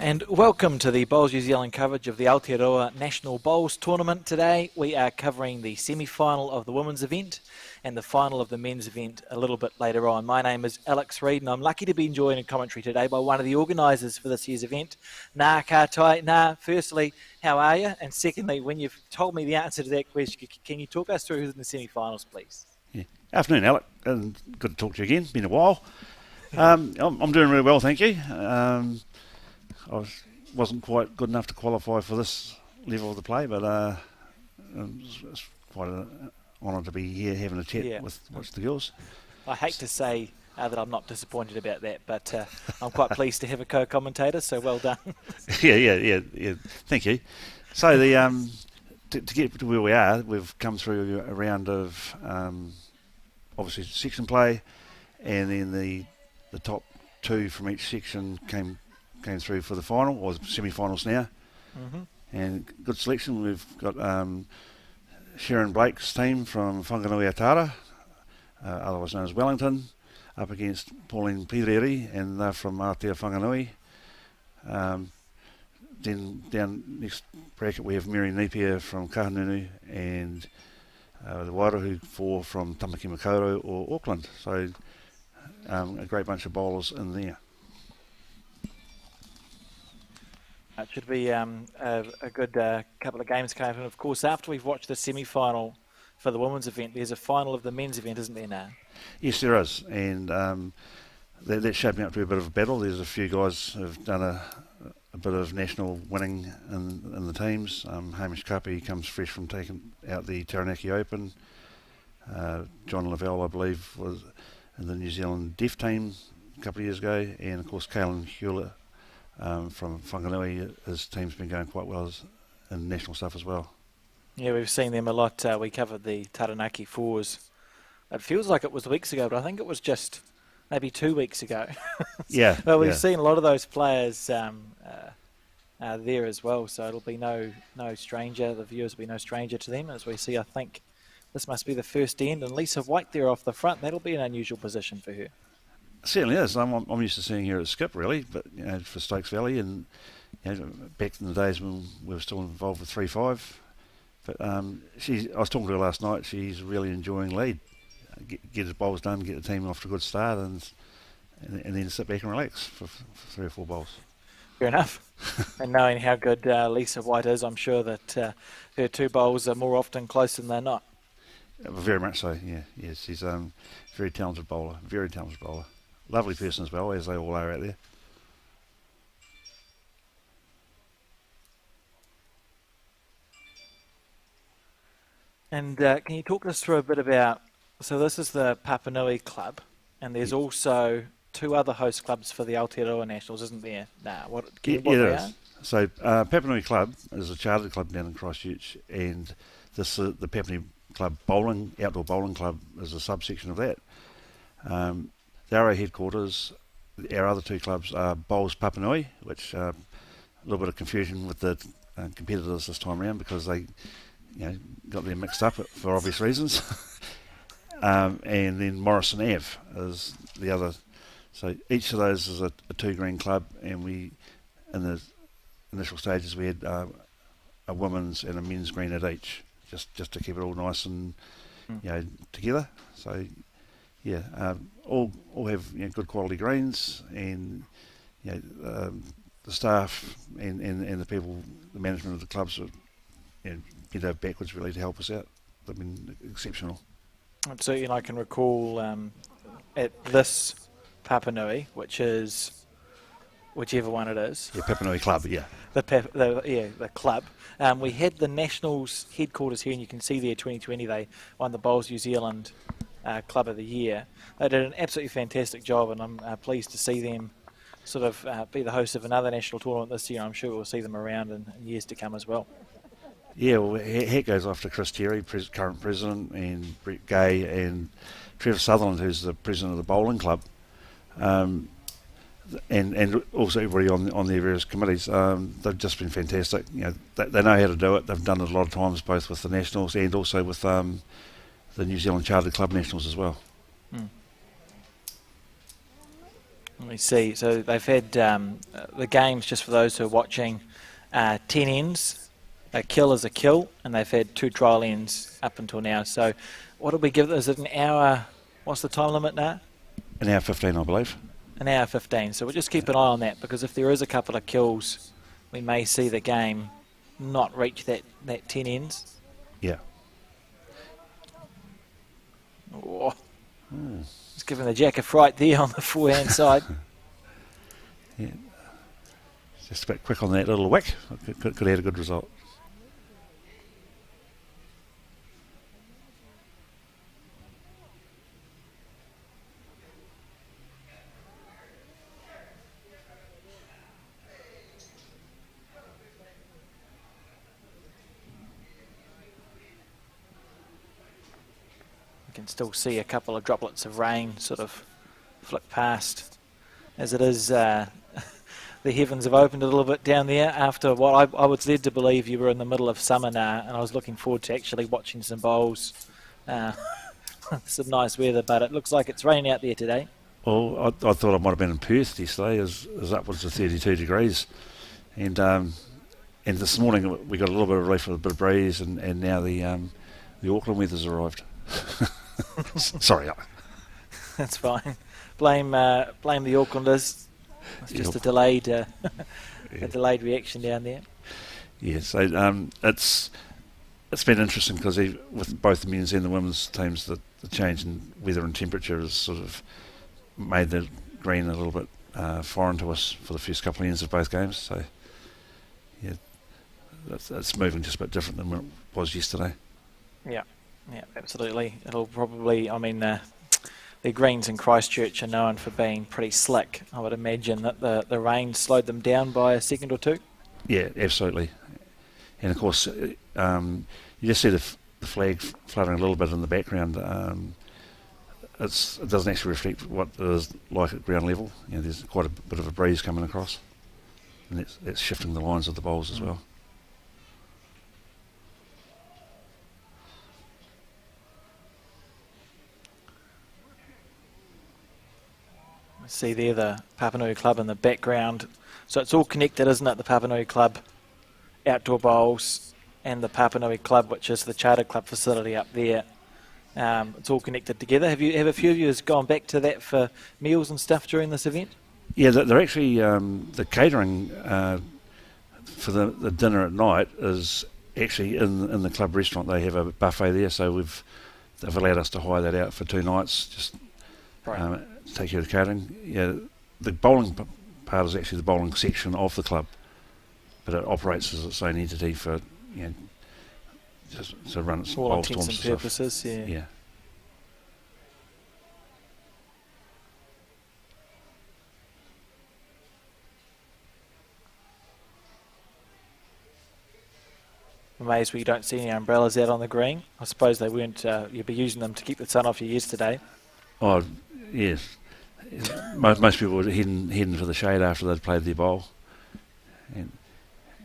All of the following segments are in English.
And welcome to the Bowls New Zealand coverage of the Aotearoa National Bowls Tournament. Today we are covering the semi-final of the women's event and the final of the men's event a little bit later on. My name is Alex Reid and I'm lucky to be joined in commentary today by one of the organisers for this year's event. Nā kātai. Nā, firstly, how are you? And secondly, when you've told me the answer to that question, can you talk us through who's in the semi-finals, please? Yeah. Afternoon, Alex, and good to talk to you again. Been a while. I'm doing really well, thank you. I wasn't quite good enough to qualify for this level of the play, but it's quite an honour to be here having a chat with the girls. I hate to say that I'm not disappointed about that, but I'm quite pleased to have a co-commentator, so well done. Yeah. Thank you. So to get to where we are, we've come through a round of obviously section play, and then the top two from each section came through for the final, or semi-finals now. Mm-hmm. And good selection. We've got Sharon Blake's team from Whanganui Aotearoa, otherwise known as Wellington, up against Pauline Pirere, and they're from Aotearoa Whanganui. Then down next bracket we have Mary Napier from Kapanui and the Wairohu four from Tamaki Makaurau or Auckland. So a great bunch of bowlers in there. It should be a good couple of games coming up. And of course, after we've watched the semi-final for the women's event, there's a final of the men's event, isn't there now? Yes, there is. And that's shaping up to be a bit of a battle. There's a few guys who've done a bit of national winning in the teams. Hamish Kape comes fresh from taking out the Taranaki Open. John Lavelle, I believe, was in the New Zealand Deaf team a couple of years ago. And of course, Huwyler from Whanganui, his team's been going quite well in national stuff as well. Yeah, we've seen them a lot. We covered the Taranaki fours. It feels like it was weeks ago, but I think it was just maybe 2 weeks ago. Yeah. Well, we've seen a lot of those players there as well, so it'll be no stranger. The viewers will be no stranger to them, as we see. I think this must be the first end, and Lisa White there off the front. That'll be an unusual position for her. Certainly is. I'm used to seeing her at Skip, really, but for Stokes Valley, and back in the days when we were still involved with 3-5. But I was talking to her last night. She's really enjoying lead. Get his bowls done, get the team off to a good start, and then sit back and relax for 3 or 4 bowls. Fair enough. And knowing how good Lisa White is, I'm sure that her 2 bowls are more often close than they're not. Very much so. Yeah. She's a very talented bowler. Very talented bowler. Lovely person as well, as they all are out there. And can you talk us through a bit about, so this is the Papanui club, and there's also 2 other host clubs for the Aotearoa Nationals, isn't there? What they are? So Papanui Club is a chartered club down in Christchurch, and the Papanui Club outdoor bowling club is a subsection of that. They're our headquarters. Our other 2 clubs are Bowls Papanui, which a little bit of confusion with the competitors this time around because they got them mixed up for obvious reasons. And then Morrison Ave is the other. So each of those is a 2 green club, and we, in the initial stages, we had a women's and a men's green at each, just to keep it all nice and together. So all have good quality greens, and the staff and the people, the management of the clubs are bent over backwards really to help us out. They've been exceptional. And certainly I can recall at this Papanui, which is whichever one it is. Yeah, Papanui Club, yeah. The club. We had the Nationals headquarters here, and you can see there 2020 they won the Bowls New Zealand Club of the Year. They did an absolutely fantastic job, and I'm pleased to see them sort of be the host of another national tournament this year. I'm sure we'll see them around in years to come as well. Yeah, well, hat goes off to Chris Terry, current president, and Brett Gay, and Trevor Sutherland, who's the president of the bowling club, and also everybody on their various committees. They've just been fantastic. They know how to do it. They've done it a lot of times, both with the Nationals and also with the New Zealand Chartered Club Nationals as well. Let me see. So they've had the games, just for those who are watching, 10 ends. A kill is a kill, and they've had 2 trial ends up until now. So what did we give? Is it an hour? What's the time limit now? An hour 15, I believe. An hour 15. So we'll just keep an eye on that, because if there is a couple of kills, we may see the game not reach that 10 ends. Yeah. Oh. Just giving the jack a fright there on the forehand side. Yeah. Just a bit quick on that little whack. Could have had a good result. You can still see a couple of droplets of rain sort of flick past. As it is, the heavens have opened a little bit down there after what I was led to believe you were in the middle of summer now, and I was looking forward to actually watching some bowls. Some nice weather, but it looks like it's raining out there today. Well, I thought I might have been in Perth yesterday, as upwards of 32 degrees. And this morning we got a little bit of relief with a bit of breeze, and now the Auckland weather's arrived. Sorry. That's fine. Blame the Aucklanders. It's just a delayed reaction down there. Yeah, so it's been interesting because with both the men's and the women's teams, the change in weather and temperature has sort of made the green a little bit foreign to us for the first couple of ends of both games. So yeah, it's moving just a bit different than it was yesterday. Yeah, absolutely. It'll probably, the greens in Christchurch are known for being pretty slick. I would imagine that the rain slowed them down by a second or two. Yeah, absolutely. And of course, you just see the flag fluttering a little bit in the background. It doesn't actually reflect what it is like at ground level. There's quite a bit of a breeze coming across, and it's shifting the lines of the bowls as well. See there the Papanui Club in the background. So it's all connected, isn't it? The Papanui Club outdoor bowls and the Papanui Club, which is the charter club facility up there. It's all connected together. Have a few of you gone back to that for meals and stuff during this event? Yeah, they're actually the catering for the dinner at night is actually in the club restaurant. They have a buffet there, so they've allowed us to hire that out for 2 nights. Just right. Take care of catering. Yeah, the bowling part is actually the bowling section of the club, but it operates as its own entity for just to run its all bowl intents storms and purposes. Yeah. Amazed we don't see any umbrellas out on the green. I suppose they weren't. You'd be using them to keep the sun off your ears today. Oh, yes. Most people were heading for the shade after they'd played their bowl,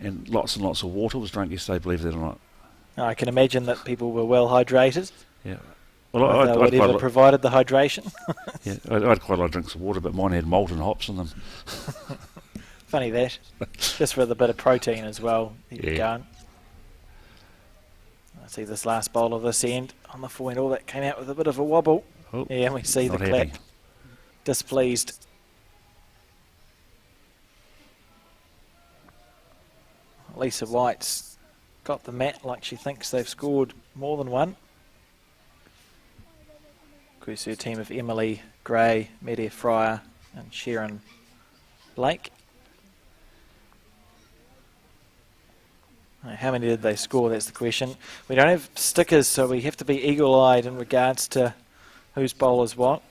and lots of water was drunk yesterday, believe it or not. I can imagine that people were well hydrated. Yeah. Well, whatever provided the hydration. Yeah, I had quite a lot of drinks of water, but mine had malt and hops in them. Funny that. Just for the bit of protein as well. Going. I see this last bowl of this end on the forehand. All that came out with a bit of a wobble. Oh, yeah, we see the clap. Displeased. Lisa White's got the mat like she thinks they've scored more than one. Of course, her team of Emily Gray, Media Fryer and Sharon Blake. How many did they score? That's the question. We don't have stickers, so we have to be eagle-eyed in regards to whose bowl is what.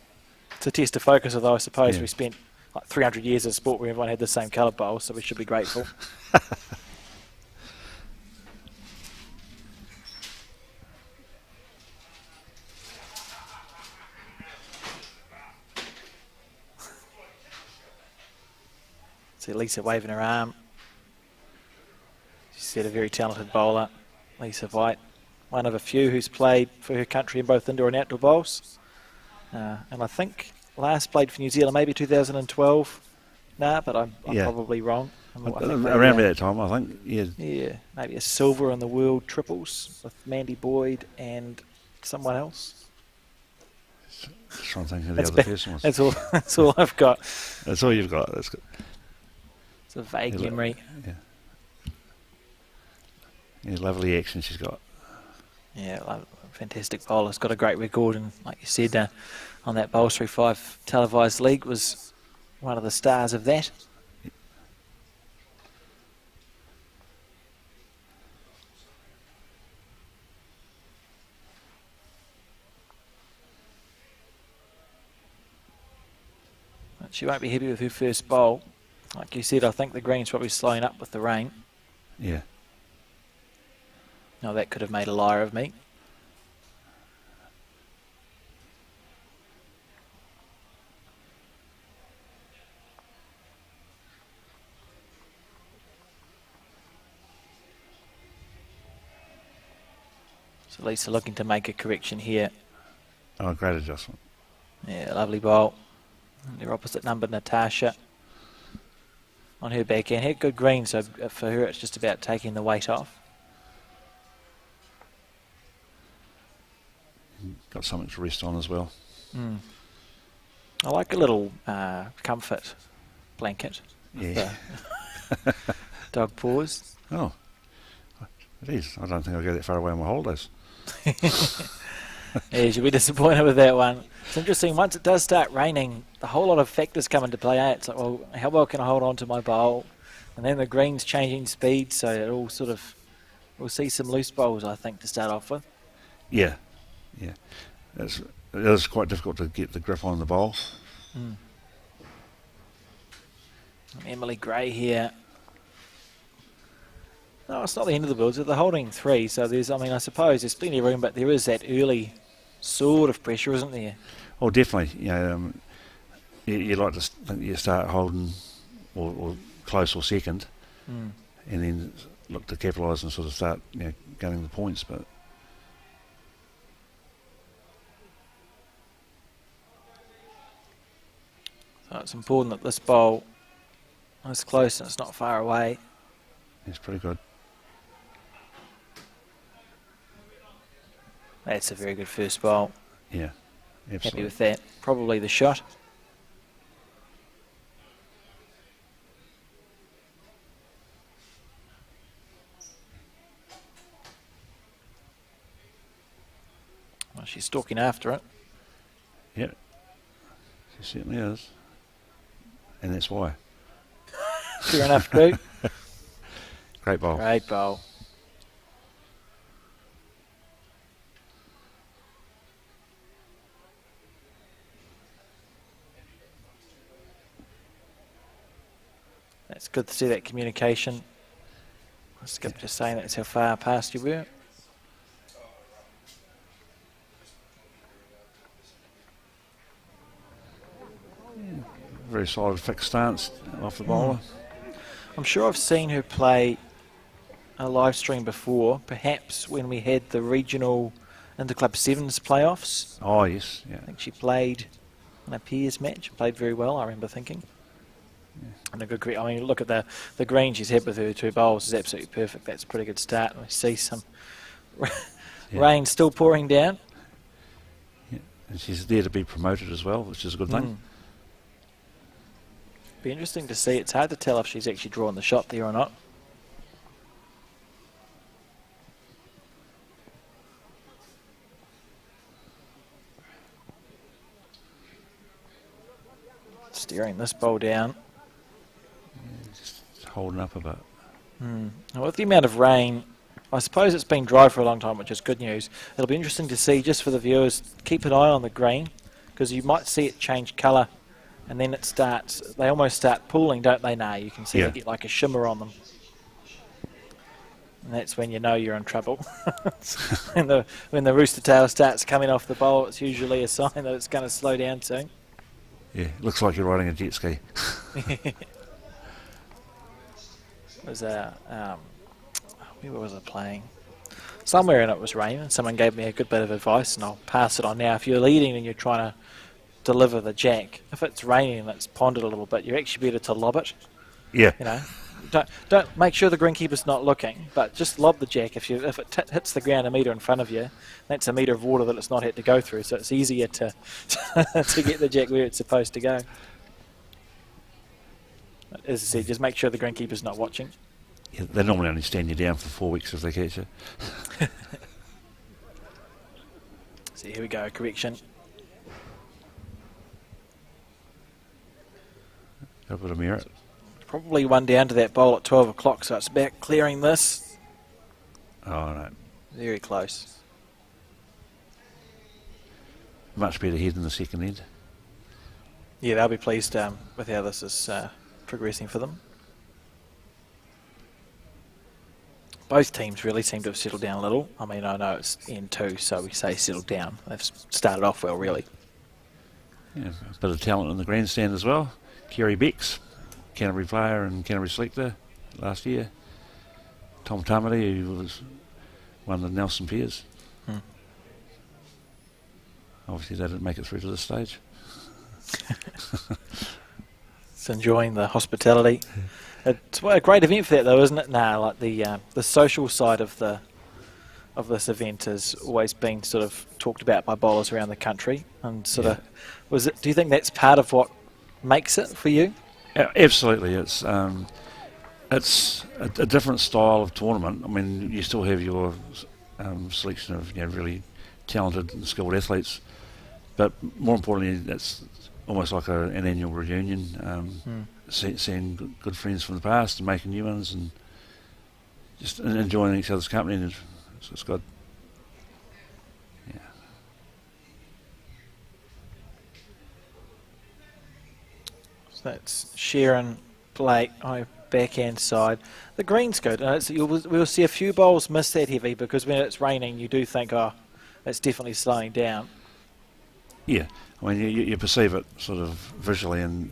It's a test of focus, although I suppose we spent like 300 years of sport where everyone had the same coloured bowl, so we should be grateful. See Lisa waving her arm. She's a very talented bowler, Lisa White. One of a few who's played for her country in both indoor and outdoor bowls. And I think last played for New Zealand, maybe 2012. Nah, but I'm Yeah. probably wrong. I think Around that time, I think. Yeah. Yeah, maybe a silver in the world triples with Mandy Boyd and someone else. Just trying to think who the other person was. That's all. That's all I've got. That's all you've got. That's good. It's a vague memory. Yeah. Yeah, lovely action she's got. Yeah, fantastic bowler. It's got a great record, and like you said, on that Bowls 3-5 televised league was one of the stars of that. But she won't be happy with her first bowl. Like you said, I think the green's probably slowing up with the rain. Yeah. No, that could have made a liar of me. So Lisa looking to make a correction here. Oh, great adjustment. Yeah, lovely bowl. And their opposite number, Natasha, on her backhand. Had good green, so for her it's just about taking the weight off. Got something to rest on as well. Mm. I like a little comfort blanket. Yeah. Dog paws. Oh, it is. I don't think I'll go that far away on my holidays. Yeah, you'll be disappointed with that one. It's interesting, once it does start raining, a whole lot of factors come into play. It's like, well, how well can I hold on to my bowl? And then the green's changing speed, so it all sort of, we'll see some loose bowls, I think, to start off with. Yeah, yeah. It is quite difficult to get the grip on the bowl. Mm. Emily Gray here. No, it's not the end of the build. They're holding 3, so there's, I mean, I suppose there's plenty of room, but there is that early sort of pressure, isn't there? Oh, definitely. You know, you like to think you start holding or close or second, and then look to capitalise and sort of start, getting the points. But so it's important that this bowl is close and it's not far away. it's pretty good. That's a very good first bowl. Yeah, absolutely. Happy with that. Probably the shot. Well, she's stalking after it. Yeah, she certainly is. And that's why. Fair enough, Drew. Great bowl. Great bowl. It's good to see that communication. Skip just saying that's how far past you were. Very solid fixed stance off the bowler. I'm sure I've seen her play a live stream before, perhaps when we had the regional Interclub Sevens playoffs. Oh, yes. Yeah. I think she played in a peers match, played very well, I remember thinking. Yeah. And a good, I mean, look at the green she's had with her 2 bowls is absolutely perfect. That's a pretty good start. And we see some rain still pouring down. Yeah. And she's there to be promoted as well, which is a good thing. Be interesting to see. It's hard to tell if she's actually drawn the shot there or not. Steering this bowl down. Yeah, just holding up a bit. Now, with the amount of rain, I suppose it's been dry for a long time, which is good news. It'll be interesting to see, just for the viewers, keep an eye on the green, because you might see it change colour, and then it starts, they almost start pooling, don't they? Now you can see it get like a shimmer on them. And that's when you know you're in trouble. when the rooster tail starts coming off the bowl, it's usually a sign that it's going to slow down soon. Yeah, looks like you're riding a jet ski. Was where was I playing? Somewhere, and it was raining. Someone gave me a good bit of advice, and I'll pass it on now. If you're leading and you're trying to deliver the jack. If it's raining and it's ponded a little bit, you're actually better to lob it. Yeah. You know, don't make sure the greenkeeper's not looking, but just lob the jack. If it hits the ground a metre in front of you, that's a metre of water that it's not had to go through, so it's easier to to get the jack where it's supposed to go. As I said, just make sure the greenkeeper's not watching. Yeah, they normally only stand you down for 4 weeks if they catch you. So here we go, correction. Got a bit of merit. Probably one down to that bowl at 12 o'clock, so it's about clearing this. Oh, no. Very close. Much better head than the second end. Yeah, they'll be pleased with how this is progressing for them. Both teams really seem to have settled down a little. I mean, I know it's N2, so we say settled down. They've started off well, really. Yeah, a bit of talent in the grandstand as well. Kerry Becks, Canterbury player and Canterbury selector last year. Tom Tamati, who was one of the Nelson peers. Obviously they didn't make it through to this stage. It's enjoying the hospitality. It's a great event for that, though, isn't it? Nah, like the social side of this event has always been sort of talked about by bowlers around the country, and sort of do you think that's part of what makes it for you? Absolutely, it's a different style of tournament. I mean, you still have your selection of really talented and skilled athletes, but more importantly, it's almost like an annual reunion. Seeing good friends from the past and making new ones, and just enjoying each other's company, and it's good. Yeah. So that's Sharon, Blake, backhand side. The green's good. We'll see a few bowls miss that heavy, because when it's raining, you do think, oh, it's definitely slowing down. Yeah, I mean, you perceive it sort of visually, and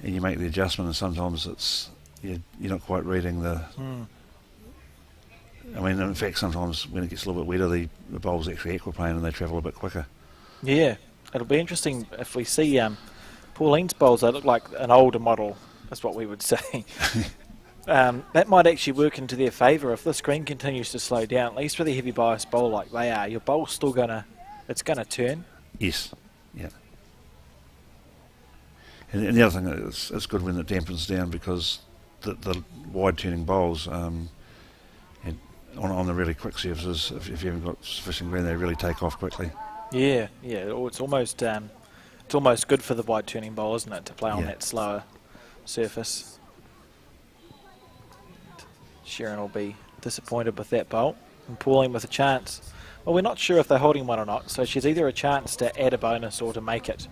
you make the adjustment, and sometimes it's you're not quite reading the. I mean, in fact, sometimes when it gets a little bit wetter, the bowls actually aquaplane and they travel a bit quicker. Yeah, it'll be interesting if we see Pauline's bowls. They look like an older model. That's what we would say. That might actually work into their favour if this green continues to slow down. At least with a heavy bias bowl like they are, your bowl's still it's gonna turn. Yes. Yeah. And the other thing is, it's good when it dampens down, because the wide turning bowls on the really quick surfaces, if you haven't got sufficient green, they really take off quickly. Yeah. It's almost good for the wide turning bowl, isn't it, to play on that slower surface. Sharon will be disappointed with that bowl, and Pauline with a chance. Well, we're not sure if they're holding one or not, so she's either a chance to add a bonus or to make it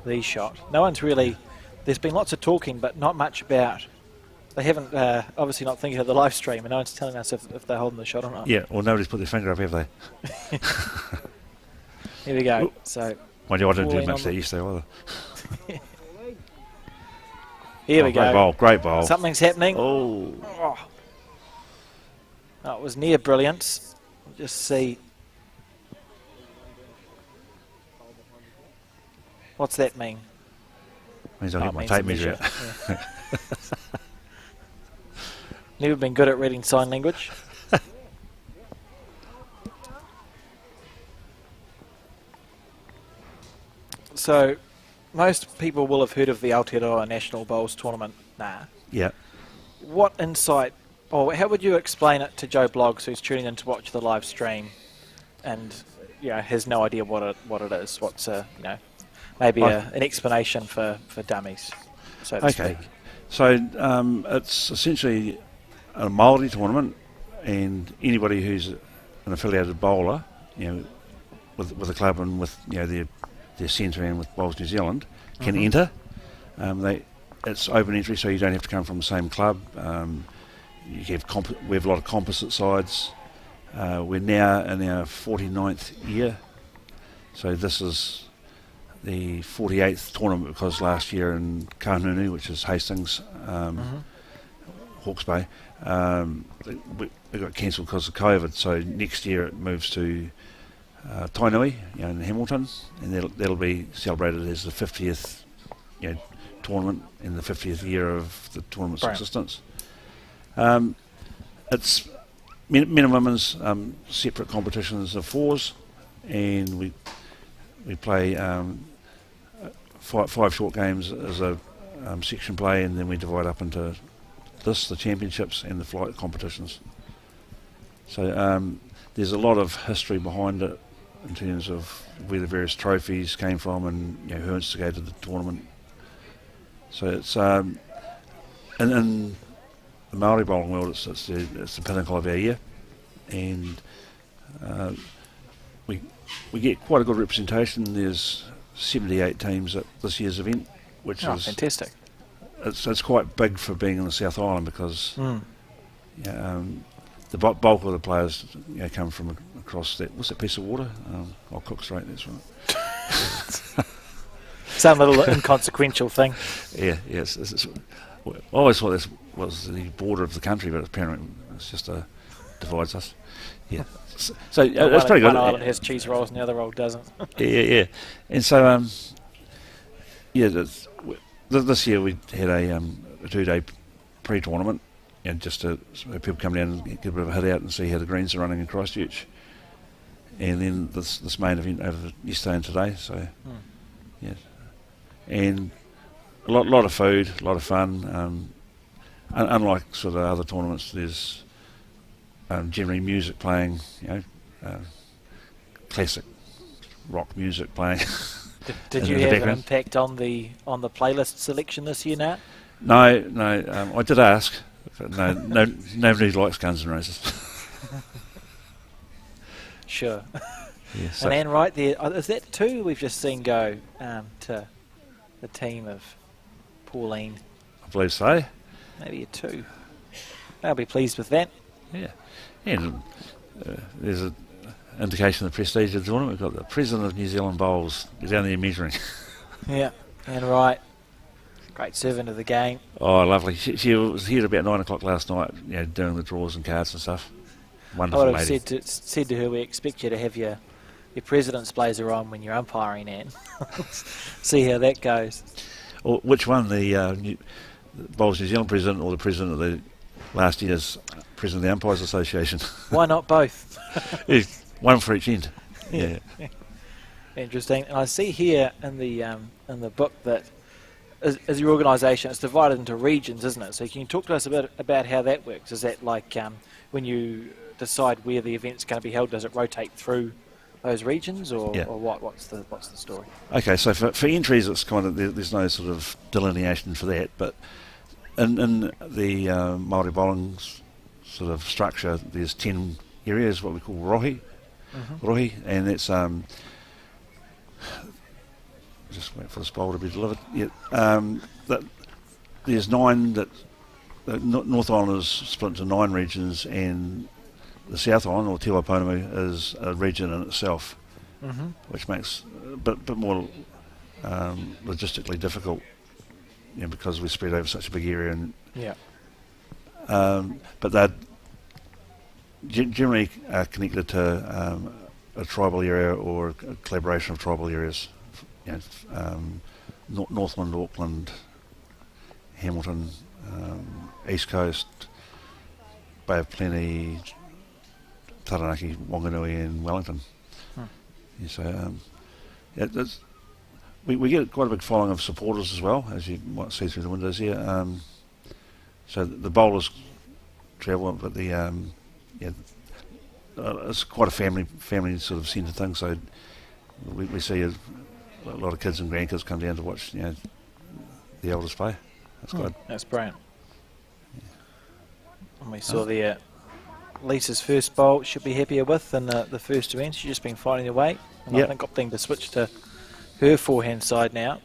the shot. No one's really. There's been lots of talking, but not much about. They haven't obviously not thinking of the live stream, and no one's telling us if they're holding the shot or not. Yeah, well, nobody's put their finger up, have they? Here we go. So. Mind you, I didn't do much there yesterday either. Here we go. Great bowl. Something's happening. Oh, it was near brilliance. We'll just see. What's that mean? Means I'll get my tape measure out. Yeah. Never been good at reading sign language. So, most people will have heard of the Aotearoa National Bowls Tournament. Nah. Yeah. What insight, or how would you explain it to Joe Bloggs, who's tuning in to watch the live stream and has no idea what it is? What's maybe an explanation for dummies, so to speak. So it's essentially a Māori tournament, and anybody who's an affiliated bowler, with a club and with their centre and with Bowls New Zealand, can enter. It's open entry, so you don't have to come from the same club. We have a lot of composite sides. We're now in our 49th year, so this is the 48th tournament, because last year in Kahunu, which is Hastings, Hawke's Bay, it got cancelled because of COVID. So next year it moves to Tainui, in Hamilton, and that'll be celebrated as the 50th, tournament in the 50th year of the tournament's existence. It's men and women's separate competitions of fours, and we play 5 short games as a section play, and then we divide up into the championships and the flight competitions. So there's a lot of history behind it in terms of where the various trophies came from and who instigated the tournament. So it's in the Māori bowling world, it's the pinnacle of our year, and we get quite a good representation. There's 78 teams at this year's event, which is fantastic. It's quite big for being in the South Island because the bulk of the players come from across that. What's that piece of water? Cook Strait. That's right. Some little inconsequential thing. Yeah, yes. I always thought this was the border of the country, but apparently it's just divides us. Yeah. So it's pretty good. One island has cheese rolls and the other roll doesn't. Yeah. And so this year we had a 2-day pre-tournament, and just so people come down and get a bit of a hit out and see how the greens are running in Christchurch, and then this main event over yesterday and today. So yeah, and a lot of food, a lot of fun. Unlike sort of other tournaments, there's generally music playing, classic rock music playing. Did you have an impact on the playlist selection this year, Nat? No. I did ask, but no, nobody likes Guns N' Roses. Sure. Yeah, so and then right there, is that 2 we've just seen go to the team of Pauline? I believe so. Maybe a 2. I'll be pleased with that. Yeah. And there's an indication of the prestige of the tournament. We've got the President of New Zealand Bowls down there measuring. Yeah, and right. Great servant of the game. Oh, lovely. She was here about 9 o'clock last night, doing the draws and cards and stuff. Wonderful I would lady. have said to her, we expect you to have your president's blazer on when you're umpiring, Anne. See how that goes. Or which one, the Bowls New Zealand president or the president of the last year's president of the Umpires Association? Why not both? Yeah, one for each end. Yeah. Interesting. And I see here in the book that as your organisation, it's divided into regions, isn't it? So can you talk to us a bit about how that works? Is that like when you decide where the event's going to be held, does it rotate through those regions, or what? What's the story? Okay, so for entries, it's kind of there's no sort of delineation for that, but in the Māori bowling sort of structure, there's 10 areas, what we call rohi, and that's just wait for this bowl to be delivered. Yeah, there's 9 that the North Island is split into 9 regions, and the South Island, or Te Papanui, is a region in itself, which makes a bit more logistically difficult, because we spread over such a big area. And but they're generally connected to a tribal area or a collaboration of tribal areas. Northland, Auckland, Hamilton, East Coast, Bay of Plenty, Taranaki, Wanganui and Wellington. Yeah, so we get quite a big following of supporters as well, as you might see through the windows here. So the bowlers travel, but it's quite a family sort of centred thing. So we see a lot of kids and grandkids come down to watch the elders play. That's good. That's brilliant. And we saw there Lisa's first bowl should be happier with than the first event. She's just been finding her way. And I think opting to switch to her forehand side now.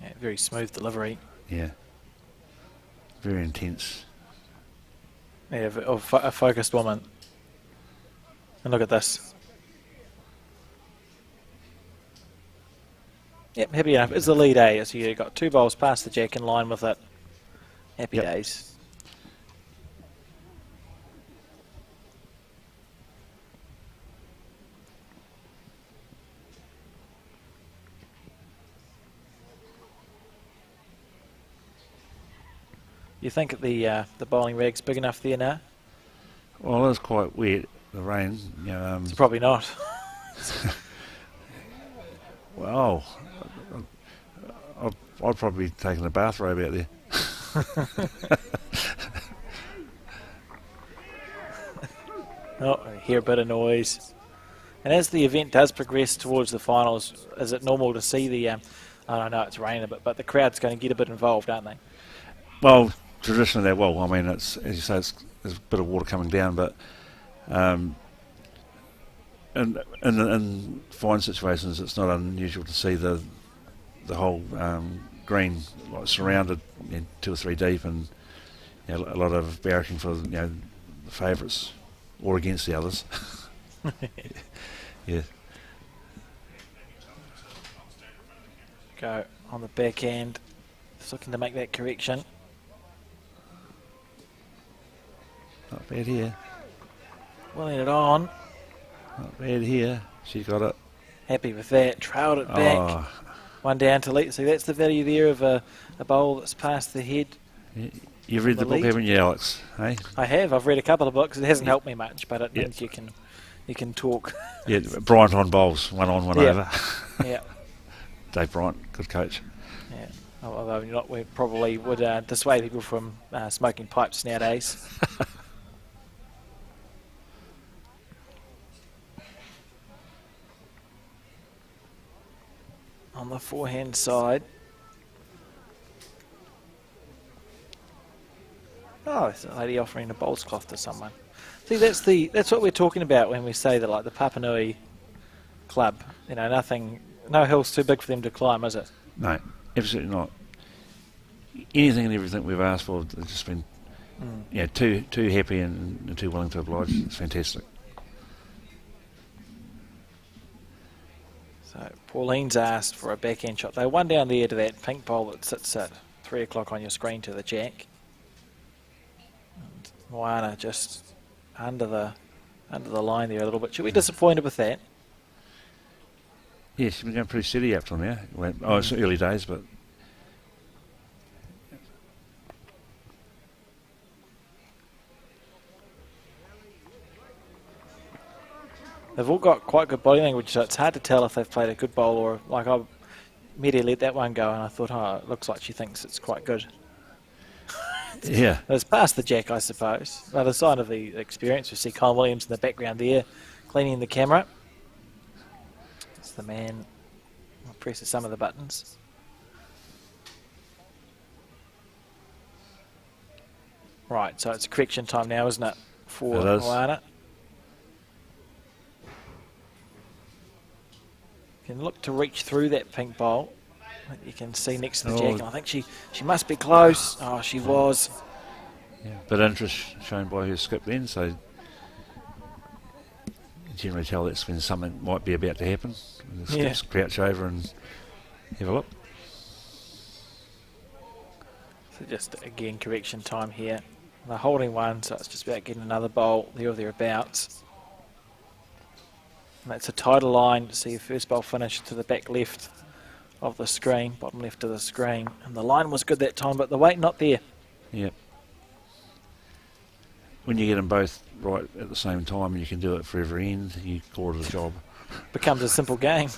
Yeah, very smooth delivery. Yeah. Very intense. Yeah, a focused woman. And look at this. Yep, happy enough. It's the lead A. So you've got 2 bowls past the jack in line with it. Happy days. You think the bowling rag's big enough there now? Well, it was quite wet, the rain. You know, It's probably not. well, I'd probably be taking a bathrobe out there. Oh, I hear a bit of noise. And as the event does progress towards the finals, is it normal to see the, I don't know, it's raining a bit, but the crowd's going to get a bit involved, aren't they? Well, traditionally, I mean, it's, as you say, there's a bit of water coming down, but in fine situations, it's not unusual to see the whole green like surrounded, 2 or 3 deep, and a lot of barracking for the favourites or against the others. Yeah. Go on the back end, just looking to make that correction. Not bad here. Willing it on. Not bad here. She got it. Happy with that. Trailed it back. Oh. One down to lead. See, that's the value there of a bowl that's past the head. You've read the book, haven't you, Alex? Hey? I have. I've read a couple of books. It hasn't helped me much, but it means you can talk. Yeah, Bryant on bowls, one on, one over. Yeah. Dave Bryant, good coach. Yeah. Although we probably would dissuade people from smoking pipes nowadays. On the forehand side. Oh, it's a lady offering a bowls cloth to someone. See, that's what we're talking about when we say that, like the Papanui club. No hill's too big for them to climb, is it? No, absolutely not. Anything and everything we've asked for, they've just been, too happy and too willing to oblige. It's fantastic. So Pauline's asked for a backhand shot. They one down there to that pink ball that sits at 3 o'clock on your screen to the jack. And Wahine just under the line there a little bit. Should we be disappointed with that? Yeah, she's been going pretty steady up till now. It's early days, but they've all got quite good body language, so it's hard to tell if they've played a good bowl or, like, I immediately let that one go and I thought, it looks like she thinks it's quite good. yeah. It's past the jack, I suppose. Another sign of the experience, we see Colin Williams in the background there, cleaning the camera. It's the man who presses some of the buttons. Right, so it's correction time now, isn't it, for Wahine? You can look to reach through that pink bowl that you can see next to the jack, and I think she must be close. Oh, she was. Yeah, but interest shown by her skip then, so you generally tell that's when something might be about to happen. The skips crouch over and have a look. So just again correction time here. They're holding one, so it's just about getting another bowl there or thereabouts. And that's a tighter line to see your first bowl finish to the back left of the screen, bottom left of the screen. And the line was good that time, but the weight not there. Yep. When you get them both right at the same time and you can do it for every end, you call it a job. Becomes a simple game.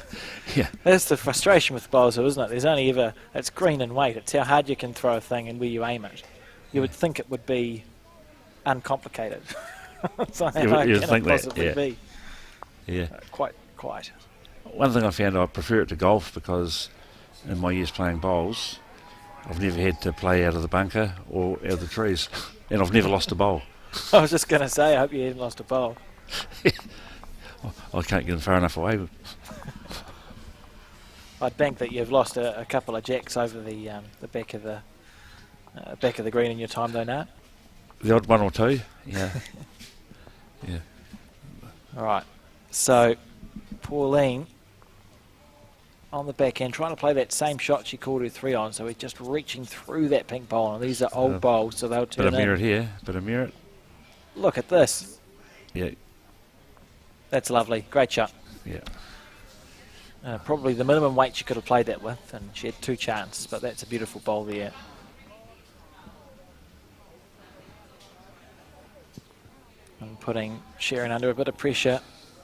Yeah. That's the frustration with bowls, isn't it? There's only ever, it's green and weight. It's how hard you can throw a thing and where you aim it. You would think it would be uncomplicated. So you think that, be. Yeah. Quite. One thing I found, I prefer it to golf because in my years playing bowls, I've never had to play out of the bunker or out of the trees, and I've never lost a bowl. I was just going to say, I hope you hadn't lost a bowl. I can't get them far enough away. I'd bank that you've lost a couple of jacks over the back of the green in your time, though, now. The odd one or two, yeah. Yeah. All right. So, Pauline on the back end, trying to play that same shot she called her 3 on, so we're just reaching through that pink bowl, and these are old bowls, so they'll turn in. Bit of merit here, bit of merit. Look at this. Yeah. That's lovely. Great shot. Yeah. Probably the minimum weight she could have played that with, and she had 2 chances, but that's a beautiful bowl there. and putting Sharon under a bit of pressure.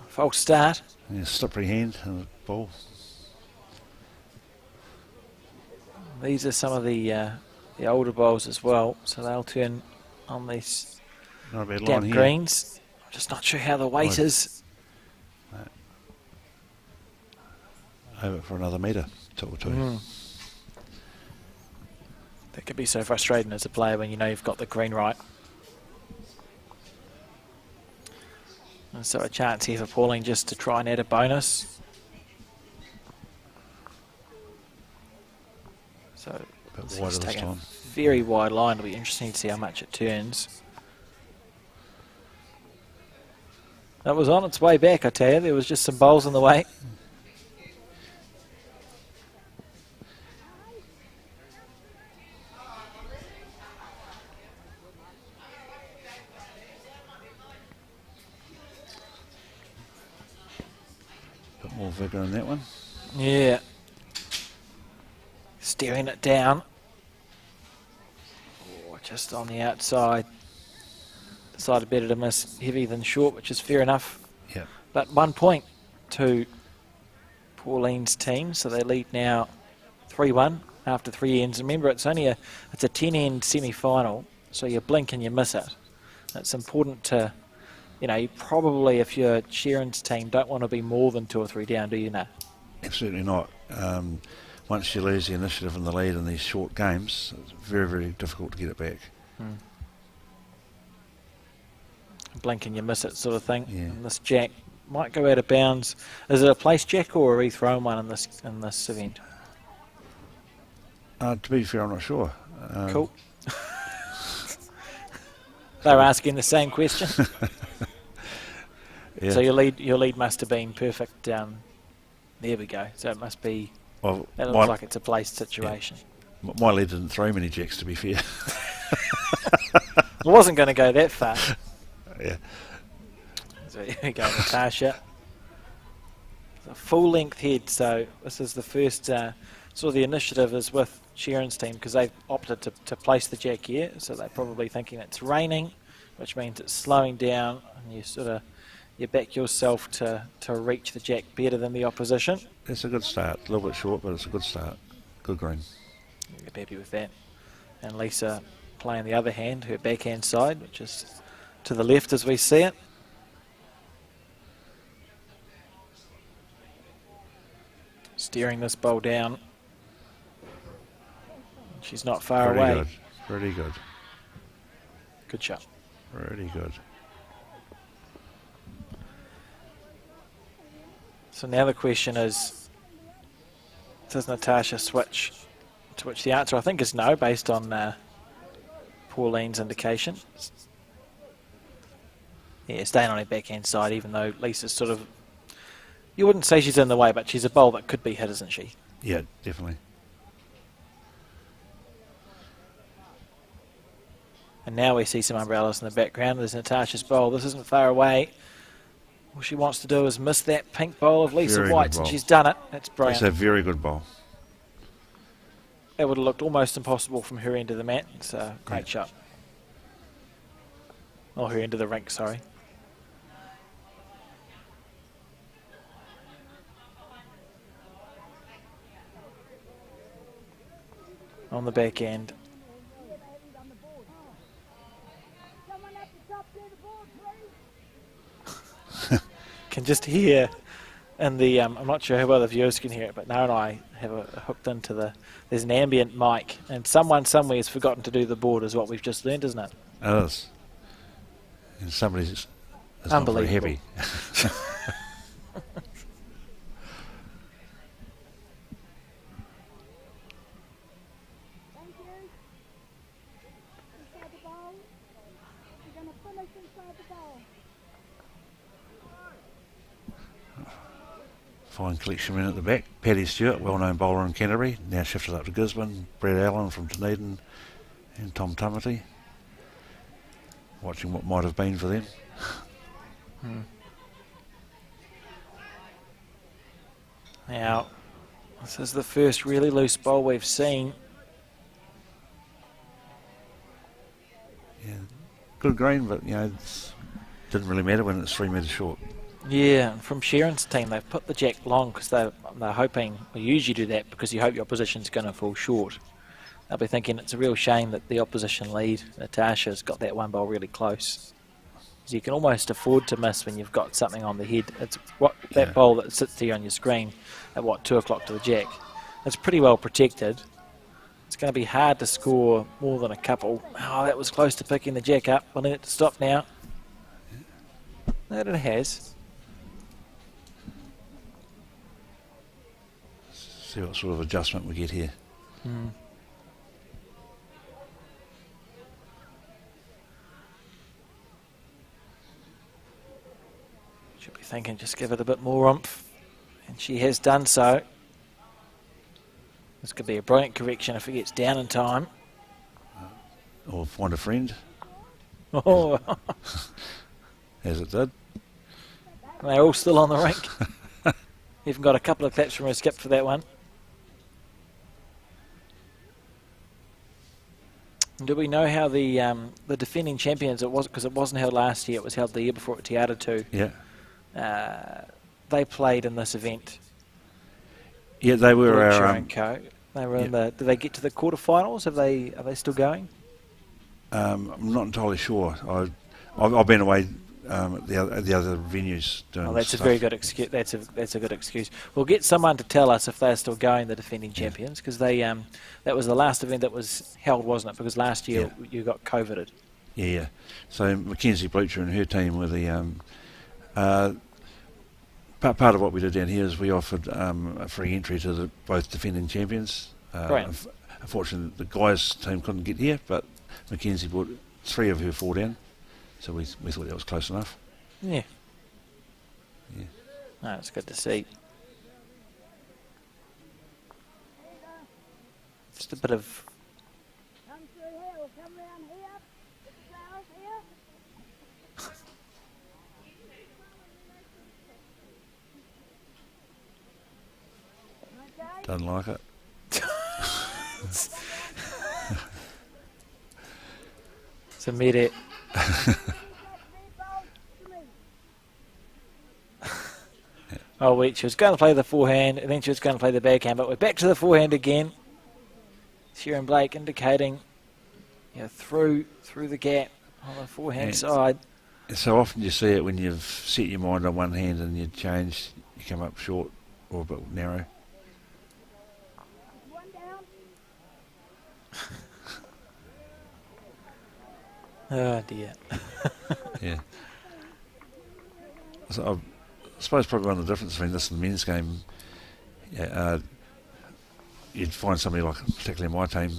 False start. Yeah, slippery hand and the ball. These are some of the older bowls as well, so they'll turn on these Not a bad line damp here. greens. I'm just not sure how the weight is. Over for another metre, 2 or 2. That can be so frustrating as a player when you know you've got the green right. And so a chance here for Pauline just to try and add a bonus. So Wider he's this taking a time. very wide line. It'll be interesting to see how much it turns. That was on its way back, I tell you. There was just some bowls in the way. Bit more vigour in that one. Yeah. Steering it down. Oh, just on the outside. Decided better to miss heavy than short, which is fair enough. Yeah. But 1 point to Pauline's team, so they lead now 3-1 after 3 ends. Remember, it's a 10-end semi-final, so you blink and you miss it. It's important to, you probably, if you're Sharon's team, don't want to be more than 2 or 3 down, do you now? Absolutely not. Once you lose the initiative and the lead in these short games, it's very, very difficult to get it back. Blink and you miss it sort of thing. Yeah. And this jack might go out of bounds. Is it a place jack or a rethrown one in this event? To be fair, I'm not sure. Cool. They were asking the same question. Yeah. So your lead must have been perfect. There we go. So it must be. Well, That looks like it's a placed situation. Yeah. My lead didn't throw many jacks, to be fair. I wasn't going to go that far. Yeah. So here we go, Natasha. A full length head, so this is the first sort of the initiative is with Sharon's team because they've opted to place the jack here, so they're probably thinking it's raining, which means it's slowing down, and you back yourself to reach the jack better than the opposition. It's a good start. A little bit short, but it's a good start. Good green. You're happy with that. And Lisa playing the other hand, her backhand side, which is to the left as we see it. Steering this bowl down. She's not far away. Good. Pretty good. Good shot. Pretty good. So now the question is, does Natasha switch? To which the answer I think is no, based on Pauline's indication. Yeah, staying on her backhand side, even though Lisa's sort of, you wouldn't say she's in the way, but she's a bowl that could be hit, isn't she? Yeah, definitely. And now we see some umbrellas in the background. There's Natasha's bowl. This isn't far away. All she wants to do is miss that pink bowl of Lisa Very White's, good and bowl. she's done it. That's brilliant. It's a very good bowl. It would have looked almost impossible from her end of the mat. It's a great shot. Or her end of the rink, sorry. On the back end. Can just hear in the, I'm not sure how well the viewers can hear it, but Noah and I have hooked into there's an ambient mic, and someone somewhere has forgotten to do the board is what we've just learned, isn't it? It is. And somebody's not very happy. Fine collection men at the back. Paddy Stewart, well-known bowler in Canterbury, now shifted up to Gisborne. Brett Allen from Dunedin, and Tom Tamati. Watching what might have been for them. Now, this is the first really loose bowl we've seen. Yeah, good green, but it's didn't really matter when it's 3 metres short. Yeah, and from Sharon's team, they've put the jack long because they're hoping, well, you usually do that because you hope your opposition's going to fall short. They'll be thinking it's a real shame that the opposition lead, Natasha's got that one bowl really close. So you can almost afford to miss when you've got something on the head. It's that bowl that sits there on your screen at 2 o'clock to the jack. It's pretty well protected. It's going to be hard to score more than a couple. Oh, that was close to picking the jack up. We'll need it to stop now. That it has. See what sort of adjustment we get here. Should be thinking just give it a bit more oomph. And she has done so. This could be a brilliant correction if it gets down in time. Or find a friend. Oh, As it did. they're all still on the rink. Even got a couple of claps from her skip for that one. Do we know how the defending champions, because it wasn't held last year, it was held the year before at Aotearoa too. Yeah. They played in this event. Yeah, they were our. They were in the. Did they get to the quarterfinals? Are they still going? I'm not entirely sure. I've been away at the other venues doing. Oh, that's stuff. a very good excuse. That's a good excuse. We'll get someone to tell us if they're still going, the defending champions, because they that was the last event that was held, wasn't it? Because last year you got COVIDed. Yeah. So Mackenzie Bleacher and her team were the. Part of what we did down here is we offered a free entry to both defending champions. Unfortunately, the guys' team couldn't get here, but Mackenzie brought 3 of her 4 down, so we thought that was close enough. Yeah. Yeah. No, it's good to see. Just a bit of. Doesn't like it. It's a mid. Oh wait, she was going to play the forehand and then she was going to play the backhand, but we're back to the forehand again. Sharon Blake indicating, through the gap on the forehand side. So often you see it when you've set your mind on one hand and you change, you come up short or a bit narrow. Oh dear. Yeah. So I suppose probably one of the differences between this and the men's game, you'd find somebody like, particularly my team,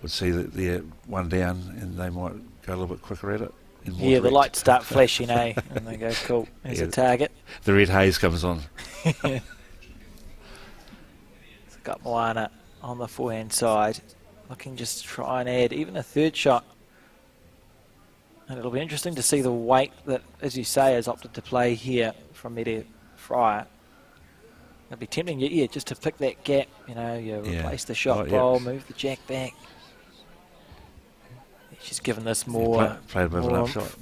would see that they're one down and they might go a little bit quicker at it. Yeah, the lights start flashing, and they go, cool, there's a target. The red haze comes on. It's got Moana on the forehand side, looking just to try and add even a third shot. And it'll be interesting to see the weight that, as you say, has opted to play here from Medi Fryer. It'll be tempting you, just to pick that gap, you replace the shot bowl, move the jack back. She's given this more. Played a bit of an upshot.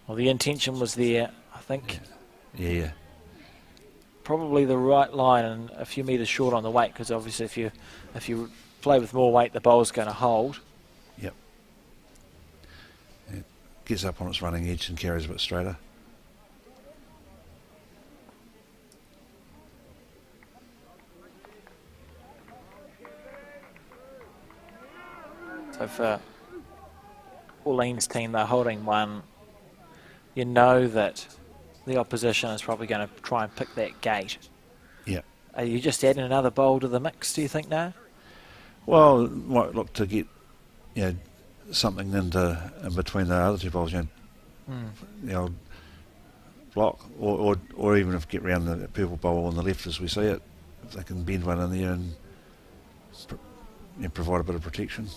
Well, the intention was there, I think. Yeah. Probably the right line and a few metres short on the weight, because obviously if you play with more weight, the bowl's going to hold. Yep. It gets up on its running edge and carries a bit straighter. So for Pauline's team, they're holding one. You know that the opposition is probably going to try and pick that gate. Yeah. Are you just adding another bowl to the mix, do you think, now? Well, might look to get something in between the other 2 bowls, block, or even if get round the purple bowl on the left as we see it, if they can bend one in there and provide a bit of protection.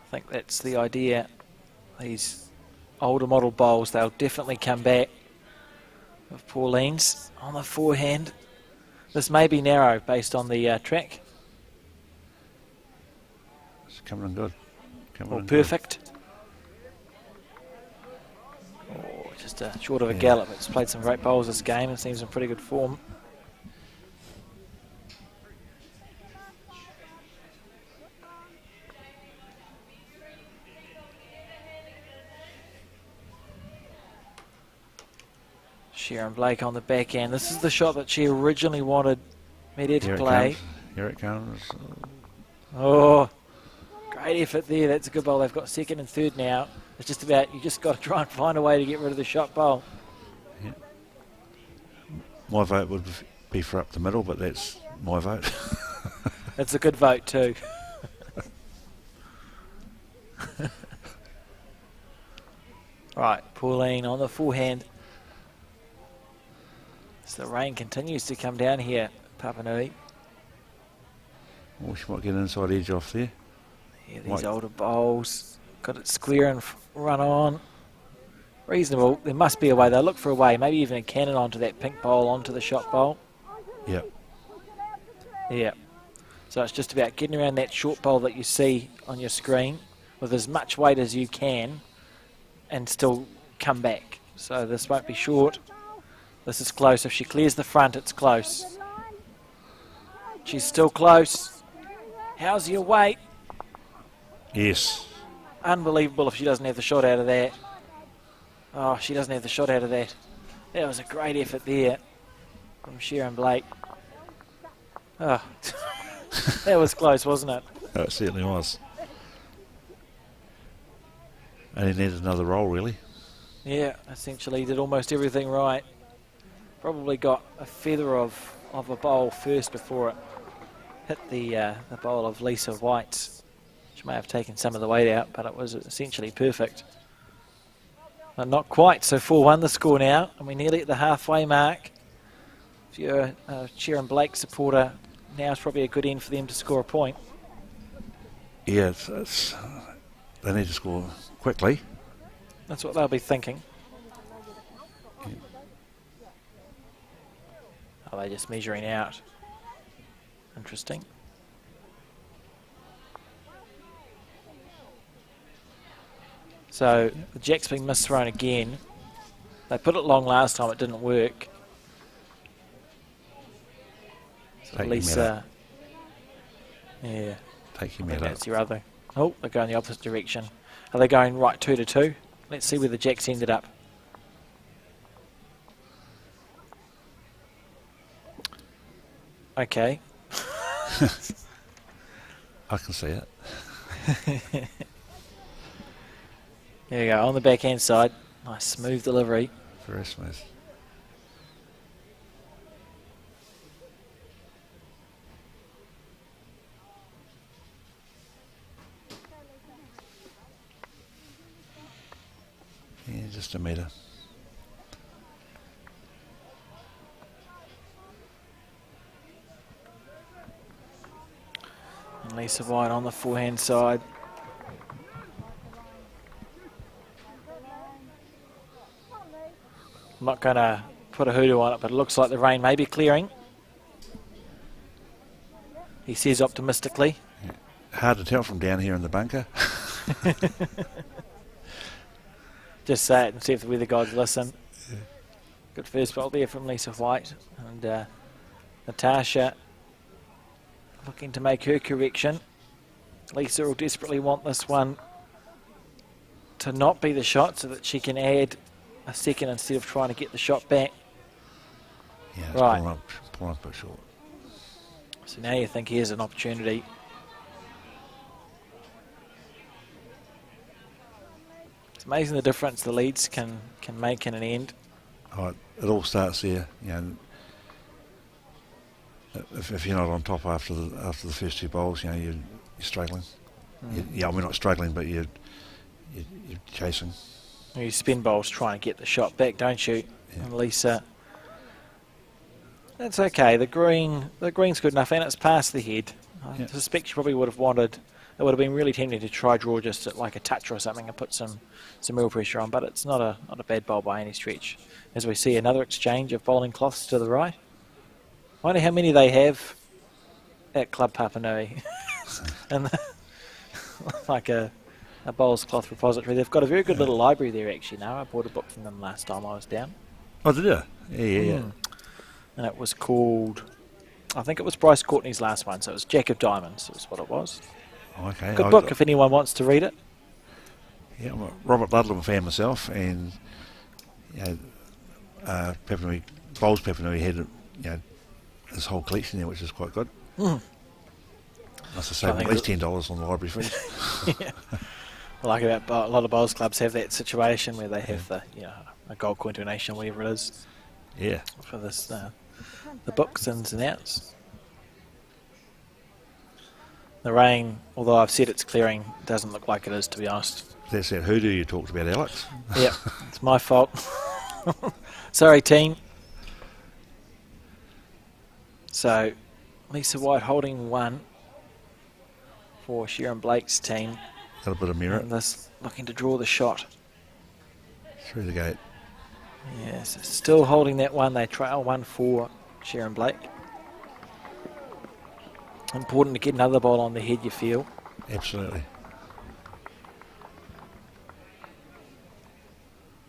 I think that's the idea. These older model bowls, they'll definitely come back. With Pauline's on the forehand. This may be narrow based on the track. It's coming in good. Perfect. Just short of a gallop. It's played some great bowls this game and seems in pretty good form. Sharon Blake on the back end. This is the shot that she originally wanted Media to play. Here it comes. Oh, great effort there. That's a good bowl. They've got second and third now. It's just about, you just got to try and find a way to get rid of the shot bowl. Yeah. My vote would be for up the middle, but that's my vote. That's a good vote too. Right, Pauline on the forehand. So the rain continues to come down here, Papanui. Oh, she might get an inside edge off there. Yeah, these older bowls. Got it square and run on. Reasonable. There must be a way. They'll look for a way. Maybe even a cannon onto that pink bowl, onto the shot bowl. Yeah. Yeah. So it's just about getting around that short bowl that you see on your screen with as much weight as you can and still come back. So this won't be short. This is close. If she clears the front, it's close. She's still close. How's your weight? Yes. Unbelievable if she doesn't have the shot out of that. Oh, she doesn't have the shot out of that. That was a great effort there from Sharon Blake. Oh, that was close, wasn't it? Oh, it certainly was. Only needed another roll, really. Yeah, essentially did almost everything right. Probably got a feather of a bowl first before it hit the bowl of Lisa White's. She may have taken some of the weight out, but it was essentially perfect. But not quite, so 4-1 the score now, and we're nearly at the halfway mark. If you're a Sharon Blake supporter, now is probably a good end for them to score a point. Yeah, they need to score quickly. That's what they'll be thinking. Yeah. Are they just measuring out? Interesting. So the jack's been misthrown again. They put it long last time, it didn't work. So Lisa, yeah. Take your I think mat that's up. your other. Oh, they're going the opposite direction. Are they going right 2-2? Let's see where the jacks ended up. Okay. I can see it. There you go, on the backhand side. Nice smooth delivery. Very smooth. Yeah, just a metre. And Lisa White on the forehand side. I'm not going to put a hoodoo on it, but it looks like the rain may be clearing. He says optimistically. Yeah. Hard to tell from down here in the bunker. Just say it and see if the weather gods listen. Yeah. Good first bowl there from Lisa White. And Natasha looking to make her correction. Lisa will desperately want this one to not be the shot so that she can add a second instead of trying to get the shot back. Yeah, it's right. Pulling up a bit short. So now you think here's an opportunity. It's amazing the difference the leads can make in an end. Oh, it all starts there. You know, if you're not on top after the first two bowls, you know you're struggling. Yeah, we're not struggling, but you're chasing. You spin bowls trying to get the shot back, don't you? Yeah. And Lisa, that's okay. The green's good enough, and it's past the head. I suspect she probably would have wanted. It would have been really tempting to try draw just at like a touch or something and put some real pressure on, but it's not a bad bowl by any stretch. As we see another exchange of bowling cloths to the right. I wonder how many they have at Club Papanui. And like a a bowls cloth repository. They've got a very good little library there actually now. I bought a book from them last time I was down. Oh, did you? Yeah. And it was called, I think it was Bryce Courtney's last one, so it was Jack of Diamonds is what it was. Oh, okay. Good book if anyone wants to read it. Yeah, I'm a Robert Ludlam fan myself, and Papanui, Bowls Papanui had his whole collection there, which is quite good. Must have saved at least $10 on the library fees. Yeah. Like about a lot of bowls clubs have that situation where they have the a gold coin donation, whatever it is. Yeah. For this the books ins and outs. The rain, although I've said it's clearing, doesn't look like it is, to be honest. That's that hoodoo you talked about, Alex. Yeah, it's my fault. Sorry, team. So, Lisa White holding one for Sharon Blake's team. Got a bit of merit. And this looking to draw the shot. Through the gate. Yes, still holding that one. They trail 1-4 Sharon Blake. Important to get another ball on the head, you feel. Absolutely.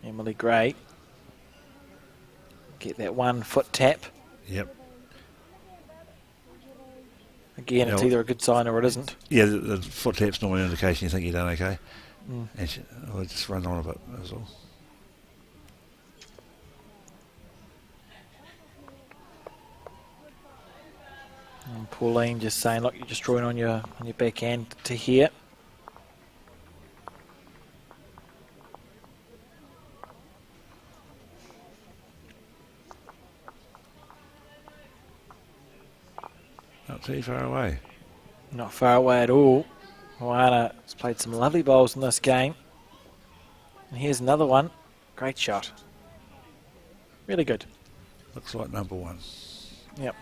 Emily Gray. Get that 1 foot tap. Yep. Again, it's either a good sign or it isn't. Yeah, the foot tap's normally an indication you think you've done okay. And I'll just run on a bit, that's all. And Pauline just saying, look, you're just drawing on your backhand to here. Not too far away. Not far away at all. Wahine has played some lovely bowls in this game. And here's another one. Great shot. Really good. Looks like number one. Yep.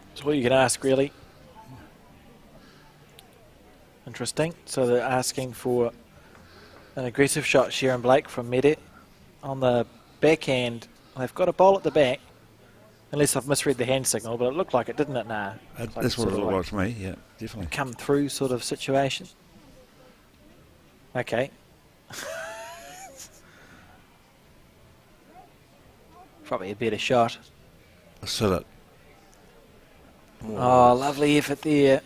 That's all you can ask, really. Interesting. So they're asking for an aggressive shot, Sharon Blake from Mede. On the backhand, they've got a bowl at the back. Unless I've misread the hand signal, but it looked like it, didn't it? Nah. That's what it looked like to me, yeah, definitely. Come through sort of situation. Okay. Probably a better shot. Sit it. Oh, lovely effort there.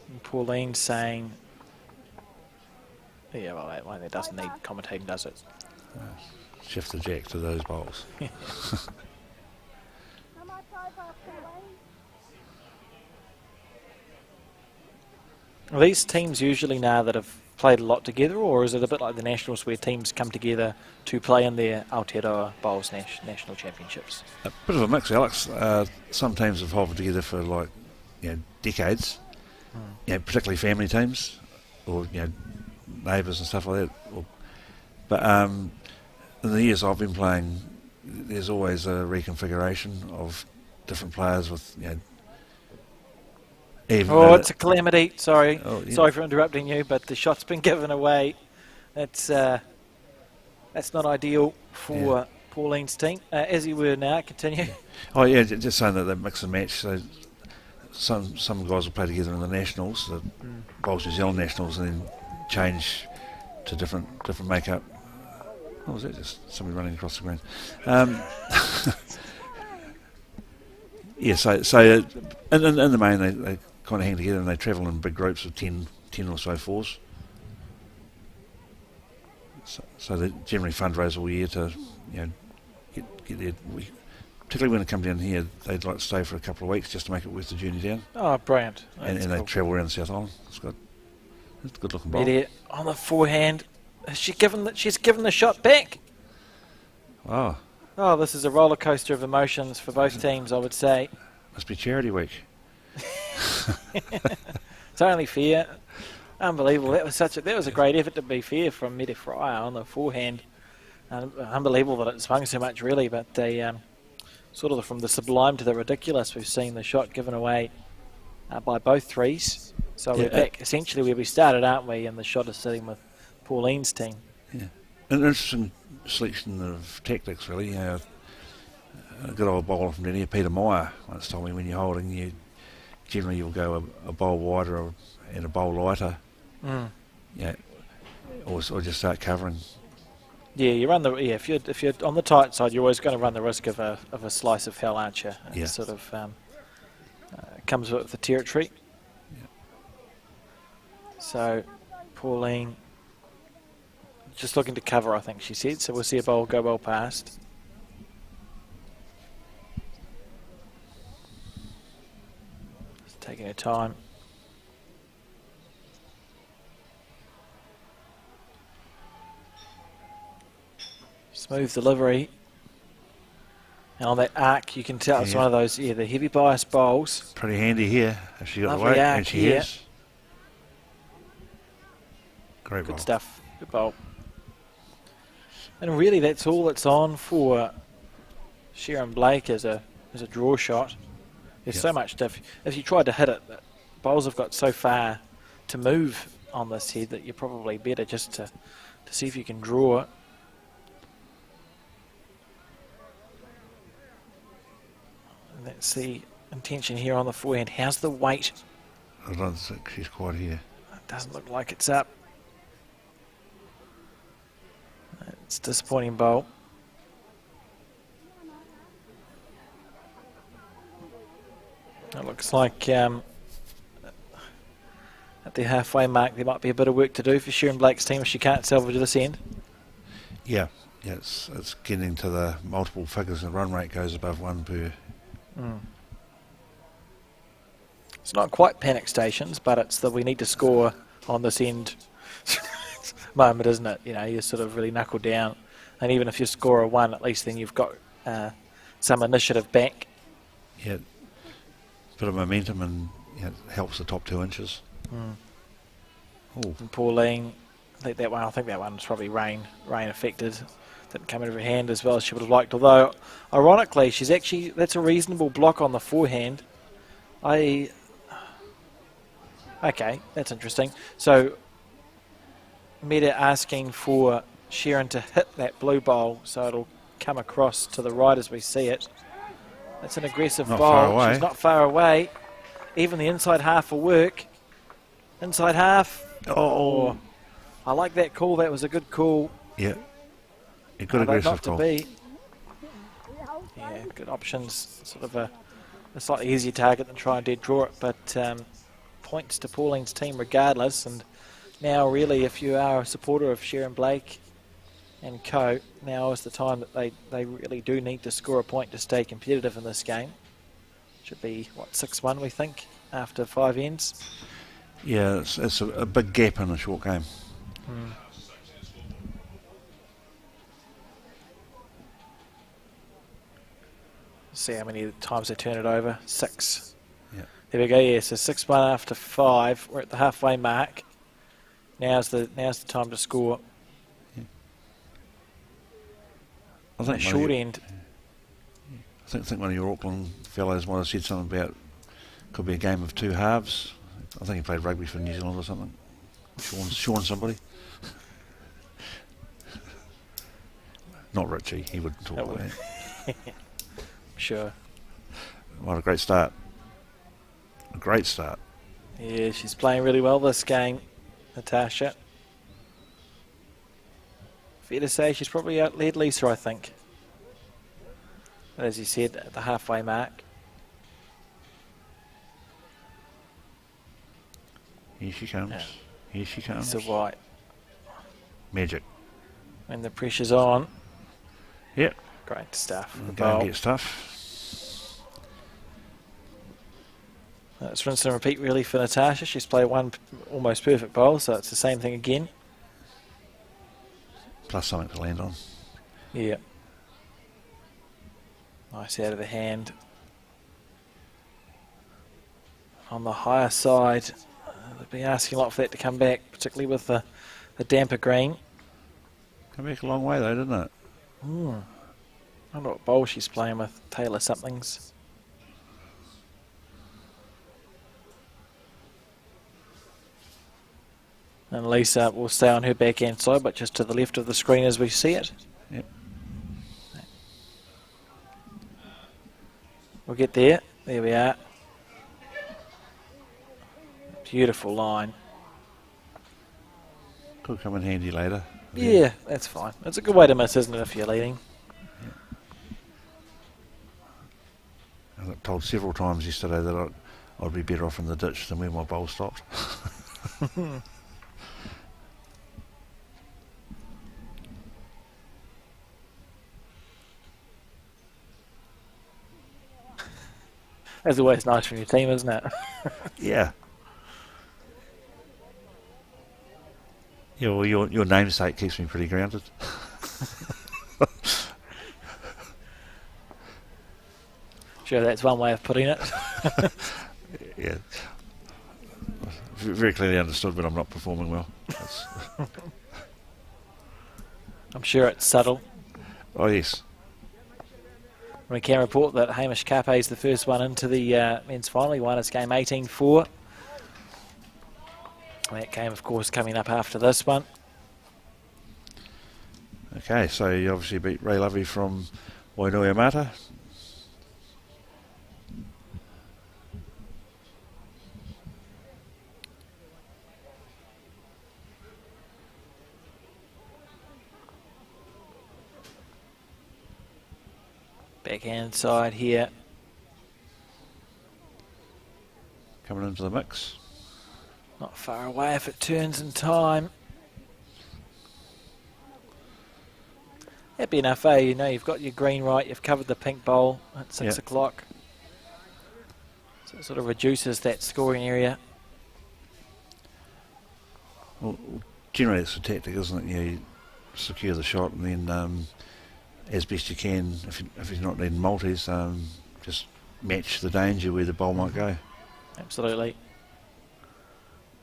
And Pauline saying, yeah, well, that one, it doesn't need commentating, does it? Shift the jack to those bowls. Are these teams usually now that have played a lot together, or is it a bit like the Nationals where teams come together to play in their Aotearoa Bowls National Championships? A bit of a mix, Alex. Some teams have hobbled together for decades, particularly family teams or neighbours and stuff like that. But in the years I've been playing, there's always a reconfiguration of different players with it's a calamity. Sorry. Oh, yeah. Sorry for interrupting you, but the shot's been given away. That's not ideal for Pauline's team. As you were now, continue. Oh yeah, just saying that they mix and match. So some guys will play together in the Nationals, the Bowls New Zealand Nationals, and then change to different makeup. What was that? Just somebody running across the green. So in the main they kind of hang together and they travel in big groups of 10 or so fours. So they generally fundraise all year to get their. Particularly when they come down here, they'd like to stay for a couple of weeks just to make it worth the journey down. Oh, brilliant! And they travel around the South Island. It's a good looking bowl. Idiot. On the forehand, she's given the shot back. Wow. Oh, this is a roller coaster of emotions for both teams, I would say. Must be charity week. It's only fair. Unbelievable. That was a great effort to be fair from Mede Fryer on the forehand. Unbelievable that it swung so much, really, but they sort of from the sublime to the ridiculous. We've seen the shot given away by both threes. So we're back essentially where we started, aren't we? And the shot is sitting with Pauline's team. Yeah, an interesting selection of tactics, really. a good old bowler from down here, Peter Meyer, once told me when you're holding, generally you'll go a bowl wider and a bowl lighter. Yeah, or just start covering. Yeah, you run if you're on the tight side, you're always going to run the risk of a slice of hell, aren't you? It Yeah. sort of comes with the territory. Yeah. So, Pauline just looking to cover, I think she said. So we'll see a bowl go well past. Just taking her time. Smooth delivery. And on that arc, you can tell it's one of those, the heavy bias bowls. Pretty handy here if she got Lovely the weight, arc and she here. is. Great bowl. Good stuff. Good bowl. And really, that's all that's on for Sharon Blake as a draw shot. There's so much stuff. If you tried to hit it, the bowls have got so far to move on this head that you're probably better just to see if you can draw it. And that's the intention here on the forehand. How's the weight? I don't think she's quite here. It doesn't look like it's up. It's a disappointing bowl. It looks like at the halfway mark there might be a bit of work to do for Sharon Blake's team if she can't salvage this end. Yeah, it's getting to the multiple figures. The run rate goes above 1 per. It's not quite panic stations, but it's that we need to score on this end moment, isn't it? You know, you sort of really knuckle down, and even if you score a 1, at least then you've got some initiative back. Yeah, bit of momentum, and it helps the top 2 inches. And Pauline, I think that one was probably rain affected. Didn't come out of her hand as well as she would have liked. Although, ironically, that's a reasonable block on the forehand. Okay, that's interesting. So, Meta asking for Sharon to hit that blue bowl so it'll come across to the right as we see it. That's an aggressive Not bowl. far away. She's not far away. Even the inside half will work. Inside half. Oh, I like that call. That was a good call. Yeah, a good aggressive call. Yeah, good options. Sort of a slightly easier target than try and dead draw it, but points to Pauline's team regardless. And now, really, if you are a supporter of Sharon Blake and co, now is the time that they really do need to score a point to stay competitive in this game. Should be, 6-1, we think, after 5 ends. Yeah, it's a big gap in a short game. See how many times they turn it over. 6. Yeah. There we go. Yeah, so 6-1 after 5. We're at the halfway mark. Now's the time to score. Yeah. I think Short end. I think one of your Auckland fellows might have said something about could be a game of 2 halves. I think he played rugby for New Zealand or something. Sean somebody. Not Richie, he wouldn't talk like that. Sure. What a great start. A great start. Yeah, she's playing really well this game, Natasha. Fair to say she's probably outled Lisa, I think. But as you said, at the halfway mark. Here she comes. Yeah. Here she comes. It's a white. Magic. When the pressure's on. Yep. Great stuff. Go and get stuff. It's rinse and repeat really for Natasha. She's played one almost perfect bowl, so it's the same thing again. Plus something to land on. Yeah. Nice out of the hand. On the higher side, they've been asking a lot for that to come back, particularly with the damper green. Come back a long way though, didn't it? I wonder what bowl she's playing with. Taylor somethings. And Lisa will stay on her backhand side, but just to the left of the screen as we see it. Yep. We'll get there. There we are. Beautiful line. Could come in handy later. Yeah, that's fine. It's a good way to miss, isn't it, if you're leading? I got told several times yesterday that I'd be better off in the ditch than where my bowl stopped. That's always nice from your team, isn't it? Yeah. Yeah, well, your namesake keeps me pretty grounded. Sure, that's one way of putting it. Yeah. Very clearly understood when I'm not performing well. I'm sure it's subtle. Oh, yes. We can report that Hamish Kape is the first one into the men's final. He won his game 18-4. That game, of course, coming up after this one. Okay, so you obviously beat Ray Lovey from Wainuiomata. Backhand side here. Coming into the mix. Not far away if it turns in time. That'd be enough, eh? You know, you've got your green right, you've covered the pink bowl at 6 o'clock. So it sort of reduces that scoring area. Well, generally it's a tactic, isn't it? You secure the shot and then as best you can, if you're not needing multis, just match the danger where the bowl might go. Absolutely.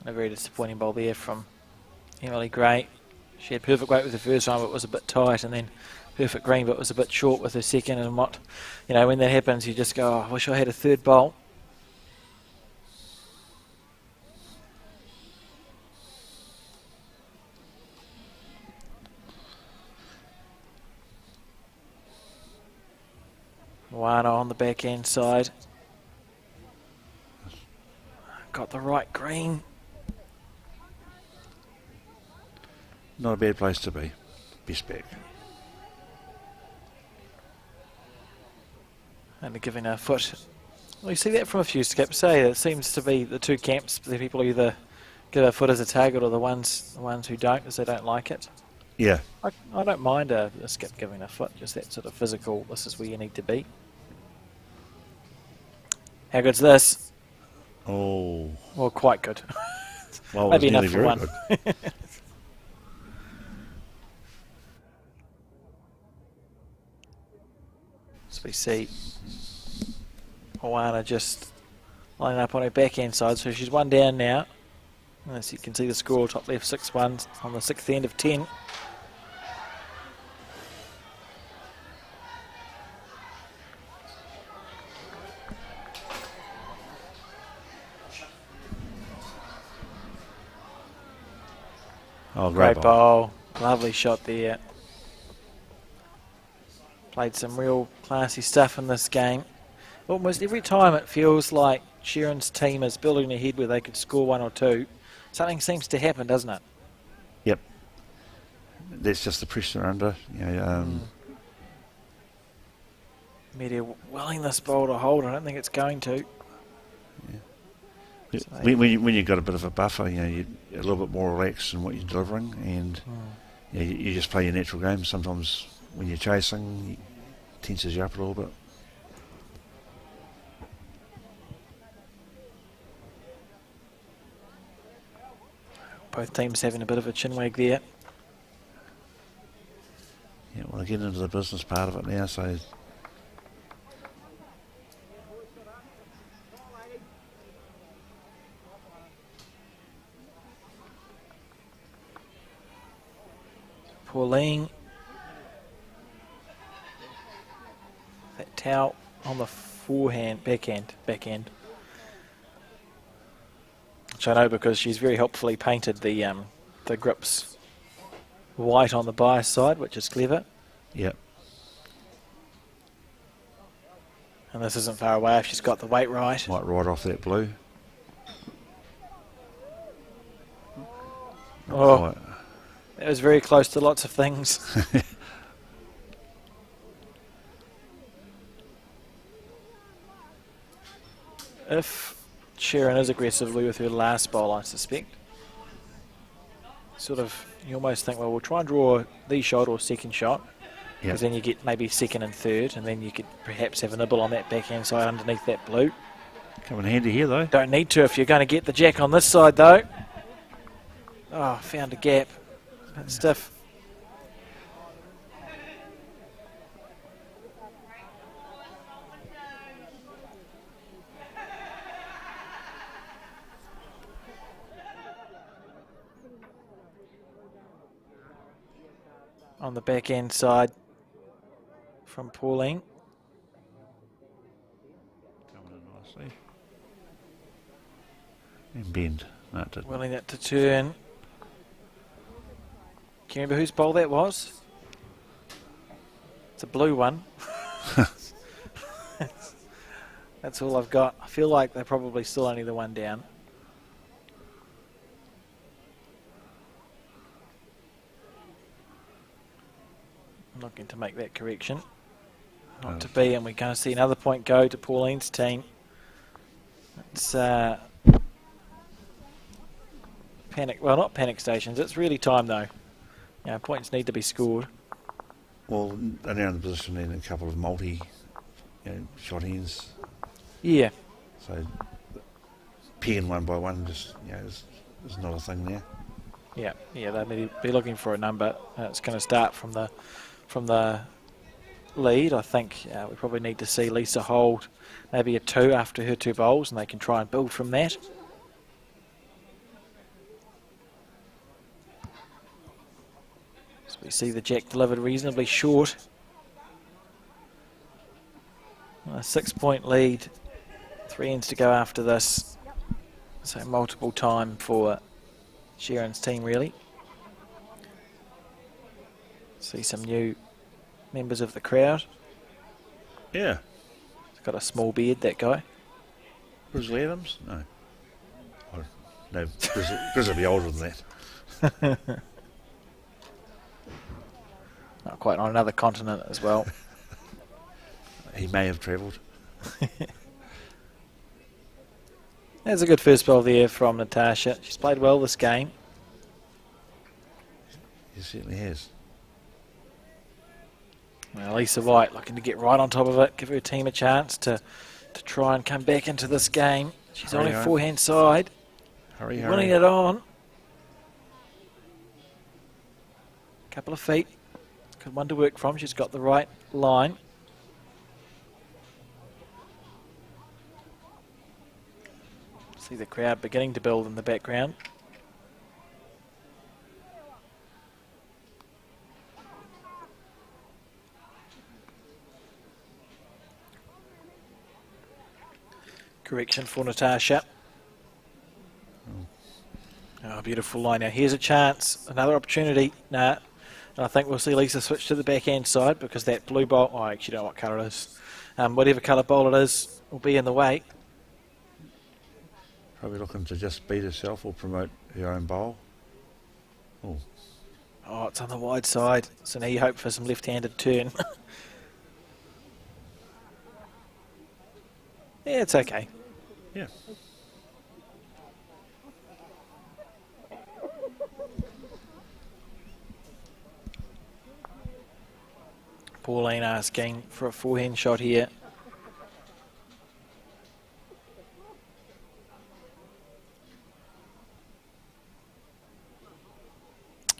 A very disappointing bowl there from Emily Gray. She had perfect weight with the first one, but it was a bit tight, and then perfect green, but was a bit short with her second. And what, you know, when that happens, you just go, oh, I wish I had a third bowl. Moana on the backhand side. Got the right green. Not a bad place to be. Best back. And they're giving a foot. Well, you see that from a few skips, eh? It seems to be the two camps. The people either give a foot as a target or the ones who don't, because they don't like it. Yeah. I don't mind a skip giving a foot, just that sort of physical, this is where you need to be. How good's this? Oh. Well, quite good. Well, maybe enough for one. So we see Moana just lining up on her backhand side, so she's one down now. As you can see the score, top left 6-1 on the 6th end of 10. Oh, great bowl. Lovely shot there. Played some real classy stuff in this game. Almost every time it feels like Sharon's team is building ahead where they could score one or two. Something seems to happen, doesn't it? Yep. That's just the pressure under. You know, Media willing this bowl to hold. I don't think it's going to. Yeah. So when you've got a bit of a buffer, you know, you're a little bit more relaxed in what you're delivering, and you know, you just play your natural game. Sometimes when you're chasing, it tenses you up a little bit. Both teams having a bit of a chinwag there. Yeah, well, I get into the business part of it now, so Pauline. That towel on the forehand, backhand. Which I know because she's very helpfully painted the grips white on the bias side, which is clever. Yep. And this isn't far away if she's got the weight right. Might ride off that blue. Oh, that was very close to lots of things. If Sharon is aggressively with her last bowl, I suspect, sort of, you almost think, well, we'll try and draw the shot or second shot, because then you get maybe second and third, and then you could perhaps have a nibble on that backhand side underneath that blue. Come in handy here, though. Don't need to if you're going to get the jack on this side, though. Oh, found a gap. Bit stiff. On the backhand side from Pauline. Coming in nicely. And bend. No, it didn't. Willing it to turn. Can you remember whose bowl that was? It's a blue one. That's all I've got. I feel like they're probably still only the one down. I'm not going to make that correction. Not to be, and we're going to see another point go to Pauline's team. It's panic. Well, not panic stations. It's really time though. Points need to be scored. Well, they're now in the position in a couple of shot ends. Yeah. So peeing one by one just is not a thing there. Yeah, they need to be looking for a number. It's going to start from the lead. I think we probably need to see Lisa hold maybe a 2 after her 2 bowls, and they can try and build from that. So we see the jack delivered reasonably short. A 6-point lead. 3 ends to go after this. So multiple time for Sharon's team, really. See some new members of the crowd. Yeah. He's got a small beard, that guy. Grizzly Adams? No. Oh, no, Grizzly will be older than that. Not quite on another continent as well. He may have travelled. There's a good first ball there from Natasha. She's played well this game. He certainly has. Well, Lisa White looking to get right on top of it, give her team a chance to try and come back into this game. She's on her forehand side. Hurry. Winning it on. Couple of feet. Good one to work from. She's got the right line. See the crowd beginning to build in the background. Correction for Natasha. Oh, beautiful line. Now here's a chance, another opportunity. Nah, and I think we'll see Lisa switch to the backhand side because that blue bowl, I actually don't know what colour it is. Whatever colour bowl it is will be in the way. Probably looking to just beat herself or promote her own bowl. Oh, it's on the wide side, so now you hope for some left-handed turn. Yeah, it's okay. Yeah. Pauline asking for a forehand shot here.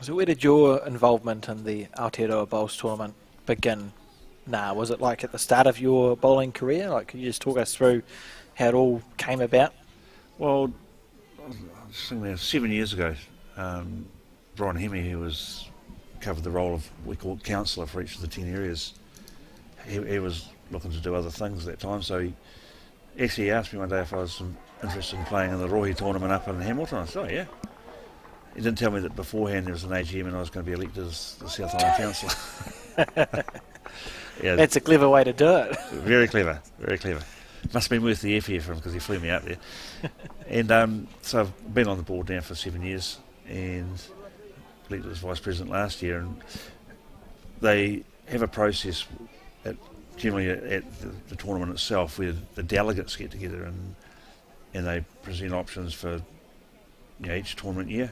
So where did your involvement in the Aotearoa Bowls tournament begin? Was it like at the start of your bowling career? Like, could you just talk us through how it all came about? Well, I was thinking there 7 years ago, Brian Hemme, who covered the role of, we call it counsellor for each of the 10 areas, he was looking to do other things at that time, so he asked me one day if I was interested in playing in the Rohi tournament up in Hamilton. I said, oh yeah. He didn't tell me that beforehand there was an AGM and I was going to be elected as the South Island councillor. Yeah, That's a clever way to do it. very clever, very clever. Must have been worth the airfare for him because he flew me out there. And so I've been on the board now for 7 years and elected as vice president last year. And they have a process generally at the tournament itself where the delegates get together and they present options for each tournament year.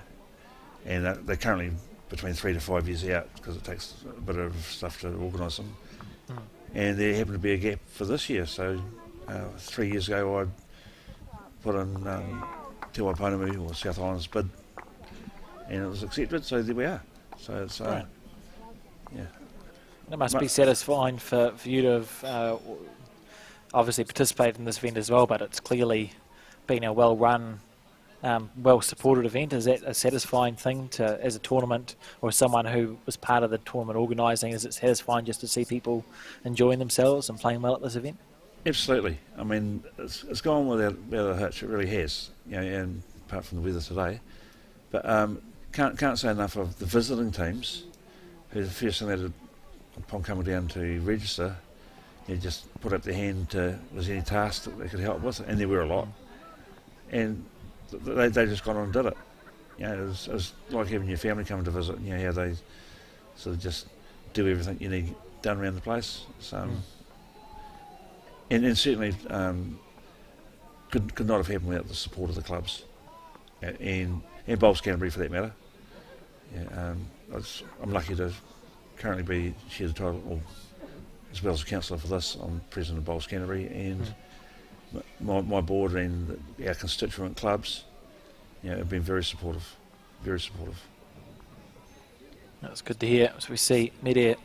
And they're currently between 3 to 5 years out because it takes a bit of stuff to organise them. And there happened to be a gap for this year, so 3 years ago I put in Te Papanui or South Island's bid and it was accepted, so there we are. So it's Right. yeah. It must be satisfying for you to have obviously participated in this event as well, but it's clearly been a well-run, well-supported event. Is that a satisfying thing as a tournament or someone who was part of the tournament organising? Is it satisfying just to see people enjoying themselves and playing well at this event? Absolutely. I mean, it's gone without a hitch. It really has. And apart from the weather today, but can't say enough of the visiting teams who the first thing they did upon coming down to register, just put up their hand to was there any task that they could help with, and there were a lot, and they just got on and did it. It was like having your family come to visit. How they sort of just do everything you need done around the place. So, and certainly could not have happened without the support of the clubs and Bowls Canterbury for that matter. I'm lucky to currently share the title, or as well as a councillor for this. I'm president of Bowls Canterbury, and my board and our constituent clubs, have been very supportive, very supportive. That's good to hear. So we see Pirere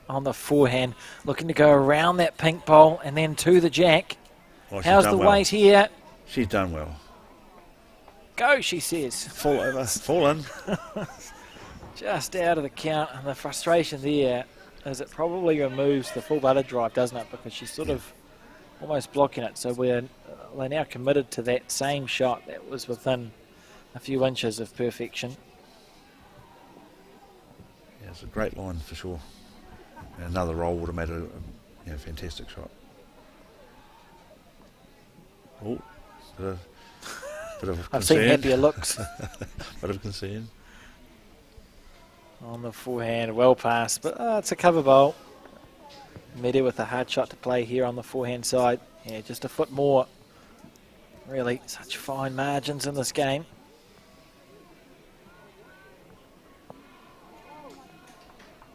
on the forehand, looking to go around that pink bowl and then to the jack. How's the weight here? She's done well. Go, she says. Fall over, fall in. Just out of the count, and the frustration there is it probably removes the full butter drive, doesn't it? Because she's sort of almost blocking it. So they're now committed to that same shot that was within a few inches of perfection. Yeah, it's a great line for sure. Another roll would have made a fantastic shot. Oh, bit of concern. I've seen happier looks. Bit of concern. On the forehand, well passed, but it's a cover bowl. Pirere with a hard shot to play here on the forehand side. Yeah, just a foot more. Really, such fine margins in this game.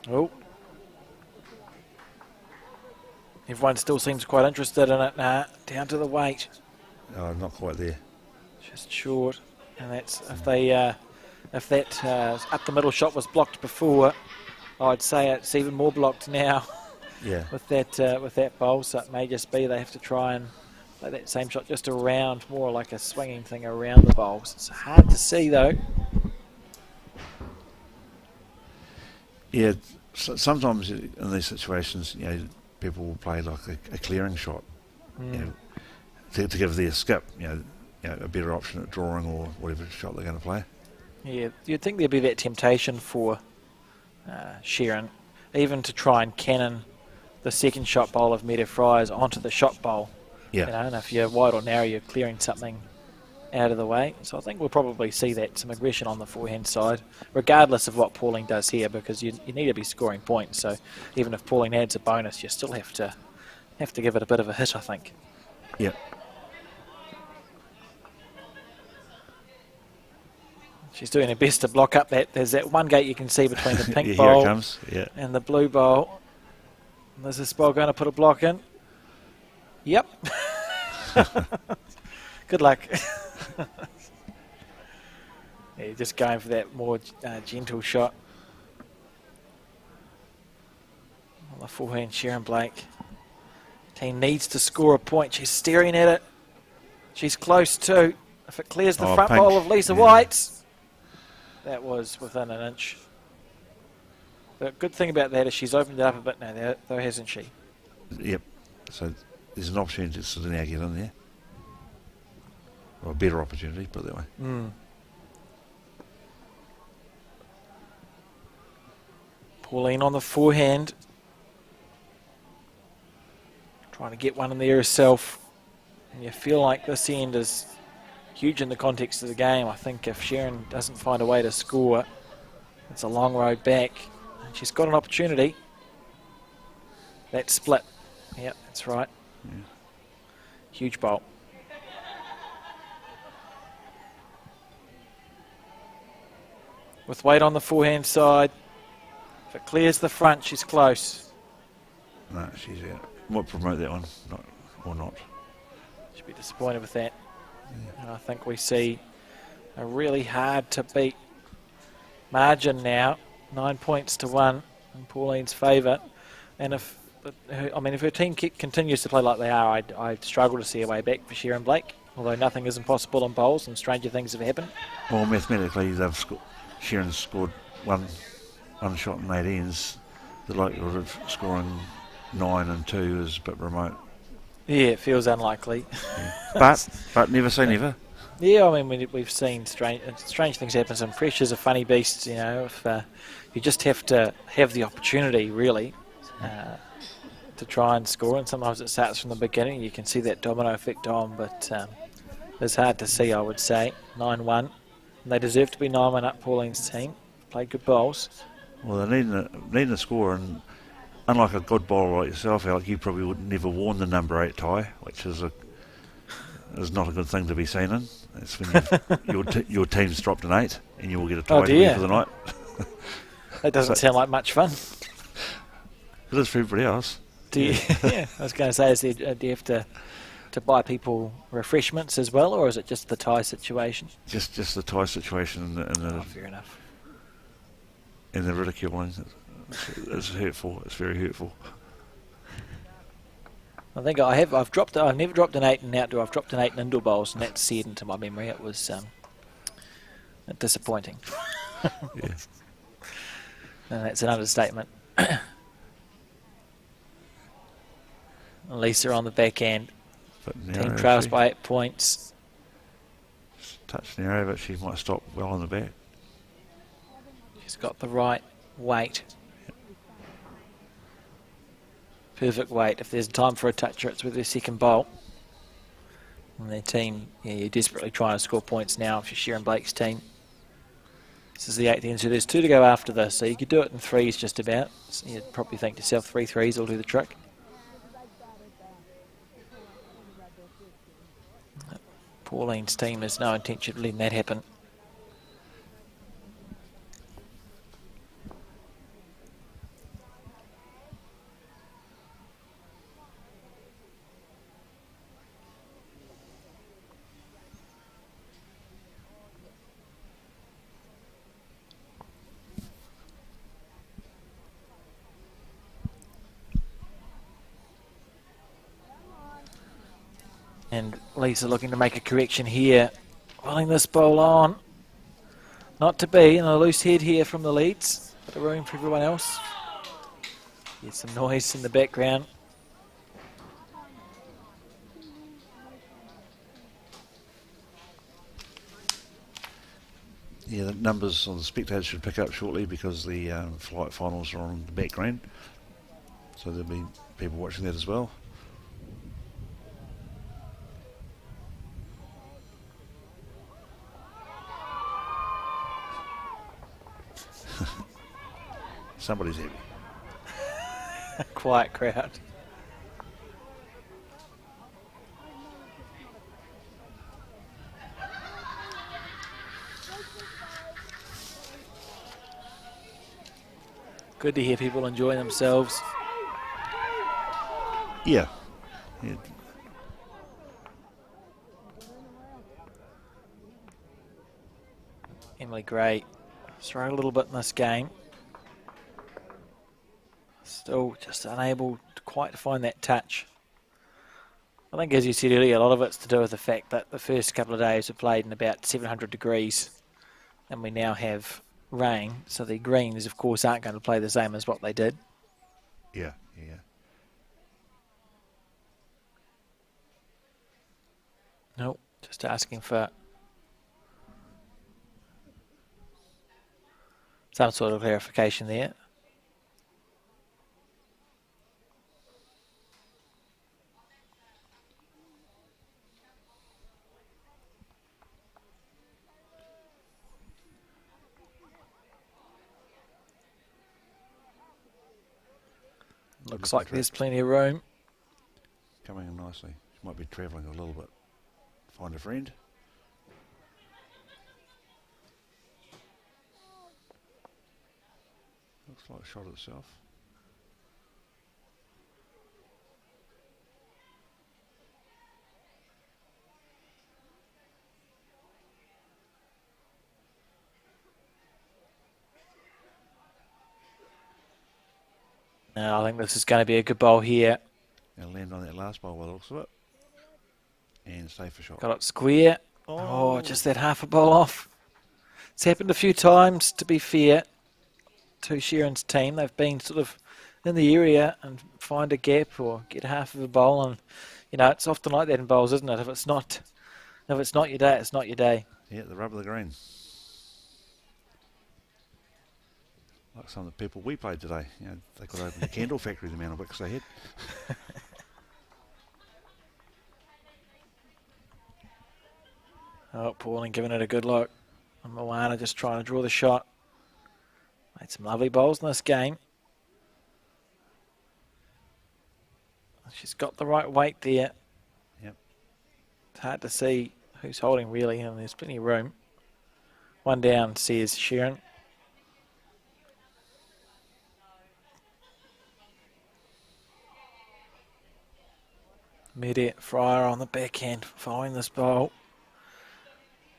Oh. Everyone still seems quite interested in it. Nah, down to the weight. Oh, not quite there. Just short. And that's if that up the middle shot was blocked before, I'd say it's even more blocked now. Yeah. with that bowl, so it may just be they have to try and play that same shot just around, more like a swinging thing around the bowls. It's hard to see though. Yeah, sometimes in these situations, people will play like a clearing shot, to give their skip, a better option at drawing or whatever shot they're going to play. Yeah, you'd think there'd be that temptation for Sharon, even to try and cannon the second shot bowl of Pirere Fryers onto the shot bowl. Yeah. And if you're wide or narrow, you're clearing something out of the way. So I think we'll probably see that, some aggression on the forehand side, regardless of what Pauline does here, because you need to be scoring points. So even if Pauline adds a bonus, you still have to give it a bit of a hit, I think. Yeah. She's doing her best to block up that. There's that one gate you can see between the pink Here bowl it comes. Yeah. and the blue bowl. Is this bowl going to put a block in? Yep. Good luck. Yeah, just going for that more gentle shot. On the forehand, Sharon Blake. Team needs to score a point. She's staring at it. She's close too. If it clears the front pink. bowl of Lisa White's, that was within an inch. The good thing about that is she's opened it up a bit now, though, hasn't she? Yep. So there's an opportunity to sort of now get in there. Or a better opportunity, put it that way. Pauline on the forehand. Trying to get one in there herself. And you feel like this end is huge in the context of the game. I think if Sharon doesn't find a way to score, it's a long road back. And she's got an opportunity. That split. Yep, that's right. Yeah. Huge bowl. With weight on the forehand side. If it clears the front, she's close. No, she's out. Might promote that one, or not. Should be disappointed with that. Yeah. And I think we see a really hard to beat margin now. 9 points to 1 in Pauline's favour. And if her team continues to play like they are, I struggle to see a way back for Sharon Blake. Although nothing is impossible in bowls and stranger things have happened. Well, mathematically, Sharon's scored one shot in 8 ends. The likelihood of scoring 9 and 2 is a bit remote. Yeah, it feels unlikely. Yeah. But never say never. Yeah, we've seen strange things happen. Some pressure's a funny beast, if you just have to have the opportunity, really, to try and score. And sometimes it starts from the beginning. You can see that domino effect on, but it's hard to see, I would say. 9-1. And they deserve to be 9-1 up, Pauline's team. Played good bowls. Well, they're needing a score, and unlike a good bowler like yourself, Alec, you probably would never worn the number 8 tie, which is not a good thing to be seen in. It's when your team's dropped an 8 and you will get a tie for the night. That doesn't sound like much fun. It is for everybody else. I was going to say, do you have to buy people refreshments as well, or is it just the tie situation? Just the tie situation and fair enough. And the ridiculing. It's hurtful. It's very hurtful. I think I've never dropped an 8 in outdoor. I've dropped an 8 in indoor bowls, and that's seared into my memory. It was disappointing. Yeah. And that's an understatement. Lisa on the back end. Team trails by 8 points. Touch narrow, but she might stop well on the back. She's got the right weight. Perfect weight. If there's time for a toucher, it's with their second bowl. And their team, you're desperately trying to score points now if you're Sharon Blake's team. This is the 8th end, so there's 2 to go after this. So you could do it in 3s just about. So you'd probably think to yourself 3 3s will do the trick. Pauline's team has no intention of letting that happen. And Lisa looking to make a correction here. Rolling this bowl on. Not to be, and a loose head here from the leads. Bit of room for everyone else. Get some noise in the background. Yeah, the numbers on the spectators should pick up shortly because the flight finals are on the background. So there'll be people watching that as well. Somebody's happy. Quiet crowd. Good to hear people enjoying themselves. Yeah. Emily Gray struggled a little bit in this game. Still just unable to quite find that touch. I think, as you said earlier, a lot of it's to do with the fact that the first couple of days were played in about 700 degrees and we now have rain, so the greens, of course, aren't going to play the same as what they did. Yeah. Nope, just asking for some sort of clarification there. Looks like there's plenty of room. Coming in nicely. She might be travelling a little bit. Find a friend. Looks like shot itself. Now, I think this is going to be a good bowl here. Going to land on that last bowl by the looks of it. And stay for shot. Got it square. Oh, just that half a bowl off. It's happened a few times, to be fair, to Sheeran's team. They've been sort of in the area and find a gap or get half of a bowl. And, you know, it's often like that in bowls, isn't it? If it's not your day, it's not your day. Yeah, the rub of the green. Like some of the people we played today. You know, they could open a candle factory, the amount of wicks they had. Oh, Pauline giving it a good look. And Moana just trying to draw the shot. Made some lovely bowls in this game. She's got the right weight there. Yep. It's hard to see who's holding really, and there's plenty of room. One down, says Sheeran. Midi Fryer on the backhand following this bowl.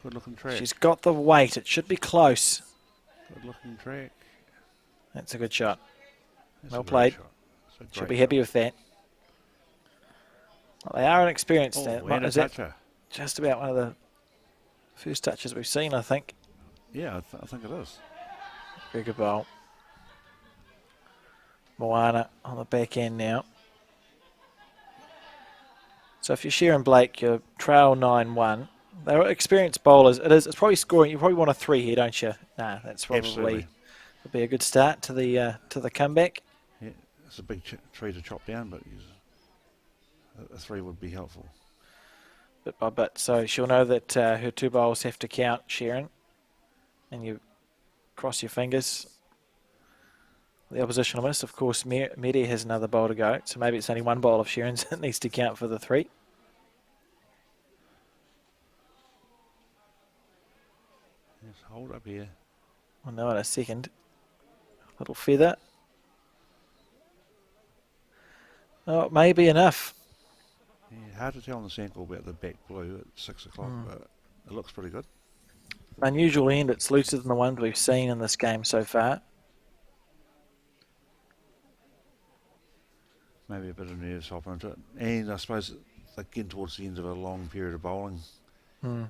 Good looking track. She's got the weight. It should be close. Good looking track. That's a good shot. That's Well played. She'll be happy with that. Well, they are inexperienced. And a Is that toucher. just about one of the first touches we've seen, I think. Yeah, I think it is. Very good bowl. Moana on the back end now. So if you're Sheeran Blake, you're trail 9-1. They're experienced bowlers. It's probably scoring. You probably want a 3 here, don't you? Nah, that's probably would be a good start to the comeback. Yeah, it's a big tree to chop down, but a 3 would be helpful. Bit by bit. So she'll know that her 2 bowls have to count, Sheeran. And you cross your fingers. The opposition will miss. Of course, Medi has another bowl to go. So maybe it's only 1 bowl of Sheeran's that needs to count for the 3. Just hold up here. We'll know in a second. Little feather. Oh, it may be enough. Yeah, hard to tell on the sample about the back blue at 6 o'clock, but it looks pretty good. Unusual end. It's looser than the ones we've seen in this game so far. Maybe a bit of nerves hopping into it. And I suppose they're getting towards the end of a long period of bowling. Yeah.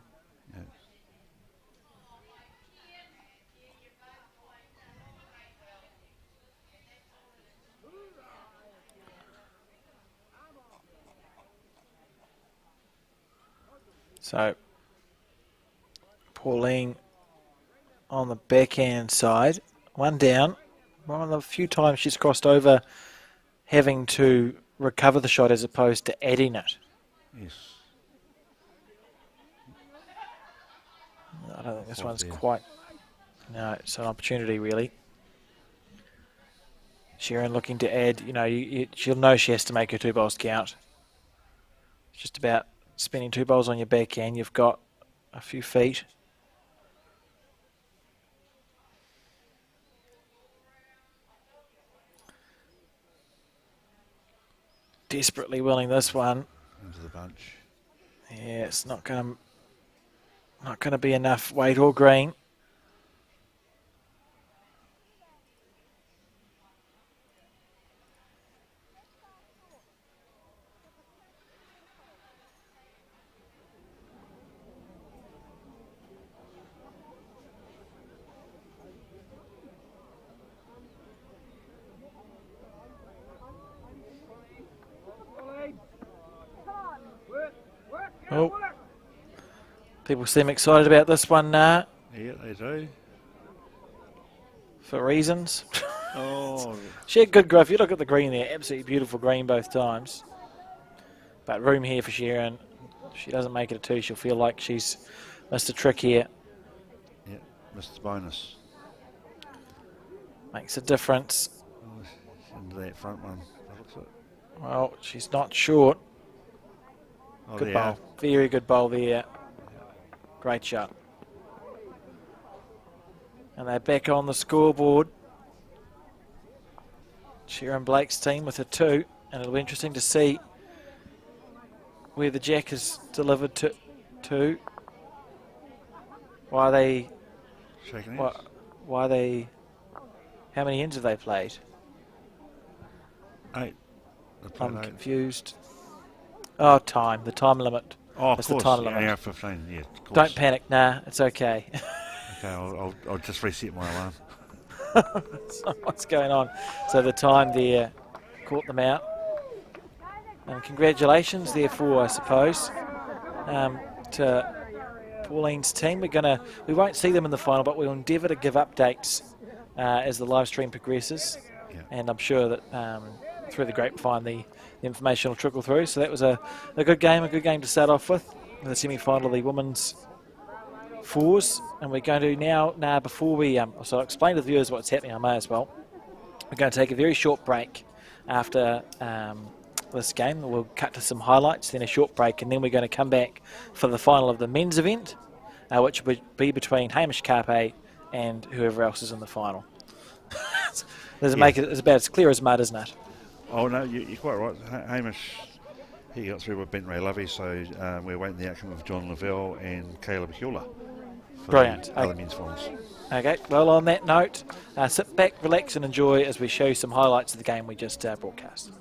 So, Pauline on the backhand side. 1 down. One of the few times she's crossed over having to recover the shot as opposed to adding it. Yes. I don't think this one's quite... No, it's an opportunity really. Sheeran looking to add, you know, she'll know she has to make her 2 bowls count. It's just about spinning 2 bowls on your backhand. You've got a few feet. Desperately willing this one. Into the bunch. Yeah, it's not going to be enough weight or green. Oh, people seem excited about this one now. Yeah, they do. For reasons. Oh. She had good growth. If you look at the green there, absolutely beautiful green both times. But room here for Sheeran. If she doesn't make it a 2, she'll feel like she's missed a trick here. Yeah, missed the bonus. Makes a difference. Oh, into that front one. So, Well, she's not short. oh, Good they bowl. are. Very good bowl there. Great shot. And they're back on the scoreboard. Sharon Blake's team with a 2. And it'll be interesting to see where the jack is delivered to. Why they... Shaking hands. Why they... How many ends have they played? 8. They played I'm 8. confused. Oh, time. The time limit. Oh, of That's course. the time limit. Yeah, 15. Yeah, of course. Don't panic. Nah, it's okay. Okay, I'll just reset my alarm. So what's going on? So the time there caught them out. And congratulations, therefore, I suppose, to Pauline's team. We won't see them in the final, but we'll endeavour to give updates as the live stream progresses. Yeah. And I'm sure that through the grapevine the information will trickle through. So that was a good game to start off with, the semi-final of the women's fours. And we're going to now before we so I'll explain to the viewers what's happening, I may as well. We're going to take a very short break after this game. We'll cut to some highlights, then a short break, and then we're going to come back for the final of the men's event, which would be between Hamish Kape and whoever else is in the final. Make it as about as clear as mud, isn't it? Oh, no, you're quite right. Hamish, he got through with Bent Ray Lovey, so we're waiting the outcome of John Lavelle and Caleb Huwyler for Brilliant. the other men's finals. Okay, well, on that note, sit back, relax and enjoy as we show you some highlights of the game we just broadcast.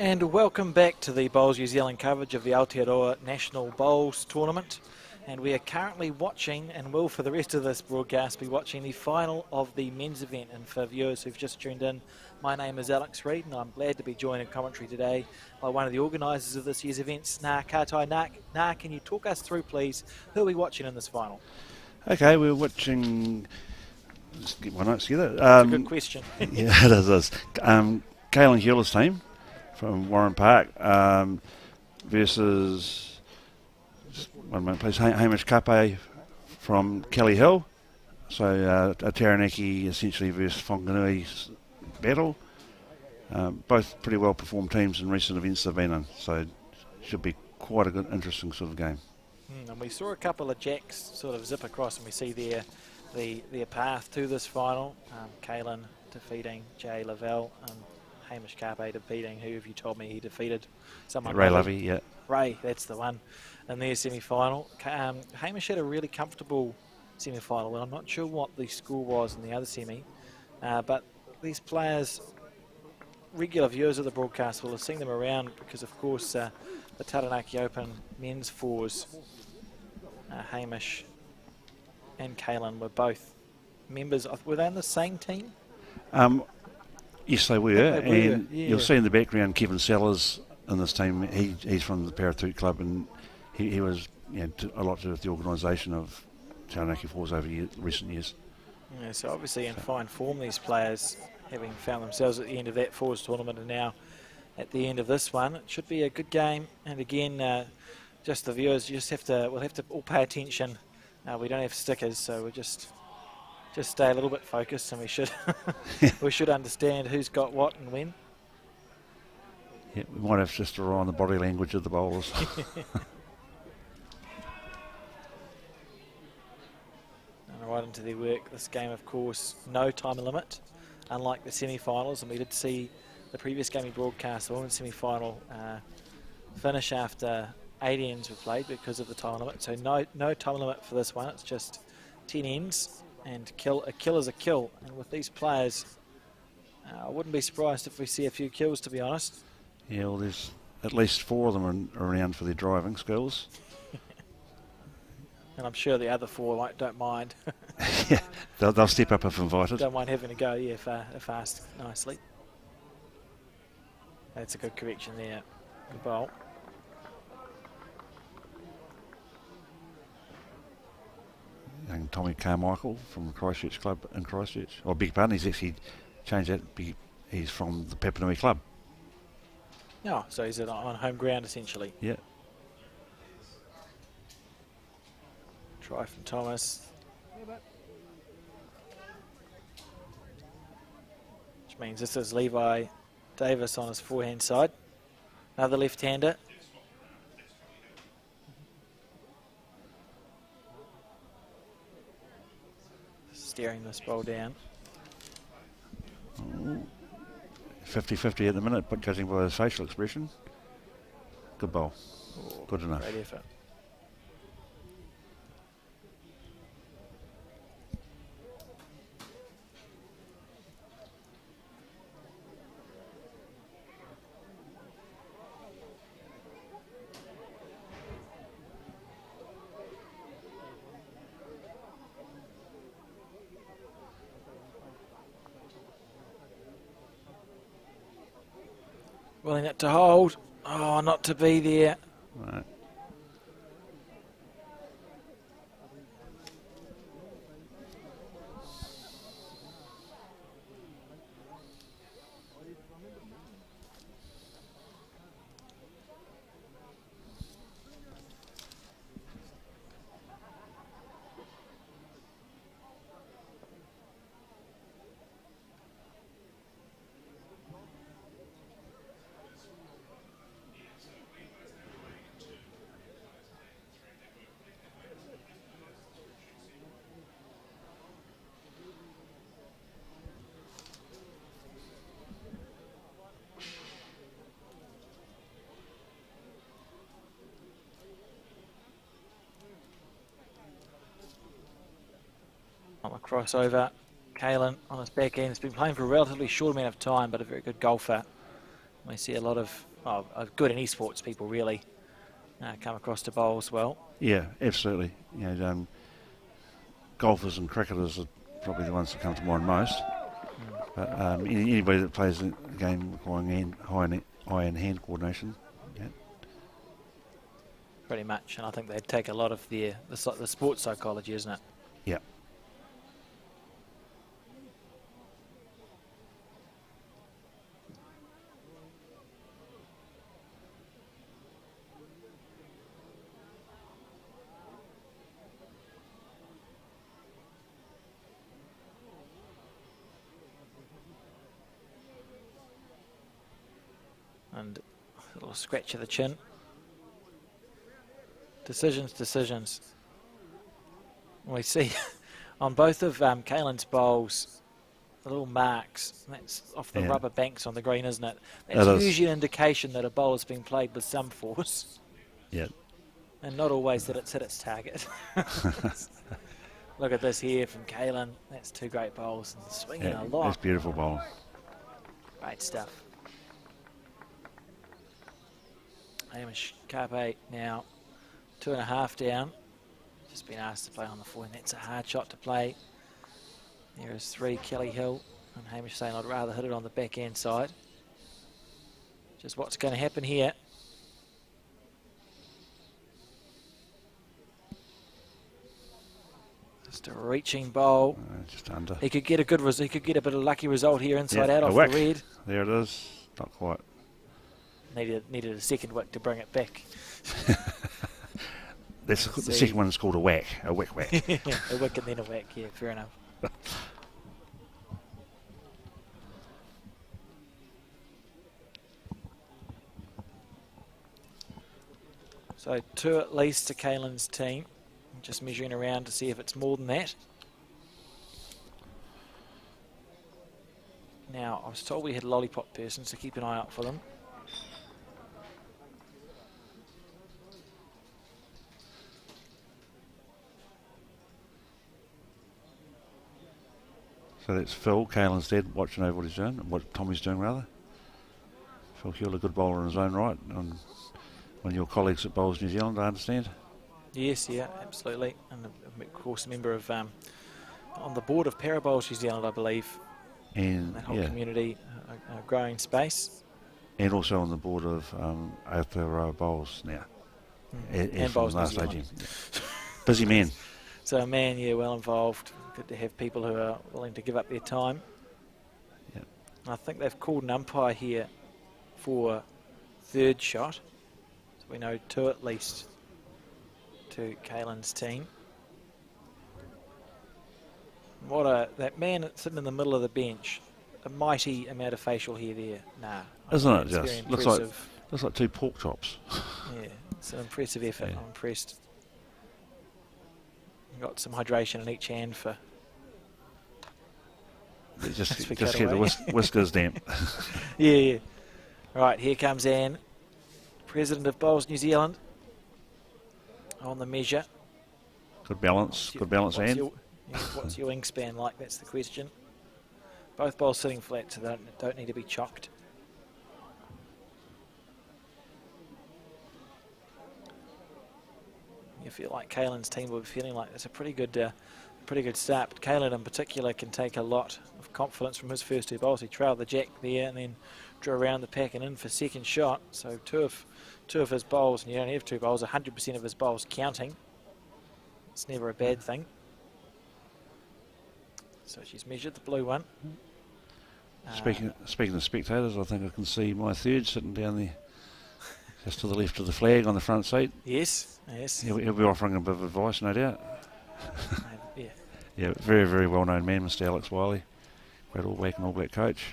And welcome back to the Bowls New Zealand coverage of the Aotearoa National Bowls Tournament. And we are currently watching, and will for the rest of this broadcast, be watching the final of the men's event. And for viewers who've just tuned in, my name is Alex Reid, and I'm glad to be joined in commentary today by one of the organisers of this year's events, Ngā Kātai. Ngā, can you talk us through, please, who are we watching in this final? Okay, we're watching... Let's get my notes together. That's a good question. Yeah, it is. Kaylin Huwyler's team from Warren Park versus... One minute, please. Hamish Kape from Kelly Hill. So a Taranaki essentially versus Whanganui battle. Both pretty well performed teams in recent events they've been in. So should be quite a good, interesting sort of game. And we saw a couple of jacks sort of zip across, and we see their path to this final. Kaylin defeating Jay Lavelle, Hamish Kape defeating, who have you told me he defeated? Someone Ray Lovey, yeah. Ray, that's the one. In their semi-final. Hamish had a really comfortable semi-final, and I'm not sure what the score was in the other semi, but these players, regular viewers of the broadcast will have seen them around because, of course, the Taranaki Open men's fours, Hamish and Kaylin were both members of, were they on the same team? Yes, they were, and yeah. You'll see in the background Kevin Sellers in this team. He's from the Papanui Club, and he was a lot to do with the organisation of Taranaki Fours over recent years. Yeah, so obviously in fine form, these players, having found themselves at the end of that Fours tournament and now at the end of this one. It should be a good game, and again, just the viewers, we'll have to all pay attention. We don't have stickers, so we'll just stay a little bit focused, and we should we should understand who's got what and when. Yeah, we might have just to rely on the body language of the bowlers. Right into their work. This game, of course, no time limit, unlike the semi-finals, and we did see the previous game we broadcast, the women's semi-final, finish after 8 ends were played because of the time limit. So no time limit for this one. It's just 10 ends, and a kill is a kill. And with these players, I wouldn't be surprised if we see a few kills, to be honest. Yeah, well, there's at least 4 of them around for their driving skills. And I'm sure the other 4 don't mind. Yeah, they'll step up if invited. Don't mind having a go, yeah, if asked nicely. That's a good correction there. Good bowl. Young Tommy Carmichael from the Christchurch Club in Christchurch. Oh, big pardon, he's actually changed that. He's from the Papanui Club. Oh, so he's on home ground essentially. Yeah. Try from Thomas. Which means this is Levi Davis on his forehand side. Another left-hander. Steering this ball down. 50-50 at the minute, but judging by his facial expression. Good ball. Good enough. Great effort. Willing it to hold. Oh, not to be there. Right. On the crossover, Kaylin on his back end has been playing for a relatively short amount of time, but a very good golfer. We see a lot of good in esports people really come across to bowls well. Yeah, absolutely. Golfers and cricketers are probably the ones that come to mind most. But anybody that plays a game requiring eye and hand coordination. Yeah. Pretty much, and I think they'd take a lot of the sports psychology, isn't it? Yeah. And a little scratch of the chin. Decisions. We see on both of Kaylin's bowls, the little marks, that's off the rubber banks on the green, isn't it? That's usually an indication that a bowler's been played with some force. Yeah. And not always that it's hit its target. Look at this here from Kaylin. That's 2 great bowls and swinging a lot. That's beautiful bowl. Great stuff. Hamish Kape now 2.5 down. Just been asked to play on the 4, and that's a hard shot to play. There is 3 Kelly Hill, and Hamish saying I'd rather hit it on the backhand side. Just what's going to happen here. Just a reaching bowl. Just under. He could get a he could get a bit of lucky result here inside out off wick. the red. There it is. Not quite. Needed a second wick to bring it back. The second one is called a whack. A whack. A wick and then a whack. Yeah, fair enough. So 2 at least to Kaylin's team. Just measuring around to see if it's more than that. Now, I was told we had a lollipop person, so keep an eye out for them. So that's Phil, Kaylin's dad, watching over what he's doing, what Tommy's doing rather. Phil Huwyler, a good bowler in his own right. And one of your colleagues at Bowls New Zealand, I understand. Yes, yeah, absolutely. And of course a member of, on the board of Para Bowls New Zealand, I believe. And that whole community, a growing space. And also on the board of Aotearoa Bowls now. And Bowls New Zealand. Yeah. Busy man. So a man, well involved. Good to have people who are willing to give up their time. Yep. I think they've called an umpire here for 3rd shot. So we know 2 at least to Kaylin's team. That man sitting in the middle of the bench, a mighty amount of facial hair there. Isn't it just? Looks like 2 pork chops. Yeah, it's an impressive effort. Yeah. I'm impressed. Got some hydration in each hand for. Just keep the whiskers damp. Yeah. Right, here comes Anne, President of Bowls New Zealand, on the measure. Good balance, Anne. What's your wingspan like? That's the question. Both bowls sitting flat, so they don't need to be chocked. You feel like Kaylin's team will be feeling like it's a pretty good start. But Kaylin in particular can take a lot of confidence from his first 2 bowls. He trailed the jack there and then drew around the pack and in for 2nd shot. So two of his bowls, and you don't have 2 bowls, 100% of his bowls counting. It's never a bad thing. So she's measured the blue one. Speaking of spectators, I think I can see my 3rd sitting down there, just to the left of the flag on the front seat. Yes. He'll be offering a bit of advice, no doubt. Yeah. Yeah, very, very well-known man, Mr. Alex Wiley. Great All Black and All Black coach.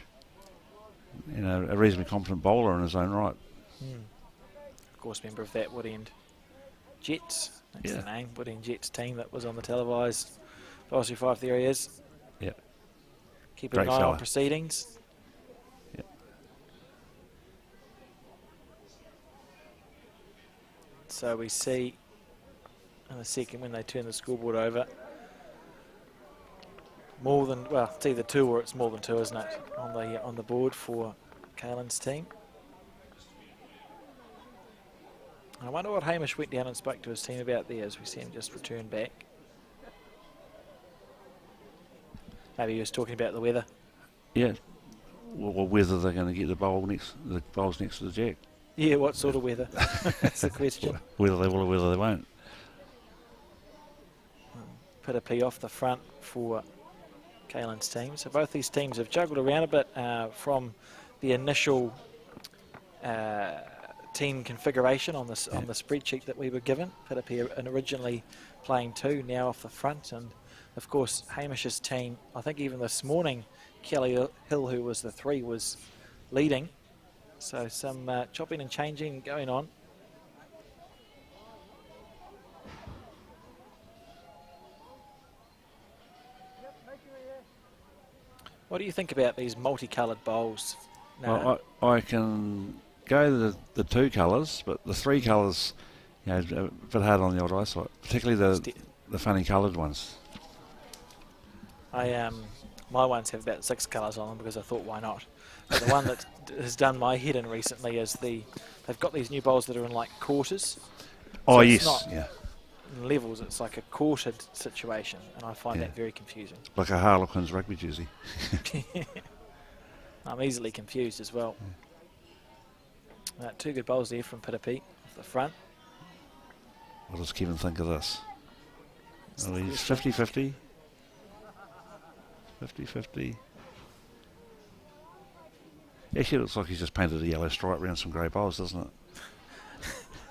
A reasonably competent bowler in his own right. Of course, member of that Wood End Jets. That's the name. Wood End Jets team that was on the televised Bowls 5. There he is. Yeah. Keeping an eye on proceedings. Yeah. So we see in a second when they turn the scoreboard over, it's either 2 or it's more than 2, isn't it, on the board for Kaylin's team. I wonder what Hamish went down and spoke to his team about there as we see him just return back. Maybe he was talking about the weather. Yeah. Or whether they're going to get the bowls next to the jack. Yeah, what sort of weather? That's the question. Whether they will or whether they won't. Pirere off the front for Kaelin's team. So both these teams have juggled around a bit from the initial team configuration on the spreadsheet that we were given. Pirere originally playing 2, now off the front, and of course Hamish's team, I think even this morning Kelly Hill, who was the 3, was leading. So some chopping and changing going on. What do you think about these multicoloured bowls? No. Well, I can go the 2 colours, but the 3 colours, you know, a bit hard on the old eyesight, particularly the funny coloured ones. My ones have about 6 colours on them because I thought, why not? But the one that has done my head in recently is they've got these new bowls that are in like quarters. Oh, so yes, it's not yeah. in levels, it's like a quartered situation, and I find that very confusing. Like a Harlequins rugby jersey. I'm easily confused as well. 2 good bowls there from Pirere off the front. What does Kevin think of this? Well, he's 50-50. 50-50. Actually, it looks like he's just painted a yellow stripe around some grey bowls, doesn't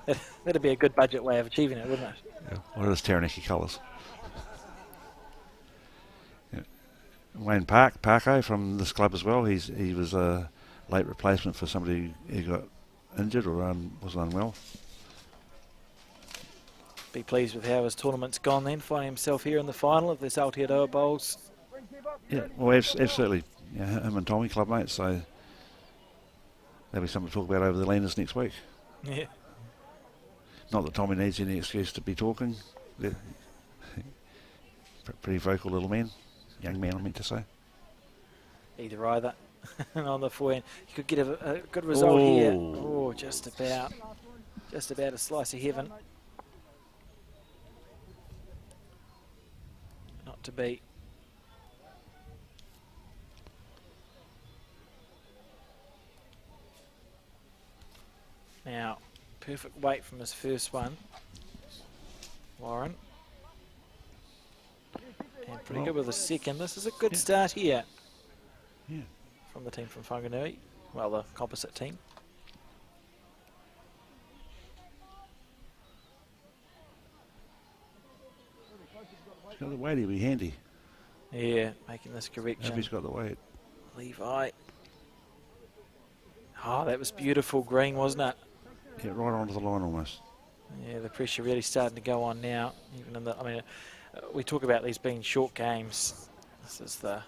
it? That'd be a good budget way of achieving it, wouldn't it? Yeah. What are his Taranaki colours? Yeah. Wayne Parko from this club as well. He was a late replacement for somebody who got injured or was unwell. Be pleased with how his tournament's gone then, finding himself here in the final of this Aotearoa Bowls. Yeah, well, absolutely. Yeah, him and Tommy clubmates, so that'll be something to talk about over the leaners next week. Yeah. Not that Tommy needs any excuse to be talking. Yeah. Pretty vocal little man. Young man, I meant to say. Either. And on the forehand, you could get a good result here. Oh, just about a slice of heaven. Not to beat. Now, perfect weight from his first one, Warren. And pretty good with the second. This is a good start here. Yeah. From the team from Papanui. Well, the composite team. He's got the weight, he'll be handy. Yeah, making this correction. Hope he's got the weight. Levi. Oh, that was beautiful green, wasn't it? Yeah, right onto the line almost. Yeah, the pressure really starting to go on now. Even in the, we talk about these being short games. This is the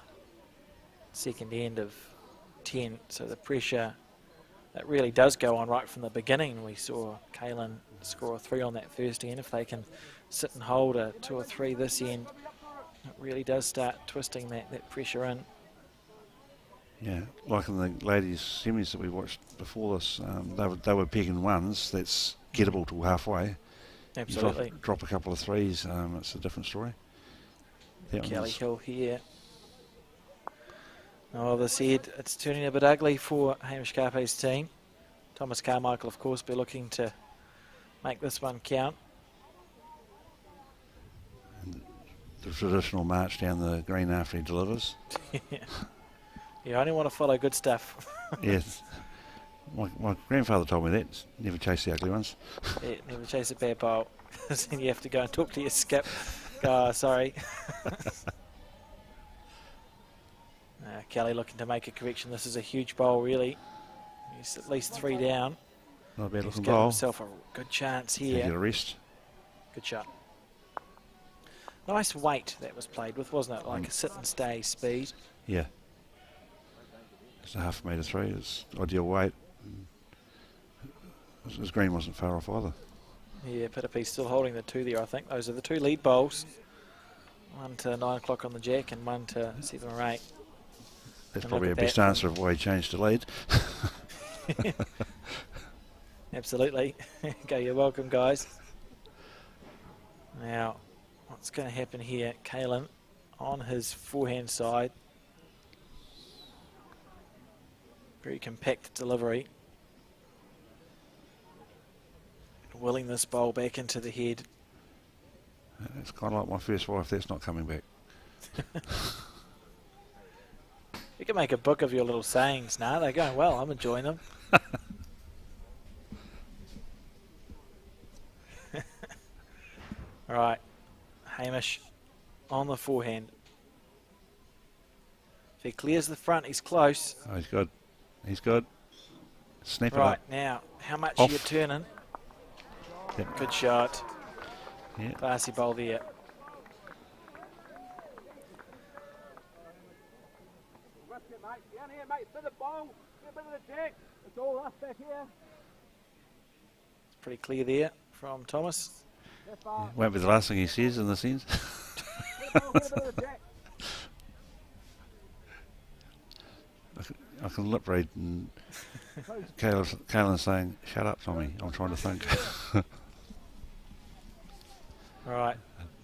second end of 10, so the pressure that really does go on right from the beginning. We saw Kaelin score a 3 on that first end. If they can sit and hold a 2 or 3 this end, it really does start twisting that pressure in. Yeah, like in the ladies' semis that we watched before this, they were pegging ones. That's gettable to halfway. Absolutely. You drop a couple of 3s, it's a different story. Kelly Hill here. Oh, this head, it's turning a bit ugly for Hamish Kape's team. Thomas Carmichael, of course, be looking to make this one count. And the traditional march down the green after he delivers. You only want to follow good stuff. Yes. My grandfather told me that. Never chase the ugly ones. Yeah, never chase a bad bowl. Then you have to go and talk to your skip. Go, sorry. Kelly looking to make a correction. This is a huge bowl, really. He's at least 3 down. Not a bad He's looking got bowl. himself a good chance here. Get a rest. Good shot. Nice weight that was played with, wasn't it? Like a sit and stay speed. Yeah. It's a half metre 3. It's ideal weight. His green wasn't far off either. Yeah, Pitapi's still holding the 2 there, I think. Those are the 2 lead bowls. 1 to 9 o'clock on the jack and 1 to 7 or 8. That's probably a best answer of why he changed to lead. Absolutely. Go, you're welcome, guys. Now, what's going to happen here? Kalen on his forehand side. Very compact delivery. Willing this bowl back into the head. It's kind of like my first wife, that's not coming back. You can make a book of your little sayings now. They're going well. I'm enjoying them. All right. Hamish on the forehand. If he clears the front, he's close. Oh, he's good. He's good. Snap it Right, up. now, how much Off. are you turning? Yep. Good shot. Yeah. Classy bowl there. It's pretty clear there from Thomas. Yeah, won't be the last thing he says in this end. I can lip read and Caelan's saying, shut up, Tommy, I'm trying to think. Right,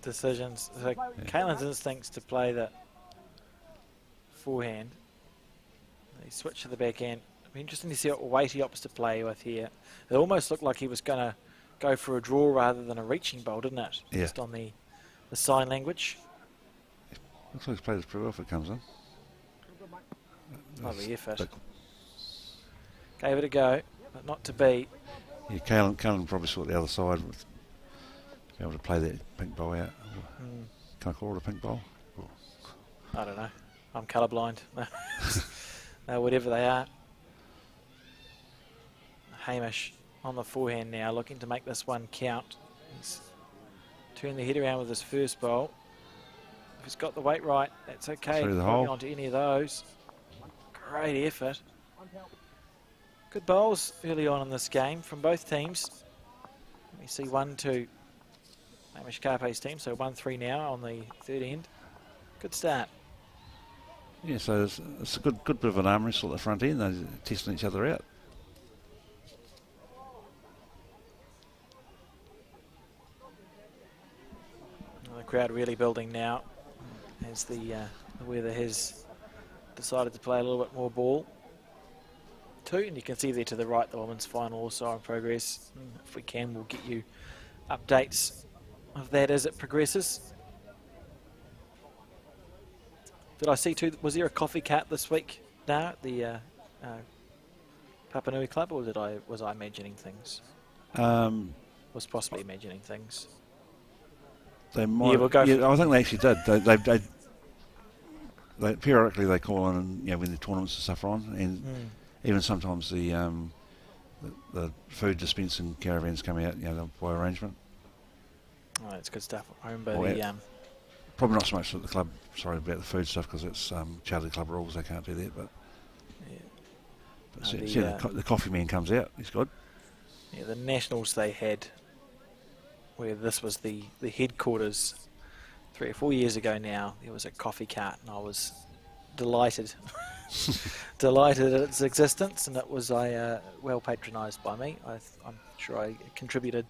decisions. So Caelan's instincts to play the forehand. He switched to the backhand. It'll be interesting to see what weight he opts to play with here. It almost looked like he was going to go for a draw rather than a reaching bowl, didn't it? Yeah. Just on the sign language. Looks like he's played this pretty well if it comes in. Lovely effort. Gave it a go, but not to be. Yeah, Caelan probably saw the other side with be able to play that pink bowl out. Can I call it a pink bowl? I don't know. I'm colourblind. No, whatever they are. Hamish on the forehand now, looking to make this one count. He's turned the head around with his first bowl. If he's got the weight right, that's okay. Through the Holding hole. on to any of those. Great effort. Good bowls early on in this game from both teams. We see 1-2 Hamish Kape's team, so 1-3 now on the third end. Good start. Yeah, so it's a good bit of an arm wrestle at the front end. They're testing each other out. The crowd really building now as the weather has decided to play a little bit more ball. Two, and you can see there to the right the women's final also in progress. If we can, we'll get you updates of that as it progresses. Did I see too, was there a coffee cat this week now at the Papanui Club, or was I imagining things? Was possibly imagining things. They might. Yeah, we'll go I think they actually did. They periodically they call in, and, when the tournaments and stuff are on, and even sometimes the food dispensing caravans come out, by arrangement. Oh, that's good stuff. I remember Probably not so much at the club. Sorry about the food stuff because it's charter club rules. They can't do that. But, the coffee man comes out. He's good. Yeah, the nationals they had, where this was the headquarters 3 or 4 years ago now, there was a coffee cart, and I was delighted. Delighted at its existence, and it was well patronised by me. I'm sure I contributed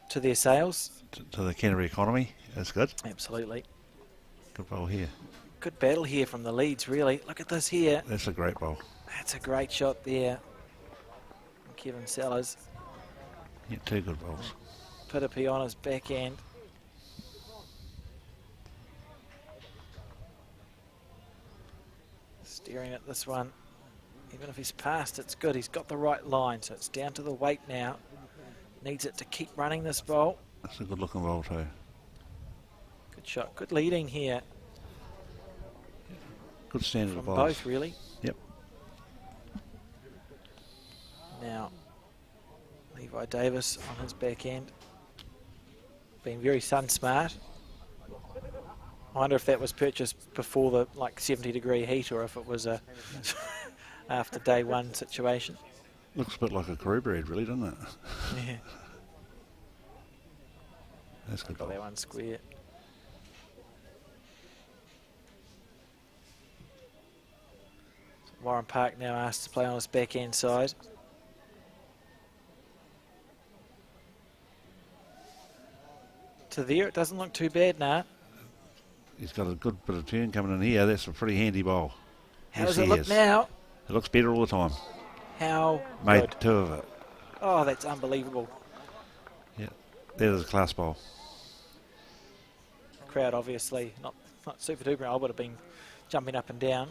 to their sales. To the Canterbury economy. That's good. Absolutely. Good bowl here. Good battle here from the leads, really. Look at this here. That's a great bowl. That's a great shot there. Kevin Sellers. Yeah, two good bowls. Pirere on his backhand. Staring at this one. Even if he's passed, it's good. He's got the right line, so it's down to the weight now. Needs it to keep running this bowl. That's a good looking bowl too. Good shot. Good leading here. Good standard from of bowls. Both, really. Yep. Now, Levi Davis on his backhand. Being very sun smart. I wonder if that was purchased before the 70-degree heat, or if it was a after day one situation. Looks a bit like a Karoo bread, really, doesn't it? Yeah. That's good. Got that one square. Warren Park now asked to play on his backhand side. to there. It doesn't look too bad now. He's got a good bit of turn coming in here. That's a pretty handy bowl. How does it look now? It looks better all the time. How Made good. 2 of it. Oh, that's unbelievable. Yeah, that is a class bowl. Crowd obviously not super duper. I would have been jumping up and down.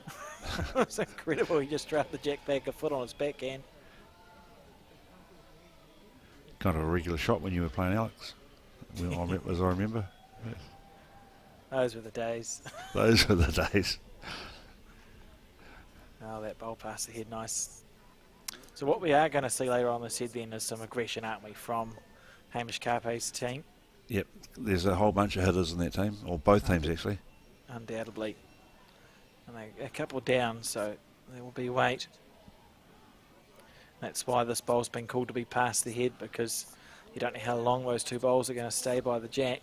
It's incredible. He just dropped the jack back a foot on his backhand. Kind of a regular shot when you were playing Alex, as I remember. Yes. Those were the days. Those were the days. Oh, that bowl past the head, nice. So what we are going to see later on this head then is some aggression, aren't we, from Hamish Kape's team? Yep, there's a whole bunch of hitters in that team, or both teams actually. Undoubtedly. And a couple down, so there will be weight. That's why this bowl's been called to be past the head, because you don't know how long those 2 bowls are going to stay by the jack.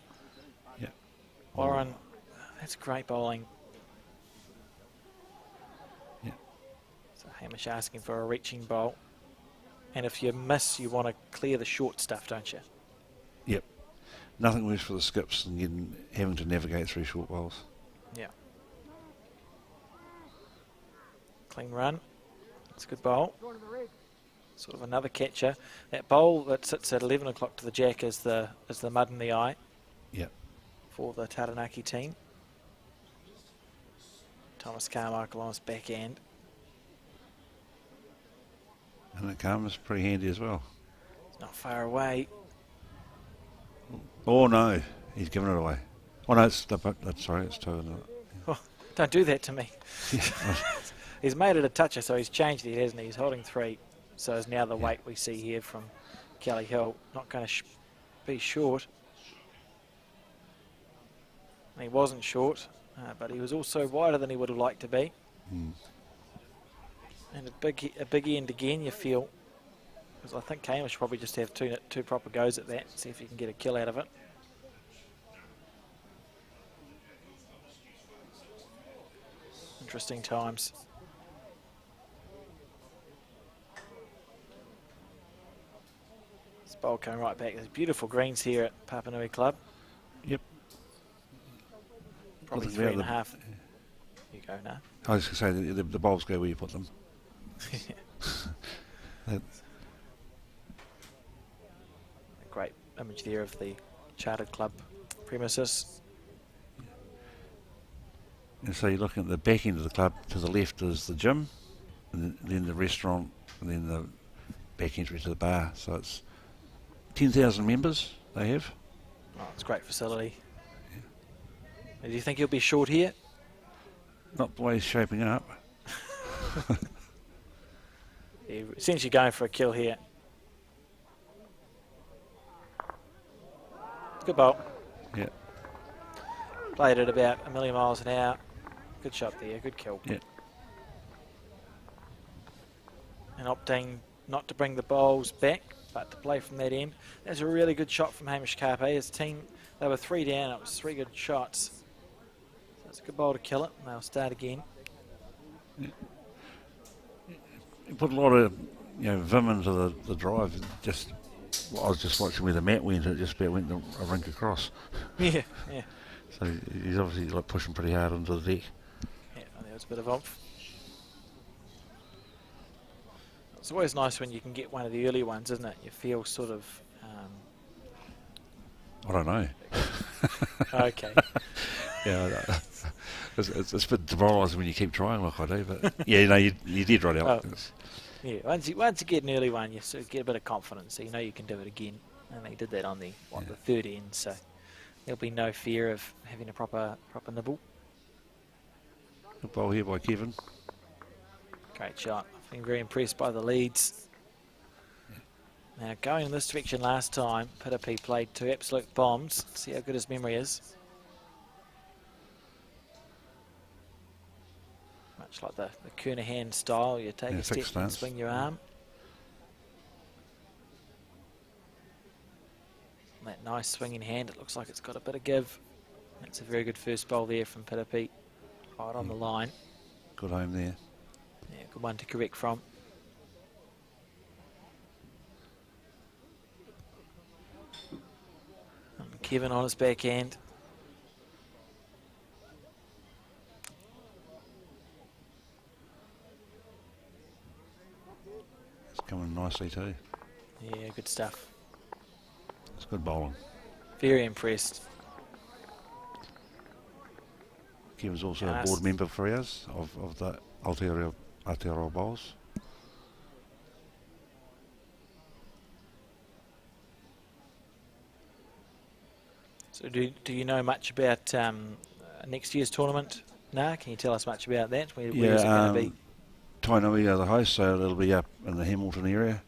Yeah. Warren, that's great bowling. Yeah. So Hamish asking for a reaching bowl. And if you miss, you want to clear the short stuff, don't you? Yep. Nothing worse for the skips than having to navigate through short bowls. Yeah. Clean run. It's a good bowl. Sort of another catcher. That bowl that sits at 11 o'clock to the jack is the mud in the eye. Yep. For the Taranaki team. Thomas Carmichael on his backhand. And the Karma's pretty handy as well. It's not far away. Oh no, he's given it away. Oh no, it's 2, isn't it? Oh, don't do that to me. He's made it a toucher, so he's changed it, hasn't he? He's holding 3. So is now the weight we see here from Kelly Hill. Not going to be short. He wasn't short, but he was also wider than he would have liked to be. And a big end again, you feel. Because I think Hamish probably just have two proper goes at that. See if he can get a kill out of it. Interesting times. This bowl coming right back. There's beautiful greens here at Papanui Club. Yep. Probably 3.5. You go now. I was going to say the bowls go where you put them. A great image there of the chartered club premises. And so you're looking at the back end of the club. To the left is the gym, and then the restaurant, and then the back entry to the bar. So it's 10,000 members they have. Oh, it's a great facility. Yeah. Do you think he'll be short here? Not the way he's shaping up. He's essentially going for a kill here. Good bowl. Yeah. Played at about 1,000,000 miles an hour. Good shot there, good kill. Yeah. And opting not to bring the bowls back, but to play from that end. That's a really good shot from Hamish Kape. His team, they were 3 down. It was 3 good shots. So it's a good bowl to kill it, and they'll start again. Yeah. You put a lot of vim into the drive. I was just watching where the mat went. It just about went a rink across. Yeah. So he's obviously pushing pretty hard into the deck. Yeah, there was a bit of oomph. It's always nice when you can get one of the early ones, isn't it? You feel sort of... I don't know. Okay. Yeah, it's a bit demoralising when you keep trying like I do, but yeah, you did right out. Yeah, once you get an early one, you sort of get a bit of confidence, so you know you can do it again. And they did that on the third end, so there'll be no fear of having a proper nibble. Good bowl here by Kevin. Great shot. I've been very impressed by the leads. Yeah. Now, going in this direction last time, Pirere played 2 absolute bombs. See how good his memory is. Much like the Kernahan style, you take a step and swing your arm. And that nice swinging hand, it looks like it's got a bit of give. That's a very good first bowl there from Pirere. Right on the line. Good home there. Yeah, good one to correct from. Kevin on his backhand. It's coming nicely too. Yeah, good stuff. It's good bowling. Very impressed. Kevin's also Nice. a board member for us of the Aotearoa Bowls. So do you know much about next year's tournament? No, can you tell us much about that? Where is it going to be? Tane are the host, so it'll be up in the Hamilton area,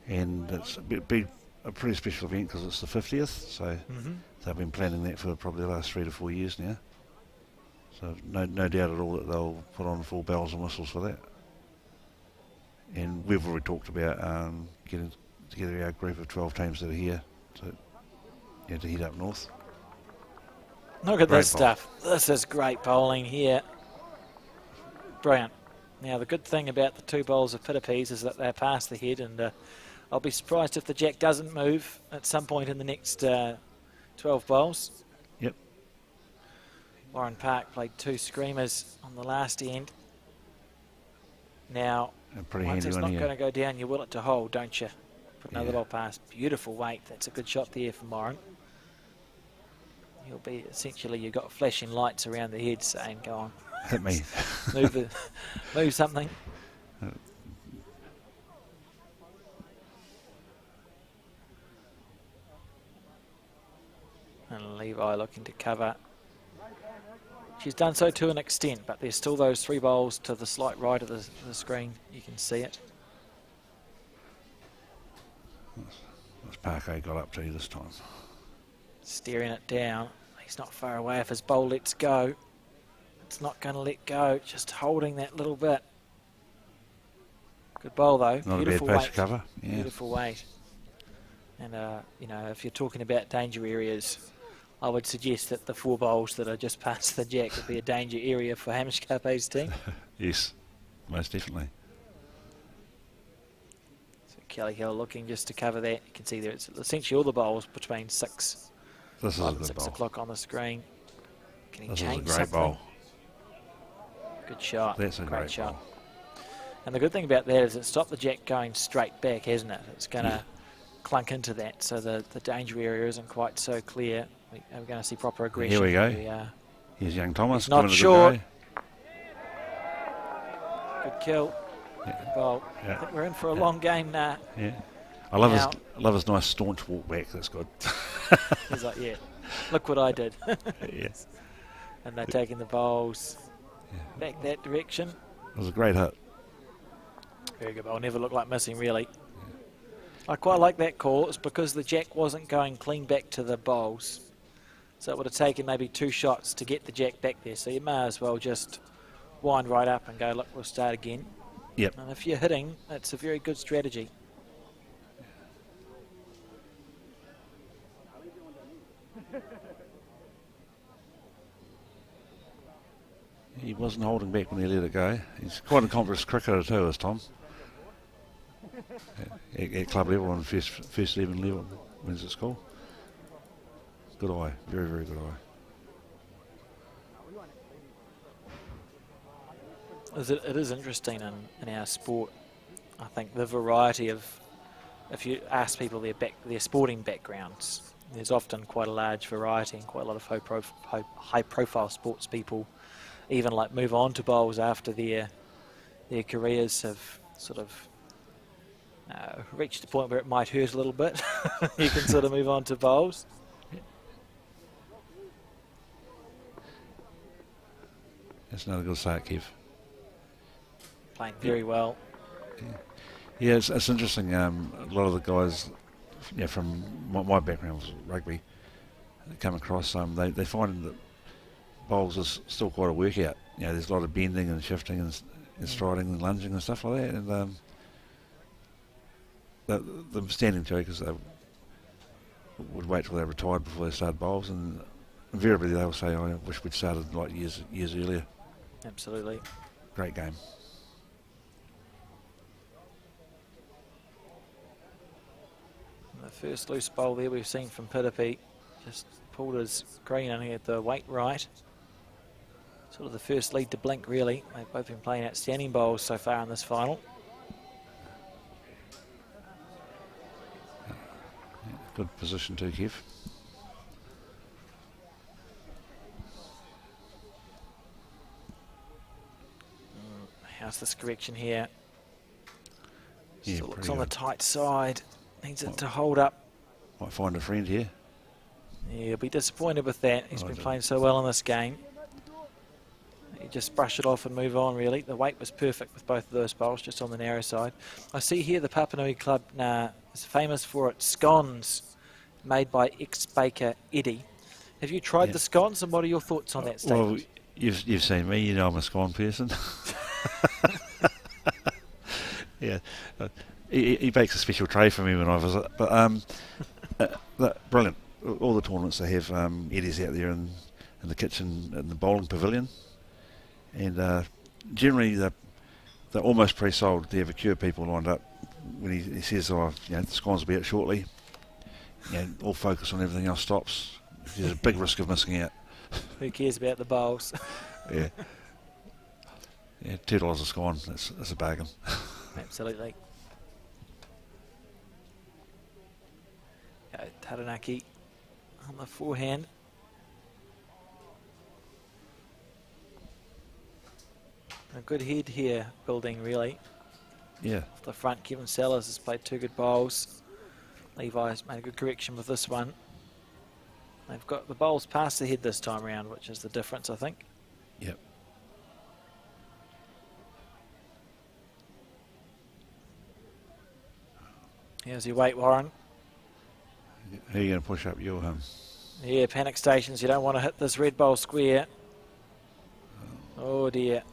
and it's be a pretty special event because it's the 50th. So they've been planning that for probably the last 3 to 4 years now. So no doubt at all that they'll put on full bells and whistles for that. And we've already talked about getting together our group of 12 teams that are here to head up north. Look at Great this stuff. This is great bowling here. Brilliant. Now, the good thing about the 2 bowls of Pirere is that they're past the head, and I'll be surprised if the jack doesn't move at some point in the next 12 bowls. Yep. Warren Park played 2 screamers on the last end. Now, once it's not going to go down, you will it to hold, don't you? Put another bowl past. Beautiful weight. That's a good shot there from Warren. He'll be essentially, you've got flashing lights around the head saying, go on. Hit me. move something. And Levi looking to cover. She's done so to an extent, but there's still those 3 bowls to the slight right of the screen. You can see it. What's Parker got up to this time? Staring it down. He's not far away. If his bowl lets go, it's not going to let go. Just holding that little bit. Good bowl though. Not Beautiful a bad patch weight. cover. Yeah. Beautiful weight. And you know, if you're talking about danger areas, I would suggest that the 4 bowls that are just past the jack would be a danger area for Hamish Kape's team. Yes, most definitely. So Kelly Hill looking just to cover that. You can see there it's essentially all the bowls between 6 This is a good 6 bowl. o'clock on the screen. Can he This is a change great something? bowl. Good shot. That's a great shot. bowl. And the good thing about that is it stopped the jack going straight back, hasn't it? It's going to clunk into that, so the danger area isn't quite so clear. We're going to see proper aggression. Here we go. Here we are. Here's young Thomas. He's not giving it a short. Good Good kill. Yeah. Good bowl. Yeah. I think we're in for a long game now. Yeah. I love his nice staunch walk back. That's good. He's like, yeah, look what I did. Yes. And they're taking the bowls back that direction. It was a great hit. Very good bowl. Never looked like missing, really. I quite like that call. It's because the jack wasn't going clean back to the bowls. So it would have taken maybe 2 shots to get the jack back there. So you may as well just wind right up and go, look, we'll start again. Yep. And if you're hitting, that's a very good strategy. He wasn't holding back when he let it go. He's quite an accomplished cricketer too, is Tom. At club level and first 11 level when it's at school. Good eye, very, very good eye. It is interesting in our sport. I think the variety of, if you ask people their sporting backgrounds, there's often quite a large variety and quite a lot of high profile sports people even like move on to bowls after their careers have sort of reached the point where it might hurt a little bit. You can sort of move on to bowls. That's another good start, Kev. Playing very well. Yeah, it's interesting. A lot of the guys, from my background was rugby, come across. They find that bowls is still quite a workout. There's a lot of bending and shifting and striding and lunging and stuff like that. And the standing jokers, they would wait till they retired before they started bowls, and invariably they'll say, "I wish we'd started like years earlier." Absolutely. Great game. The first loose bowl there we've seen from Pirere, just pulled his green and he had the weight right. Sort of the first lead to blink, really. They've both been playing outstanding bowls so far in this final. Good position too, Kev. How's this correction here? Yeah, Still looks pretty on the good. tight side. Needs it to hold up. Might find a friend here. Yeah, he'll be disappointed with that. He's Oh, been I playing so well in this game. You just brush it off and move on, really. The weight was perfect with both of those bowls, just on the narrow side. I see here the Papanui Club is famous for its scones made by ex-baker Eddie. Have you tried the scones, and what are your thoughts on that statement? Well, you've seen me, you know I'm a scone person. Yeah, he bakes a special tray for me when I visit. But brilliant. All the tournaments they have Eddie's out there in the kitchen in the bowling pavilion, and generally they're almost pre-sold. They have a queue of people lined up. When he says, "Oh, the scones will be out shortly," all focus on everything else stops. There's a big risk of missing out. Who cares about the bowls? Yeah. Yeah, $2 a scone. That's a bargain. Absolutely. Taranaki on the forehand. A good head here, building really. Yeah. Off the front, Kevin Sellers has played two good bowls. Levi's made a good correction with this one. They've got the bowls past the head this time around, which is the difference, I think. Yep. Here's your weight, Warren. Who are you going to push up your Yeah, panic stations. You don't want to hit this red bowl square. Oh dear.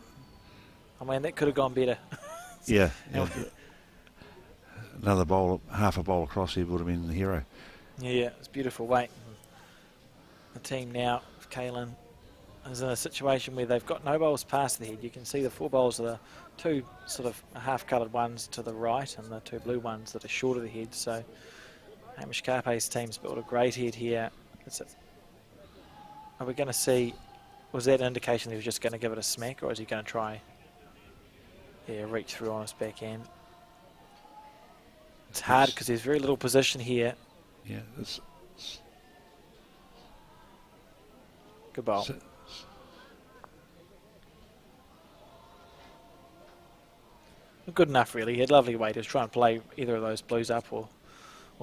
I mean, that could have gone better. Yeah. Another bowl, half a bowl across here would have been the hero. Yeah, it's beautiful weight. The team now, Kaylin, is in a situation where they've got no bowls past the head. You can see the four bowls are the two sort of half-coloured ones to the right and the two blue ones that are short of the head. So Hamish Kape's team's built a great head here. Are we going to see, was that an indication he was just going to give it a smack, or is he going to try, reach through on his backhand? It's hard because there's very little position here. Yeah, Good bowl. Good enough, really. He had lovely weight. He was trying to play either of those blues up or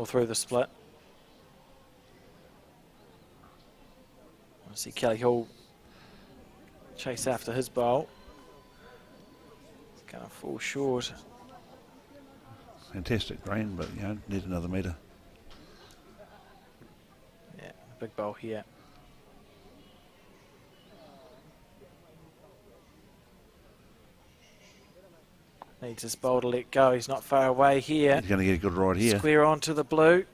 through the split. I see Kelly Hall chase after his bowl. It's going to fall short. fantastic green, but need another metre. Yeah, big bowl here. Needs his bowl to let go. He's not far away here. He's going to get a good ride here. Square onto the blue.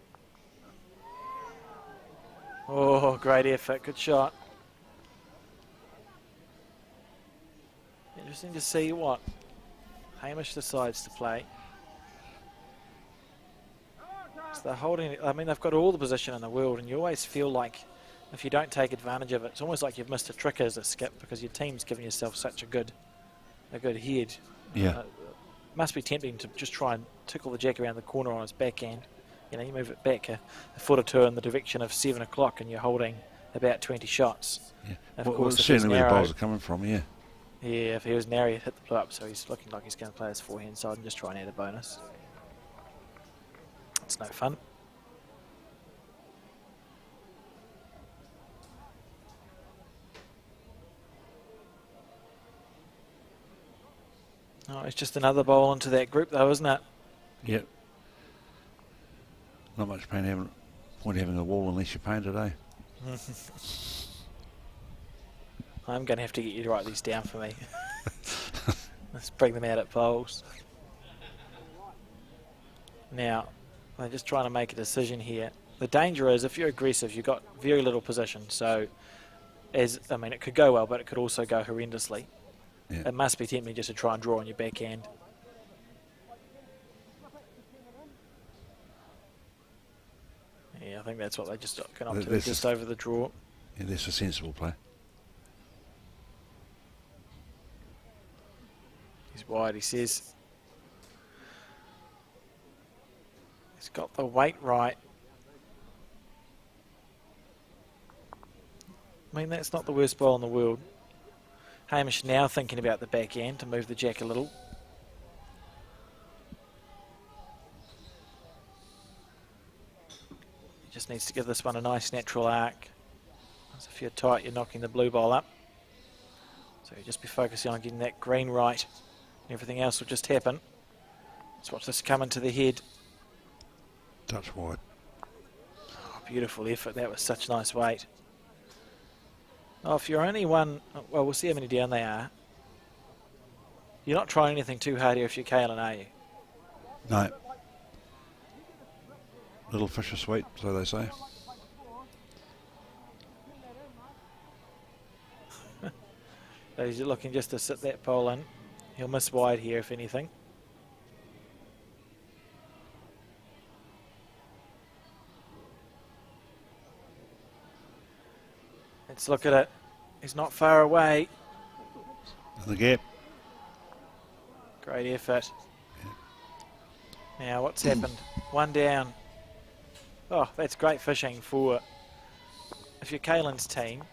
Oh, great effort. Good shot. Interesting to see what Hamish decides to play. So they're holding it. I mean, they've got all the position in the world, and you always feel like if you don't take advantage of it, it's almost like you've missed a trick as a skip because your team's given yourself such a good head. Yeah. Must be tempting to just try and tickle the jack around the corner on his backhand. You move it back a foot or two in the direction of 7 o'clock and you're holding about 20 shots. Yeah. Of Well, course, certainly where the bowls are coming from, yeah. Yeah, if he was narrow, he'd hit the blue up, so he's looking like he's going to play his forehand side and just try and add a bonus. It's no fun. Oh, it's just another bowl into that group, though, isn't it? Yep. Not much point having a wall unless you paint it, eh? I'm going to have to get you to write these down for me. Let's bring them out at bowls. Now, they're just trying to make a decision here. The danger is if you're aggressive, you've got very little position. So, it could go well, but it could also go horrendously. Yeah. It must be tempting just to try and draw on your backhand. Yeah, I think that's what they just got up to, just over the draw. Yeah, that's a sensible play. He's wide, he says. He's got the weight right. I mean, that's not the worst ball in the world. Hamish now thinking about the back end to move the jack a little. He just needs to give this one a nice natural arc. As if you're tight, you're knocking the blue ball up. So you just be focusing on getting that green right. Everything else will just happen. Let's watch this come into the head. Touch wide. Oh, beautiful effort. That was such nice weight. Oh, if you're only one, well, we'll see how many down they are. You're not trying anything too hard here if you're Kalen, are you? No. Little fish are sweet, so they say. So he's looking just to sit that pole in. He'll miss wide here, if anything. Let's look at it. He's not far away. In the gap. Great effort. Now, what's happened? One down. Oh, that's great fishing for... If you're Kalen's team,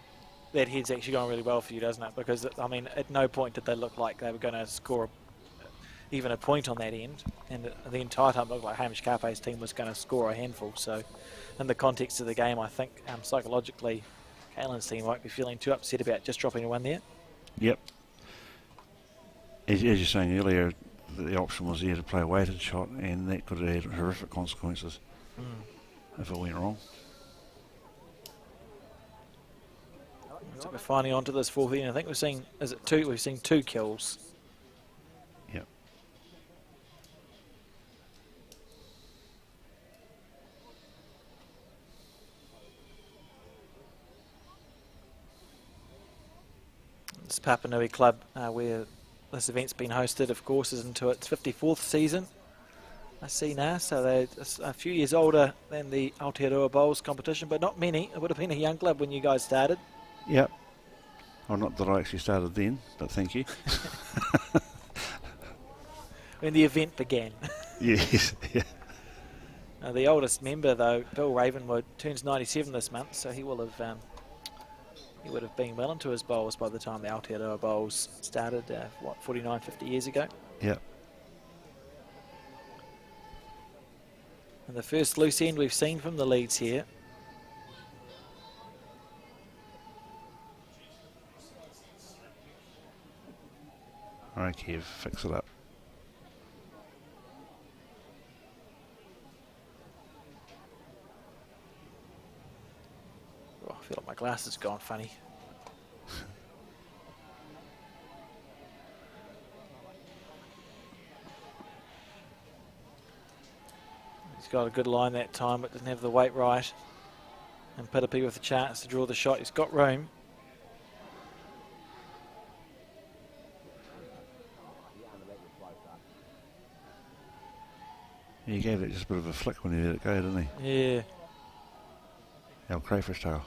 that head's actually going really well for you, doesn't it? Because, I mean, at no point did they look like they were going to score even a point on that end. And the entire time it looked like Hamish Kape's team was going to score a handful. So, in the context of the game, I think psychologically, Kalen's team won't be feeling too upset about just dropping a one there. Yep. As you were saying earlier, the option was there to play a weighted shot, and that could have had horrific consequences if it went wrong. So we're finally onto this fourth inning. I think we're seeing, is it two? We've seen 2 kills. Yep. This Papanui club, where this event's been hosted, of course, is into its 54th season. I see now, so they're a few years older than the Aotearoa Bowls competition, but not many. It would have been a young club when you guys started. Yep. Well, not that I actually started then, but thank you. When the event began. Yes. Yeah. The oldest member, though, Bill Ravenwood, turns 97 this month, so he will have he would have been well into his bowls by the time the Aotearoa Bowls started, 49, 50 years ago. Yep. And the first loose end we've seen from the leads here. All right, Kev, fix it up. Oh, I feel like my glass has gone funny. He's got a good line that time, but doesn't have the weight right. And Pirere with a chance to draw the shot. He's got room. He gave it just a bit of a flick when he let it go, didn't he? Yeah. Our crayfish tail.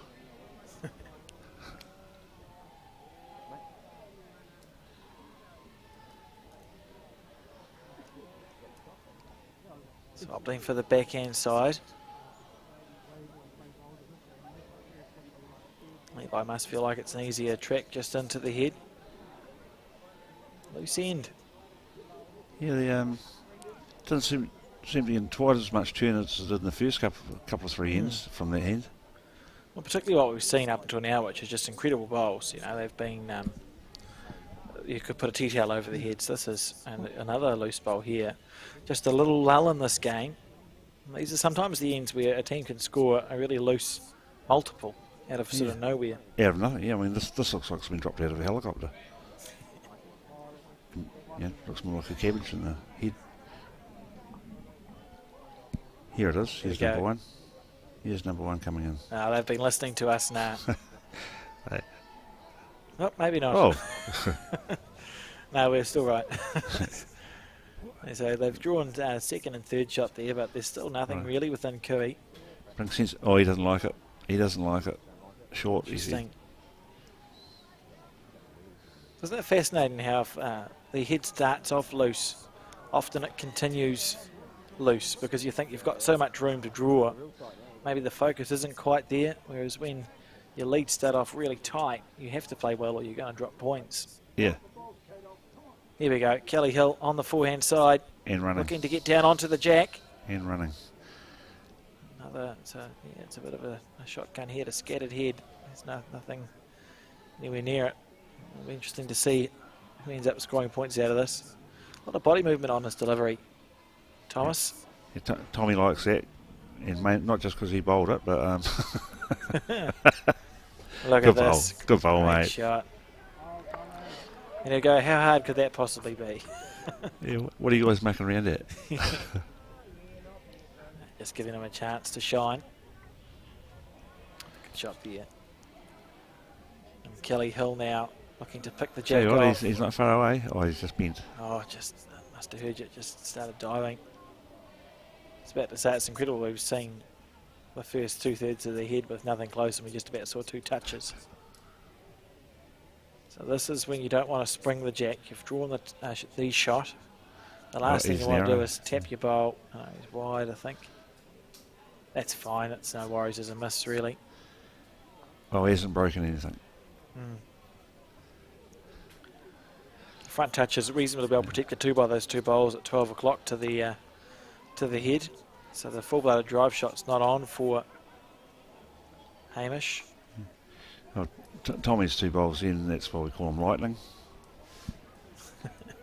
So opting for the backhand side. Levi must feel like it's an easier track just into the head. Loose end. Yeah, they didn't seem to be in quite as much turn as it did in the first couple of 3 ends from that end. Well, particularly what we've seen up until now, which is just incredible bowls. You know, they've been, you could put a tea towel over the heads. This is another loose bowl here. Just a little lull in this game. These are sometimes the ends where a team can score a really loose multiple out of sort of nowhere. Out of nothing, yeah. I mean, this looks like it's been dropped out of a helicopter. Yeah, looks more like a cabbage in the head. Here it is. Here's number 1. Here's number 1 coming in. They've been listening to us now. Hey. Oh, maybe not. Oh. No, we're still right. So they've drawn second and third shot there, but there's still nothing really within Kui. Brings sense. Oh, he doesn't like it. He doesn't like it. Short, he said. Interesting. Isn't it fascinating how the head starts off loose, often it continues loose because you think you've got so much room to draw. Maybe the focus isn't quite there, whereas when your leads start off really tight, you have to play well or you're going to drop points. Yeah. Here we go. Kelly Hill on the forehand side. And running. Looking to get down onto the jack. And running. It's a bit of a shotgun head, a scattered head. There's nothing anywhere near it. It'll be interesting to see who ends up scoring points out of this. A lot of body movement on this delivery. Thomas? Yeah, Tommy likes that. And not just because he bowled it, but... Look good at this. Bowl. Good bowl, Great mate. Shot. And you go, how hard could that possibly be? Yeah, what are you guys making around at? Just giving him a chance to shine. Good shot there. And Kelly Hill now looking to pick the jack off. He's not far away. Oh, he's just bent. Oh, just must have heard you. Just started diving. I was about to say it's incredible. We've seen the first 2/3 of the head with nothing close, and we just about saw 2 touches. So this is when you don't want to spring the jack. You've drawn the shot. The last thing you want to do is tap your bowl. Oh, he's wide, I think. That's fine. It's no worries as a miss, really. Oh, he hasn't broken anything. The front touch is reasonably well protected too by those 2 bowls at 12 o'clock to the head. So the full-blooded drive shot's not on for Hamish. Oh, Tommy's 2 bowls in, that's why we call him lightning.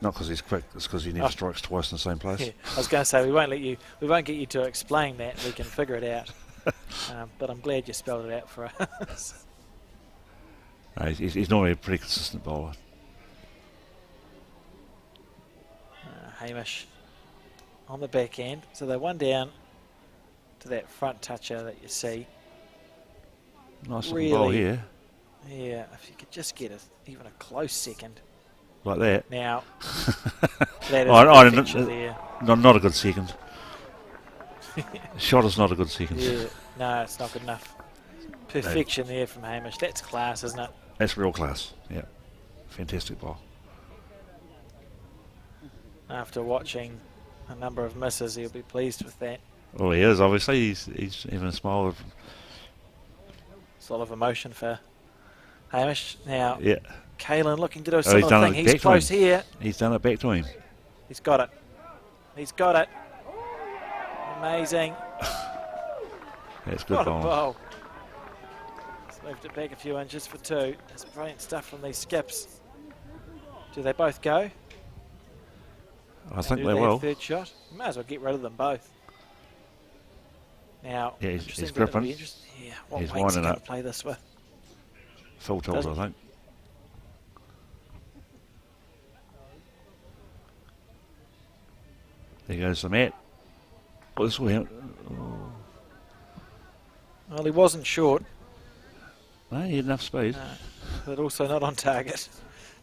Not because he's quick, it's because he never strikes twice in the same place. Yeah, I was going to say we won't get you to explain that. We can figure it out. But I'm glad you spelled it out for us. He's normally a pretty consistent bowler. Hamish on the back end, so they're 1 down to that front toucher that you see. Nice looking bowl here. Yeah, if you could just get even a close second. Like that. Now, that is a picture there. Not a good second. Shot is not a good second. Yeah, no, it's not good enough. Perfection there from Hamish. That's class, isn't it? That's real class. Yeah, fantastic ball. After watching a number of misses, he'll be pleased with that. Well, he is, obviously. He's even a smile of... It's a lot of emotion for Hamish. Now, yeah. Kalen looking to do a similar thing. He's close here. He's done it back to him. He's got it. He's got it. Amazing. That's good What a bowling. bowl. He's moved it back a few inches for 2. That's brilliant stuff from these skips. Do they both go? I think Do they will. Third shot. You might as well get rid of them both. Now, Yeah, interesting he's bit of gripping. Yeah, what He's weight's he winding going up. to play this with? Full tilt, I think. There goes the mat. Oh, this will help. Oh. Well, he wasn't short, No, he had enough speed. but also not on target.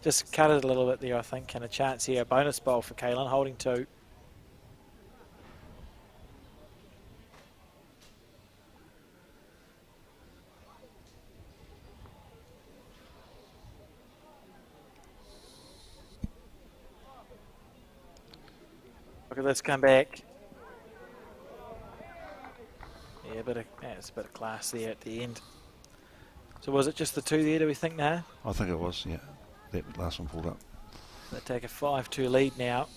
Just cut it a little bit there, I think, and a chance here. A bonus bowl for Kalen, holding 2. Look at this come back. Yeah, it's a bit of class there at the end. So was it just the 2 there, do we think now? I think it was, yeah. That last one pulled up. They take a 5-2 lead now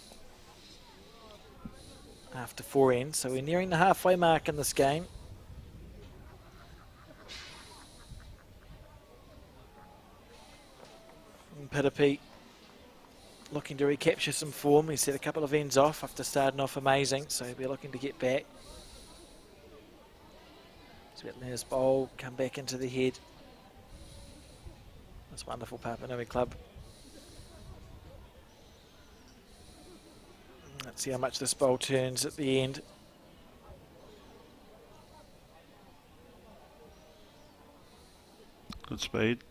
after 4 ends. So we're nearing the halfway mark in this game. And Pirere looking to recapture some form. He's had a couple of ends off after starting off amazing, so he'll be looking to get back. So let his bowl come back into the head. This wonderful Papanui club. Let's see how much this bowl turns at the end. Good speed.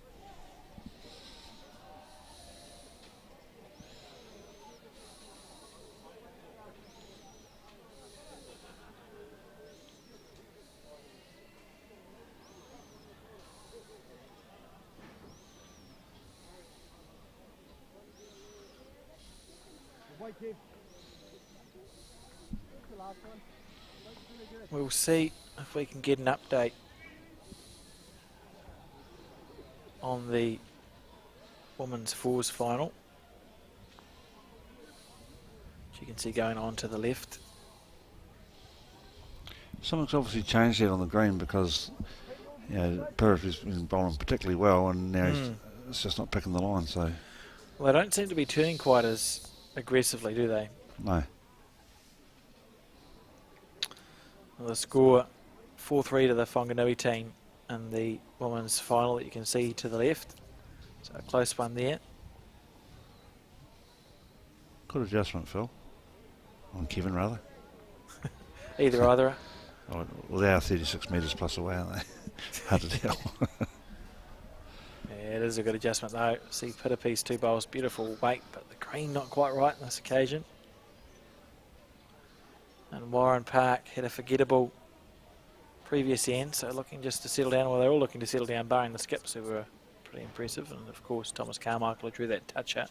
We'll see if we can get an update on the women's fours final. Which you can see going on to the left. Something's obviously changed there on the green because Pirere has been bowling particularly well, and now it's just not picking the line. So, well, they don't seem to be turning quite as aggressively, do they? No. Well, the score 4-3 to the Whanganui team in the women's final that you can see to the left. So a close one there. Good adjustment, Phil. On Kevin, rather. Either. Oh, well, they are 36 metres plus away, aren't they? Hard to tell. Yeah, it is a good adjustment though. See Pitapi's 2 bowls, beautiful weight, but the green not quite right on this occasion. And Warren Park had a forgettable previous end, so looking just to settle down. Well, they're all looking to settle down, barring the skips who were pretty impressive. And of course, Thomas Carmichael drew that touch out.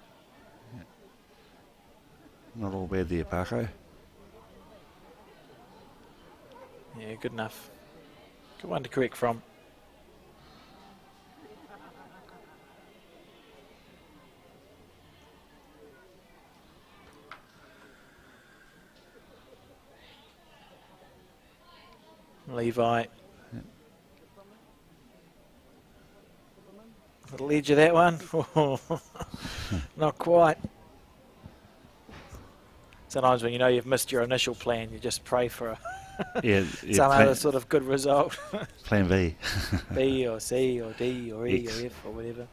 Yeah. Not all bad there, Parko. Yeah, good enough. Good one to correct from. Levi. Little edge of that one. Not quite. Sometimes when you know you've missed your initial plan, you just pray for some other sort of good result. Plan B. B or C or D or E or F or whatever.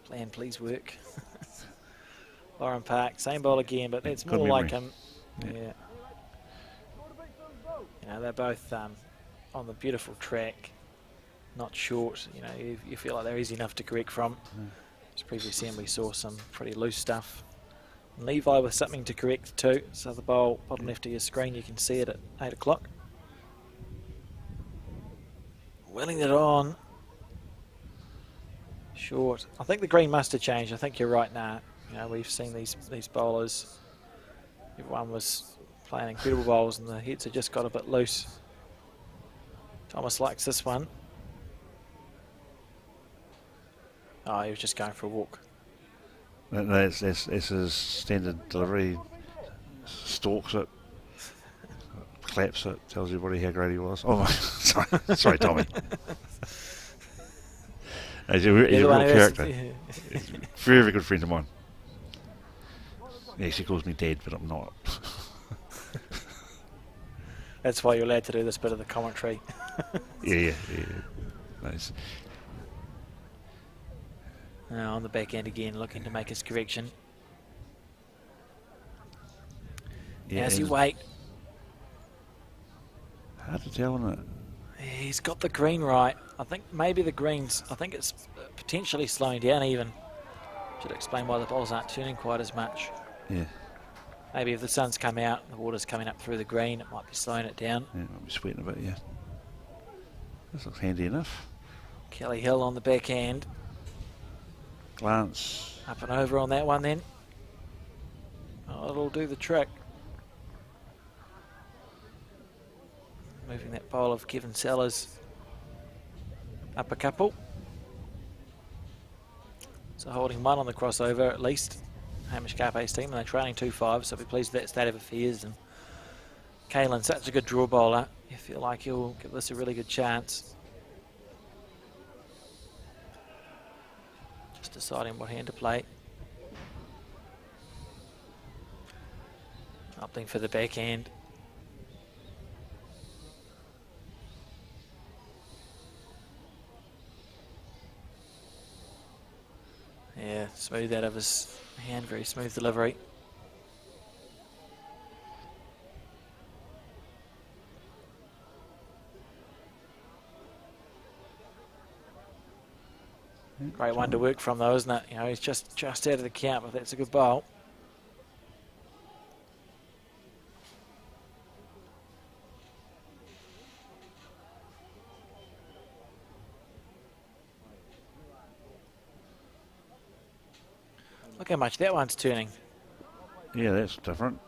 Plan please work. Warren Park, same bowl again, but it's more like him. Yeah. You know, they're both on the beautiful track, not short. You know, you feel like they're easy enough to correct from. As previously, we saw some pretty loose stuff. And Levi with something to correct too. So the bowl bottom left of your screen, you can see it at 8 o'clock. Willing it on. Short. I think the green must have changed. I think you're right now. You know, we've seen these bowlers. Everyone was playing incredible bowls and the heads have just got a bit loose. Thomas likes this one. Oh, he was just going for a walk. That's his standard delivery. Stalks it, claps it, tells everybody how great he was. Oh, sorry, Tommy. He's a real character. He's a very, very good friend of mine. He actually calls me Dad, but I'm not. That's why you're allowed to do this bit of the commentary. Yeah. Nice. Now on the back end again, looking to make his correction. Yeah, as you wait. Hard to tell, isn't it? He's got the green right. I think maybe the greens, I think it's potentially slowing down even. Should explain why the bowls aren't turning quite as much. Yeah. Maybe if the sun's come out, the water's coming up through the green, it might be slowing it down. Yeah, it might be sweating a bit, yeah. This looks handy enough. Kelly Hill on the backhand. Glance. Up and over on that one then. Oh, it'll do the trick. Moving that bowl of Kevin Sellers up a couple. So holding one on the crossover at least. Hamish Kape's team, and they're trailing 2-5, so be pleased with that state of affairs. And Kalen's such a good draw bowler. You feel like he'll give this a really good chance. Just deciding what hand to play. Opting for the backhand. Yeah, smooth out of his hand, very smooth delivery. Great one to work from though, isn't it? You know, he's just out of the count, but that's a good bowl. Look how much that one's turning. Yeah, that's different.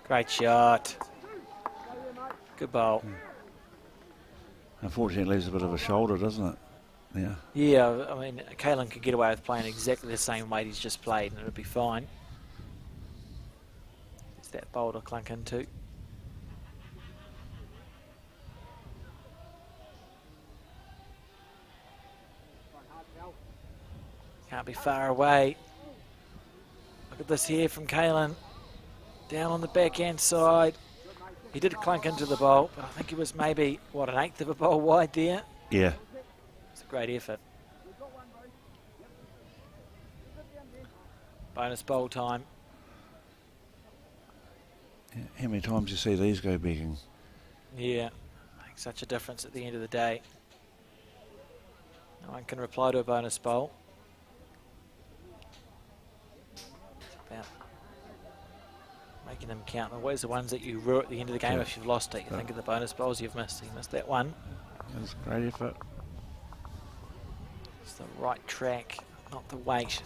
Great shot. Good bowl. Unfortunately, it leaves a bit of a shoulder, doesn't it? Yeah. Yeah, I mean, Kalen could get away with playing exactly the same weight he's just played and it would be fine. It's that bowl to clunk into. Can't be far away. Look at this here from Kalen. Down on the backhand side. He did clunk into the bowl, but I think he was maybe, what, an eighth of a bowl wide there? Yeah. It's a great effort. Bonus bowl time. Yeah. How many times do you see these go begging? Yeah, makes such a difference at the end of the day. No one can reply to a bonus bowl. It's about making them count. Always the ones that you rue at the end of the game if you've lost it. You think of the bonus bowls you've missed. You missed that one. That's a great effort. It's the right track, not the weight.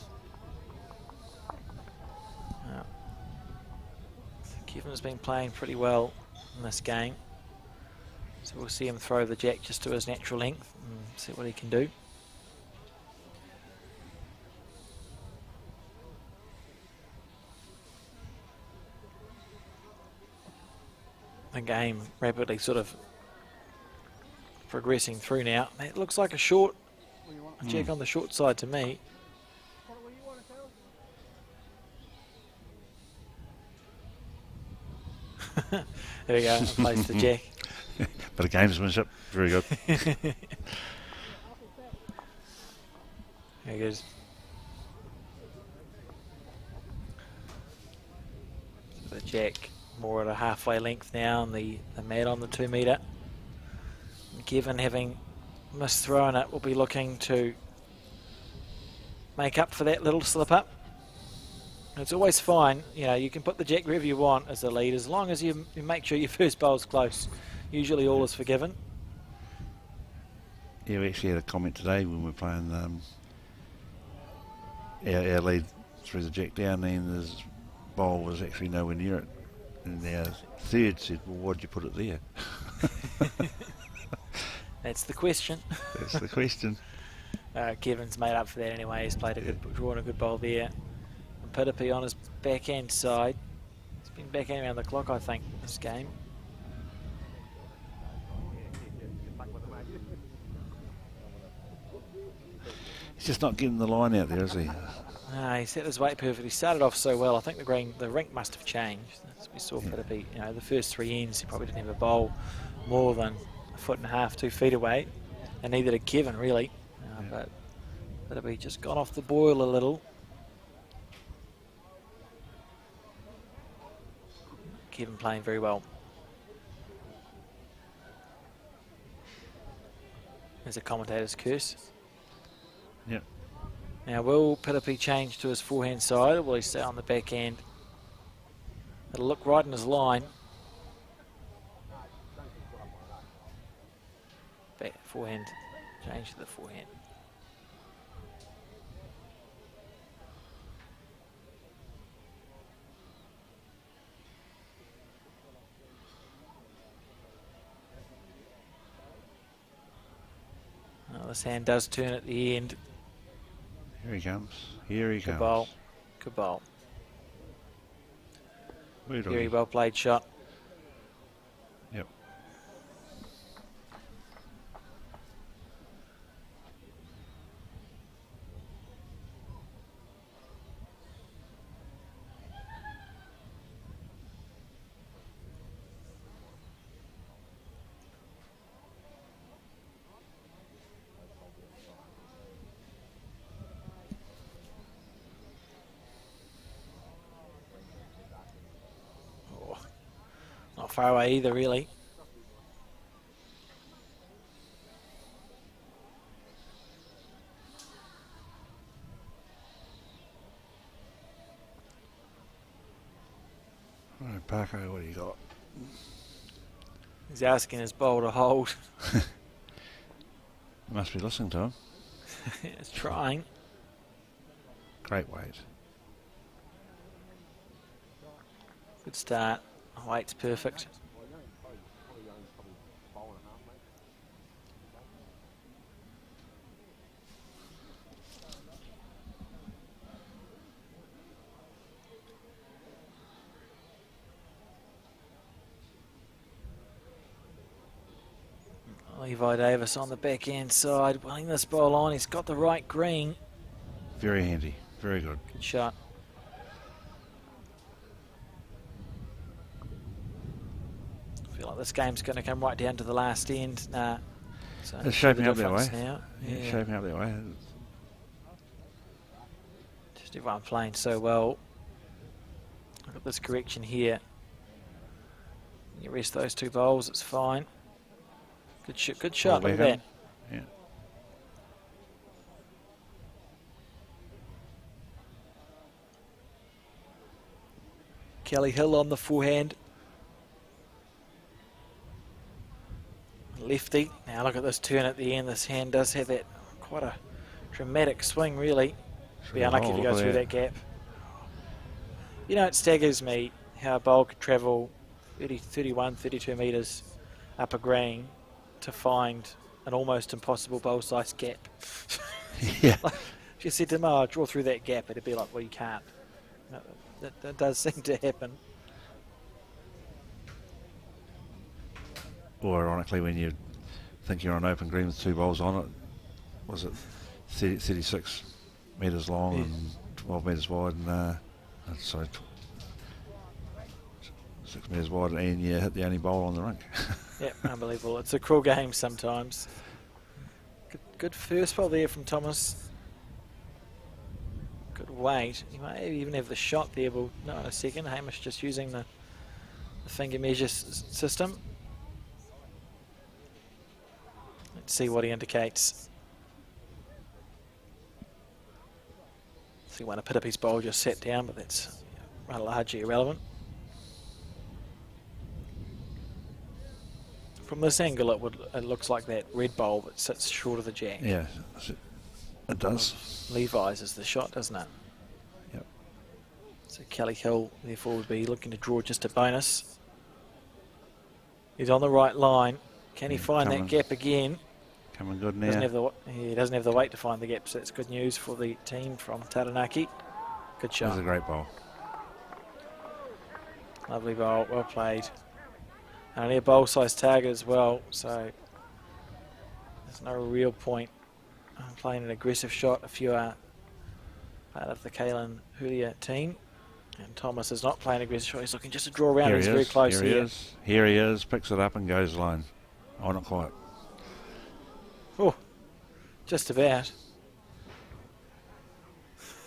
Kevin's been playing pretty well in this game. So we'll see him throw the jack just to his natural length and see what he can do. The game rapidly sort of progressing through now. It looks like a short, a jack on the short side to me. There we go, I placed the jack. But a gamesmanship, very good. Very good. The jack more at a halfway length now, and the mat on the 2 metre. And Kevin, having missed throwing it, will be looking to make up for that little slip up. It's always fine, you know, you can put the jack wherever you want as the lead, as long as you make sure your first bowl's close. Usually all is forgiven. Yeah, we actually had a comment today when we were playing our lead threw the jack down and his bowl was actually nowhere near it. And our third said, well, why'd you put it there? That's the question. That's the question. Kevin's made up for that anyway. He's played a good, drawn a good bowl there. And Pirere on his backhand side. He's been backhand around the clock, I think, this game. He's just not getting the line out there, is he? He set his weight perfect. He started off so well. I think the rink must have changed. As we saw Pirere, you know, the first 3 ends, he probably didn't have a bowl more than 1.5 foot, 2 feet away. And neither did Kevin, really. But Pirere just gone off the boil a little. Kevin playing very well. There's a commentator's curse. Yep. Now, will Pirere change to his forehand side, or will he stay on the backhand? It'll look right in his line. Forehand, change to the forehand. Well, this hand does turn at the end. Here he comes. Here he Good comes. bowl. Good bowl. Very Very well played shot. Yep. Not far away either, really. Right, Paco, what do you got? He's asking his bowl to hold. Must be listening to him. It's trying. Great weight. Good start. Weight's perfect. Levi Davis on the back end side, winning this bowl on. He's got the right green. Very handy. Very good. Good shot. I feel like this game's going to come right down to the last end. Nah. So It's shaping up that way. Now. Yeah. It's shaping up that way. Just everyone playing so well. Look at this correction here. You rest those two bowls, it's fine. Good shot, look at that. Yeah. Kelly Hill on the forehand. Lefty. Now look at this turn at the end. This hand does have that quite a dramatic swing, really. Be unlucky to go through that gap. You know, it staggers me how a bowl could travel 30, 31, 32 metres up a green to find an almost impossible bowl-sized gap. Yeah. Like, if you said to them, oh, draw through that gap, it'd be like, well, you can't. No, that does seem to happen. Or ironically, when you think you're on open green with two bowls on it, was it 36 metres long and 12 metres wide, and sorry, 6 metres wide, and you hit the only bowl on the rink. Yeah, unbelievable. It's a cruel game sometimes. Good first bowl there from Thomas. Good weight. He might even have the shot there. We'll know in a second. Hamish just using the finger measure system. Let's see what he indicates. See, one of Pitapi's bowl just sat down, but that's rather largely irrelevant. From this angle, it looks like that red bowl that sits short of the jack. Yeah, it does. Levi's is the shot, doesn't it? Yep. So Kelly Hill, therefore, would be looking to draw just a bonus. He's on the right line. Can he find that gap again? Coming good now. He doesn't have the weight to find the gap, so that's good news for the team from Taranaki. Good shot. That was a great bowl. Lovely bowl, well played. And only a bowl-sized target as well, so there's no real point playing an aggressive shot if you are part of the Huwyler team. And Thomas is not playing aggressive shot, he's looking just to draw around. He's very close here. Here he is, picks it up and goes line. Oh, not quite. Oh, just about.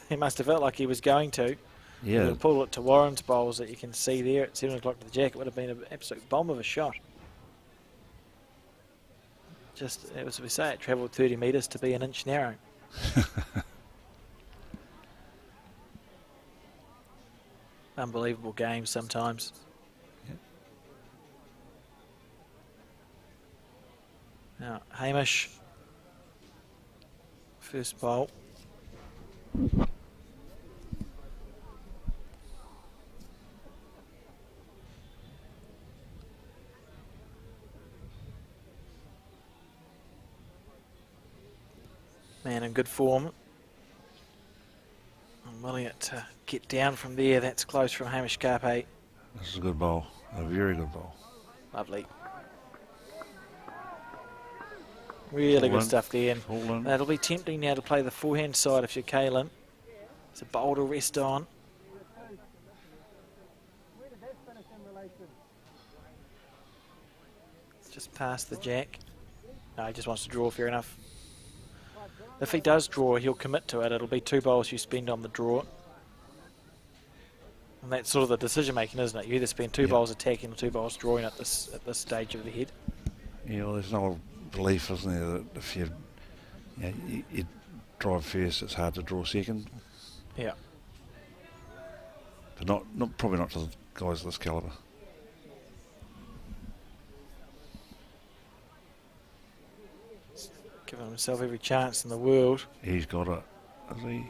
He must have felt like he was going to. Yeah. We'll pull it to Warren's bowls that you can see there at 7 o'clock to the jack. It would have been an absolute bomb of a shot. Just, as we say, it travelled 30 metres to be an inch narrow. Unbelievable game sometimes. Yep. Now, Hamish, first bowl. Man in good form. I'm willing it to get down from there. That's close from Hamish Kape. This is a good bowl. A very good bowl. Lovely. Really good stuff there. And it'll be tempting now to play the forehand side if you're Kalen. It's a bowl to rest on. It's just past the jack. No, he just wants to draw, fair enough. If he does draw, he'll commit to it. It'll be 2 bowls you spend on the draw. And that's sort of the decision making, isn't it? You either spend 2 bowls attacking or 2 bowls drawing at this stage of the head. Yeah, well, there's no belief, isn't there, that if you drive first, it's hard to draw second. Yeah. But probably not to the guys of this calibre. Giving himself every chance in the world. He's got it, has he?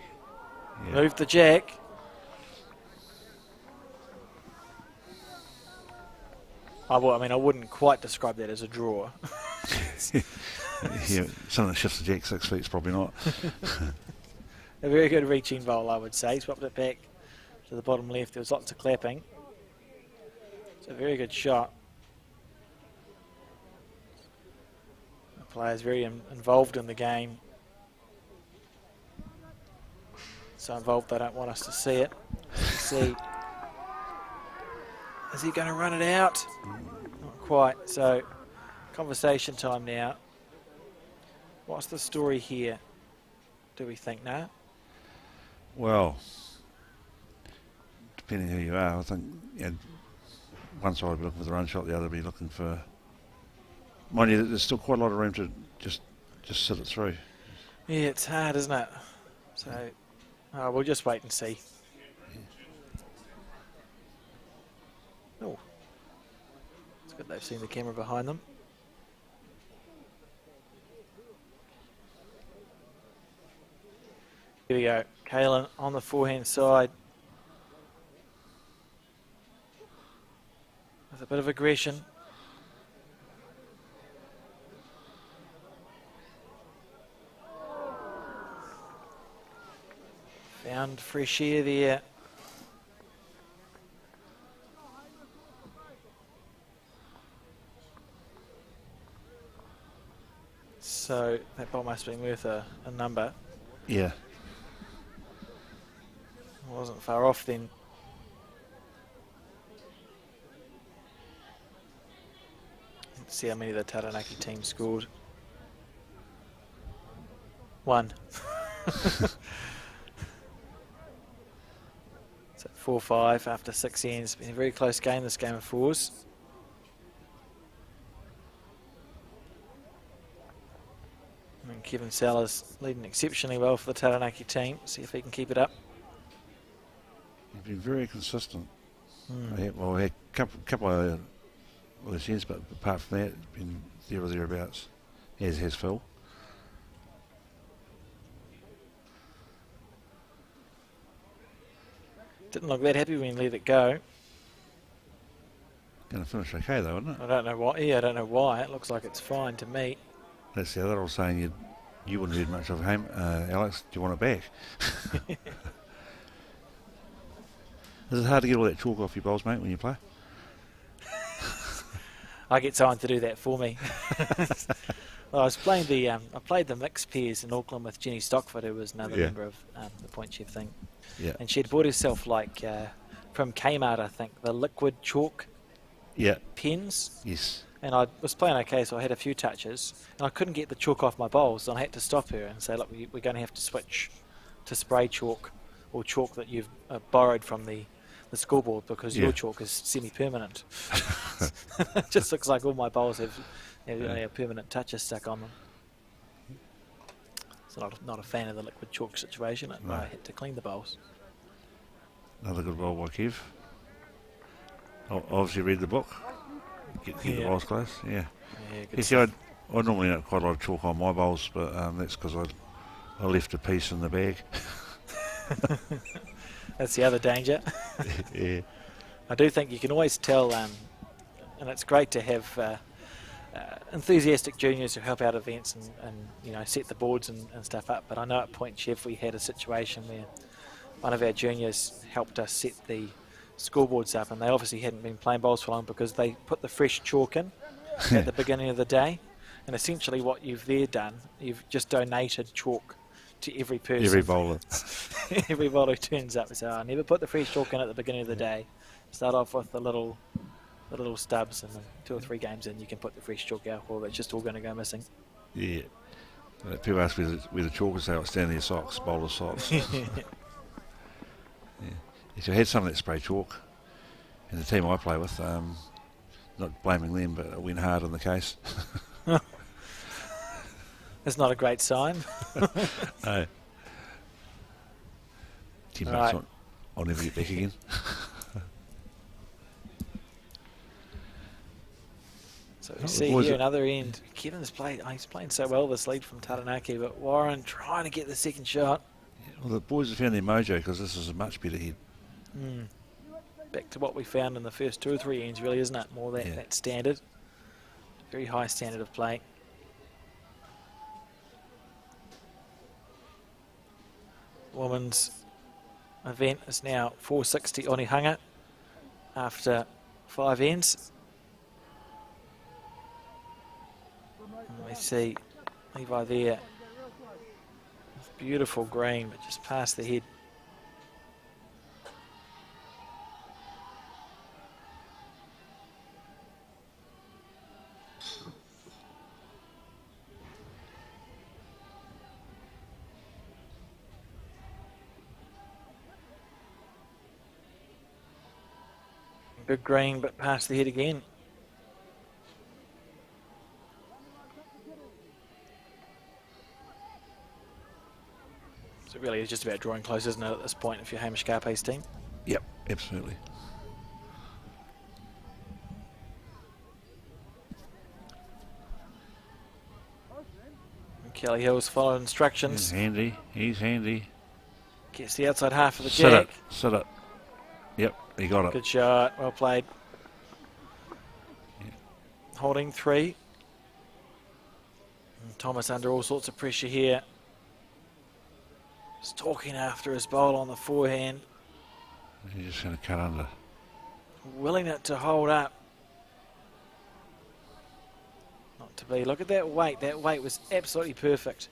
Yeah. Move the jack. I wouldn't quite describe that as a draw. Yeah, something that shifts the jack 6 feet is probably not. A very good reaching bowl, I would say. Swapped it back to the bottom left. There was lots of clapping. It's a very good shot. The player's very involved in the game. So involved they don't want us to see it. Let's see. Is he going to run it out? Not quite. So conversation time now. What's the story here, do we think now? Well, depending who you are, I think one side will be looking for the run shot, the other will be looking for... Mind you, there's still quite a lot of room to just sit it through. Yeah, it's hard, isn't it? So we'll just wait and see. Oh, it's good they've seen the camera behind them. Here we go. Kalen on the forehand side. With a bit of aggression. Found fresh air there. So that ball must have been worth a number. Yeah. Wasn't far off then. Let's see how many the Taranaki team scored. 1. So 4-5 after 6 ends. It's been a very close game, this game of fours. And Kevin Sellers leading exceptionally well for the Taranaki team. See if he can keep it up. He's been very consistent. Mm. Well, we had a couple of loose ends, but apart from that, it's been there or thereabouts, as has Phil. Didn't look that happy when he let it go. Going to finish okay though, isn't it? I don't know why. Yeah, I don't know why. It looks like it's fine to me. That's the other. I was saying you wouldn't need much of him. Alex, do you want it back? Is it hard to get all that chalk off your bowls, mate, when you play? I get someone to do that for me. Well, I was playing I played the mixed pairs in Auckland with Jenny Stockford, who was another member of the Point Chef thing. Yeah. And she'd bought herself from Kmart, I think, the liquid chalk pens. Yes. And I was playing okay, so I had a few touches, and I couldn't get the chalk off my bowls, and I had to stop her and say, look, we're going to have to switch to spray chalk, or chalk that you've borrowed from the scoreboard, because your chalk is semi-permanent. It just looks like all my bowls have a permanent touches stuck on them. So not a fan of the liquid chalk situation. No. I had to clean the bowls. Another good bowl by Kev. Obviously read the book. Get the bowls close. Yeah. Good You see, I normally have quite a lot of chalk on my bowls, but that's because I left a piece in the bag. That's the other danger. Yeah. I do think you can always tell, and it's great to have enthusiastic juniors who help out events and set the boards and stuff up. But I know at Point Chef we had a situation where one of our juniors helped us set the scoreboards up, and they obviously hadn't been playing bowls for long because they put the fresh chalk in at the beginning of the day. And essentially what you've done, you've just donated chalk to every person. Every bowler. Every bowler who turns up. So I never put the fresh chalk in at the beginning of the day. Start off with the little stubs, and then 2 or 3 games in you can put the fresh chalk out, or it's just all going to go missing. Yeah. People ask where the chalk is, it's down their socks, bowler socks. Yeah. If you had some of that spray chalk, and the team I play with, not blaming them, but it went hard in the case. That's not a great sign. No. 10 Right. bucks, I'll never get back again. So we see here another end. Kevin's he's playing so well this lead from Taranaki, but Warren trying to get the second shot. Well, the boys have found their mojo because this is a much better head. Back to what we found in the first 2 or 3 ends, really, isn't it? More that standard. Very high standard of play. Women's event is now 460 Onehunga after 5 ends. And we see Levi there. Beautiful green, but just past the head. Big green, but past the head again. So it really is just about drawing close, isn't it, at this point, if you're Hamish Kape's team? Yep, absolutely. And Kelly Hill's followed instructions. He's handy. He's handy. Gets the outside half of the Sit jack. it. Sit it. Yep, he got it. Good shot. Well played. Yeah. Holding 3. And Thomas under all sorts of pressure here. Just talking after his bowl on the forehand. He's just going to cut under. Willing it to hold up. Not to be. Look at that weight. That weight was absolutely perfect.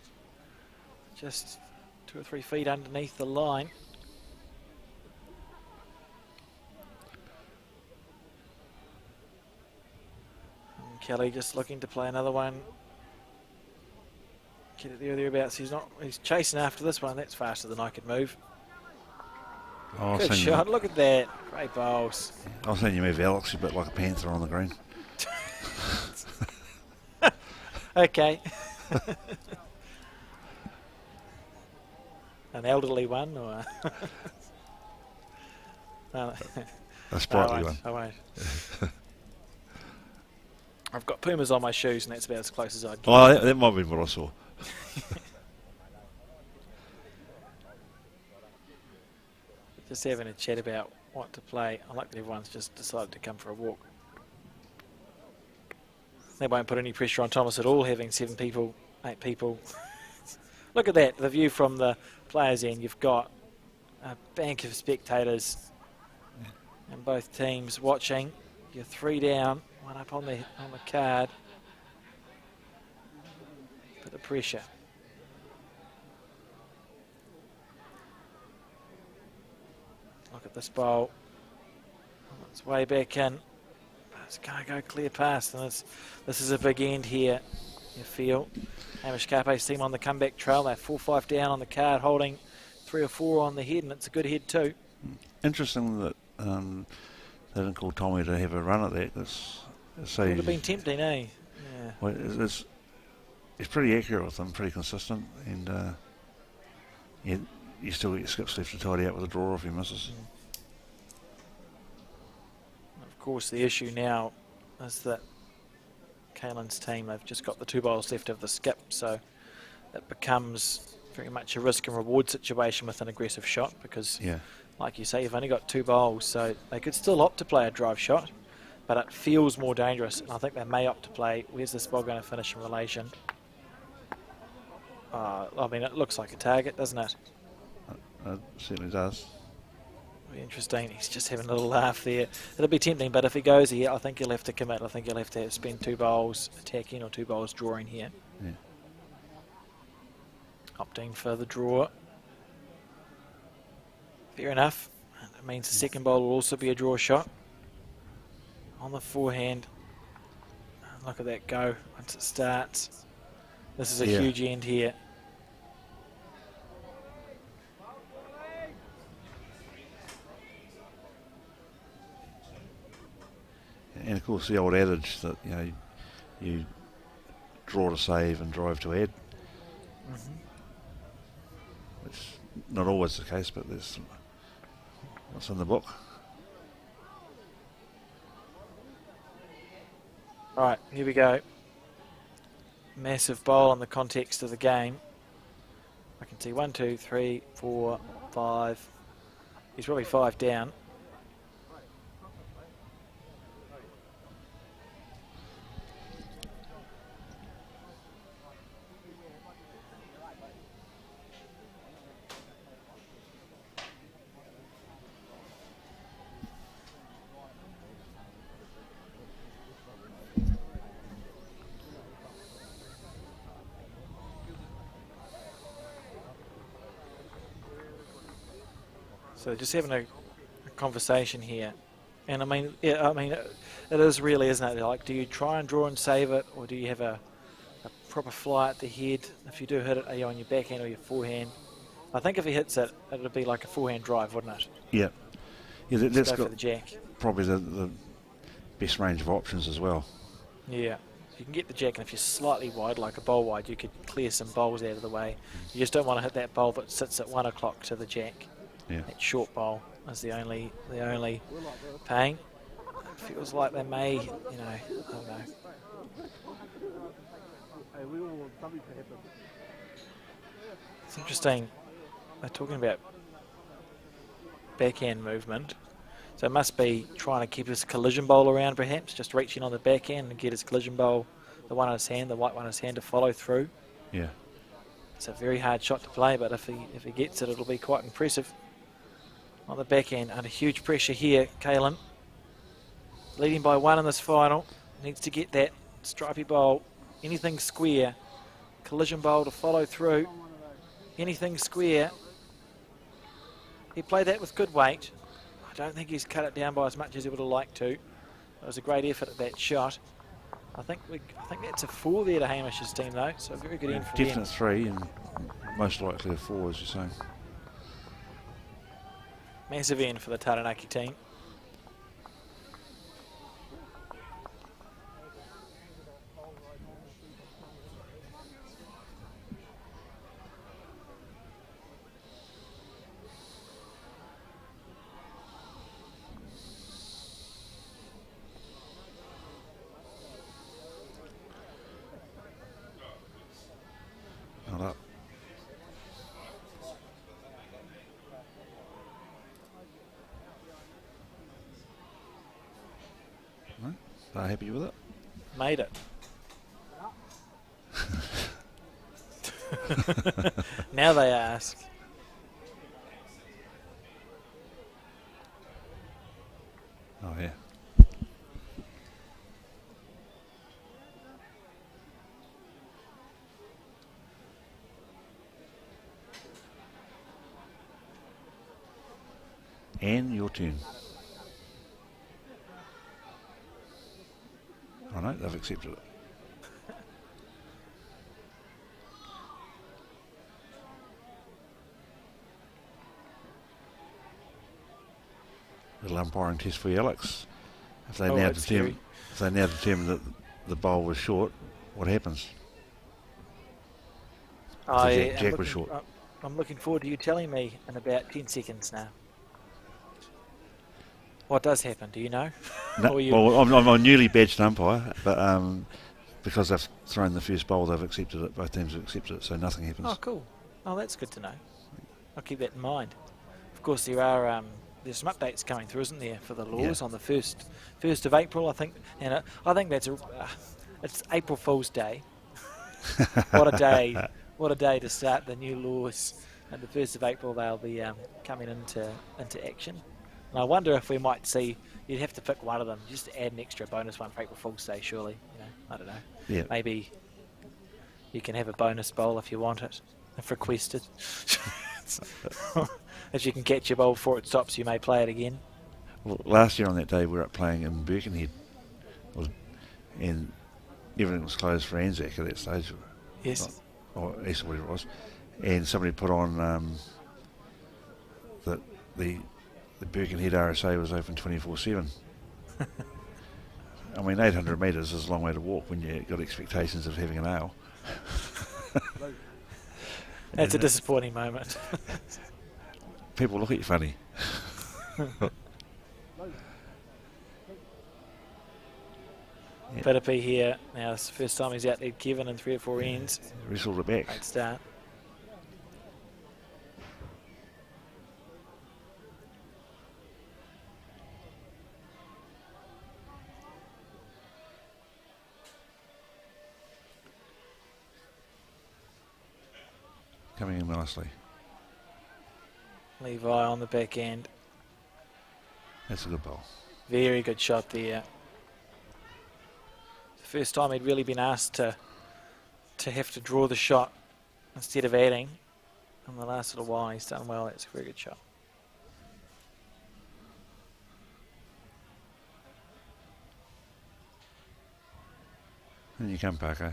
Just 2 or 3 feet underneath the line. And Kelly just looking to play another one. Get it there, thereabouts. He's chasing after this one. That's faster than I could move. Oh, Good shot. Look at that. Great bowls. I was saying you move Alex a bit like a panther on the green. Okay. An elderly one or no, A sprightly I won't. I've got Pumas on my shoes and that's about as close as I'd get. Oh, that might be what I saw. Just having a chat about what to play. I like that everyone's just decided to come for a walk. They won't put any pressure on Thomas at all, having 7 people, 8 people. Look at that, the view from the players' end. You've got a bank of spectators and both teams watching. You're 3 down, 1 up on the card. Bit of pressure. Look at this bowl. It's way back in. It's going to go clear past, and this is a big end here, you feel. Hamish Kape's team on the comeback trail. They're 4-5 down on the card, holding 3 or 4 on the head, and it's a good head too. Interesting that they didn't call Tommy to have a run at that. Would have been tempting, eh? Yeah. Well, it's pretty accurate with them, pretty consistent, and you still get your skips left to tidy up with a draw if he misses. Of course, the issue now is that Kaylin's team, they've just got the 2 bowls left of the skip, so it becomes very much a risk and reward situation with an aggressive shot because, like you say, you've only got 2 bowls, so they could still opt to play a drive shot, but it feels more dangerous, and I think they may opt to play, where's this ball going to finish in relation? I mean, it looks like a target, doesn't it? It certainly does. Interesting. He's just having a little laugh there. It'll be tempting, but if he goes here, I think he'll have to commit. I think he'll have to spend 2 bowls attacking or 2 bowls drawing here. Yeah. Opting for the draw. Fair enough. It means the second bowl will also be a draw shot. On the forehand. Look at that go once it starts. This is a huge end here. And of course the old adage that you draw to save and drive to add. It's not always the case, but that's what's in the book. Right, here we go. Massive bowl in the context of the game. I can see 1, 2, 3, 4, 5. He's probably 5 down. So just having a conversation here, and I mean, yeah, I mean, it is really, isn't it? Like, do you try and draw and save it, or do you have a proper fly at the head? If you do hit it, are you on your backhand or your forehand? I think if he hits it, it'll be like a forehand drive, wouldn't it? Yeah. Yeah, that's Go for got the jack. probably the best range of options as well. Yeah. You can get the jack, and if you're slightly wide, like a bowl wide, you could clear some bowls out of the way. You just don't want to hit that bowl that sits at 1 o'clock to the jack. Yeah. That short bowl is the only pain. It feels like they may, I don't know. It's interesting. They're talking about backhand movement. So it must be trying to keep his collision bowl around, perhaps, just reaching on the backhand and get his collision bowl, the one on his hand, the white one on his hand, to follow through. Yeah. It's a very hard shot to play, but if he gets it, it'll be quite impressive. On the backhand, under huge pressure here, Kalen. Leading by 1 in this final. Needs to get that stripy bowl. Anything square. Collision bowl to follow through. Anything square. He played that with good weight. I don't think he's cut it down by as much as he would have liked to. It was a great effort at that shot. I think that's a 4 there to Hamish's team, though, so a very good end for them. Definite 3 and most likely a 4, as you're saying. Massive end for the Taranaki team. Not up. Right. Are happy with it? Made it. Now they ask. Oh, yeah. And your turn. Oh no, they've accepted it. Little umpiring test for you, Alex. If they now determine that the bowl was short, what happens? Jack was short. I'm looking forward to you telling me in about 10 seconds now. What does happen? Do you know? No, well, I'm a newly badged umpire, but because they've thrown the first bowl, they've accepted it. Both teams have accepted it, so nothing happens. Oh, cool. Oh, that's good to know. I'll keep that in mind. Of course, there's some updates coming through, isn't there, for the laws on the 1st of April, I think. And I think that's it's April Fool's Day. What a day! What a day to start the new laws. At the 1st of April, they'll be coming into action. And I wonder if we might see, you'd have to pick one of them, just to add an extra bonus one for April Fool's Day, surely. I don't know. Yeah. Maybe you can have a bonus bowl if you want it, if requested. If you can catch your bowl before it stops, you may play it again. Well, last year on that day, we were up playing in Birkenhead, and everything was closed for Anzac at that stage. Yes. Or Easter, whatever it was. And somebody put on that the Birkenhead RSA was open 24/7. I mean, 800 metres is a long way to walk when you've got expectations of having an ale. That's a disappointing moment. People look at you funny. Pirere here. Now, it's the first time he's out there, Kevin, in 3 or 4 ends. Wrestled it back. Great start. coming in nicely. Levi on the back end. That's a good bowl. Very good shot there. The first time he'd really been asked to have to draw the shot instead of adding. In the last little while, he's done well. That's a very good shot. And you come, Paco.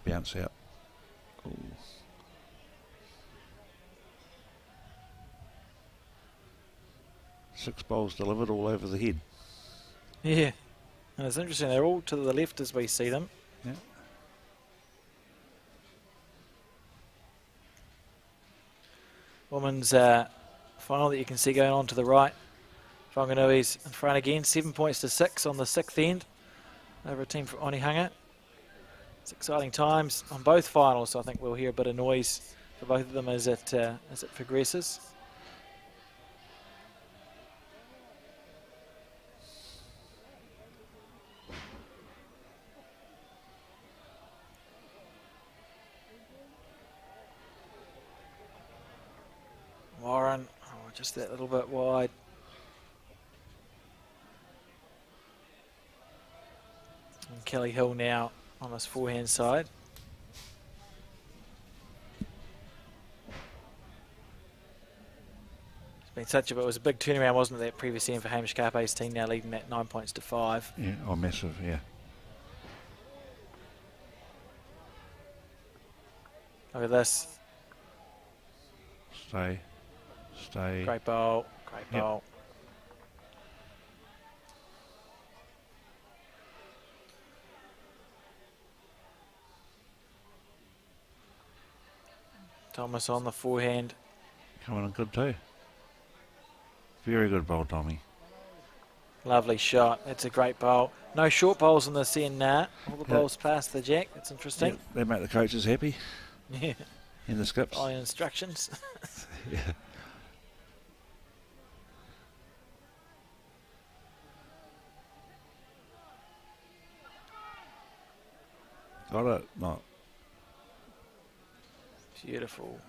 Bounce out. Ooh. Six bowls delivered all over the head. Yeah. And it's interesting, they're all to the left as we see them. Yeah. Women's final that you can see going on to the right. Whanganui's in front again, 7 points to 6 on the 6th end over a team from Onehunga. It's exciting times on both finals, so I think we'll hear a bit of noise for both of them as it progresses. Warren, just that little bit wide. And Kelly Hill now on his forehand side. It was a big turnaround, wasn't it, that previous end for Hamish Kape's team, now leading that 9 points to 5. Yeah, oh, massive, yeah. Look at this. Stay. Great bowl, great bowl. Thomas on the forehand. Coming on good too. Very good bowl, Tommy. Lovely shot. That's a great bowl. No short bowls in this end now. All the Yeah. bowls past the jack. That's interesting. Yeah, they make the coaches happy. Yeah. In the skips. Following instructions. Yeah. Got it. Not. Beautiful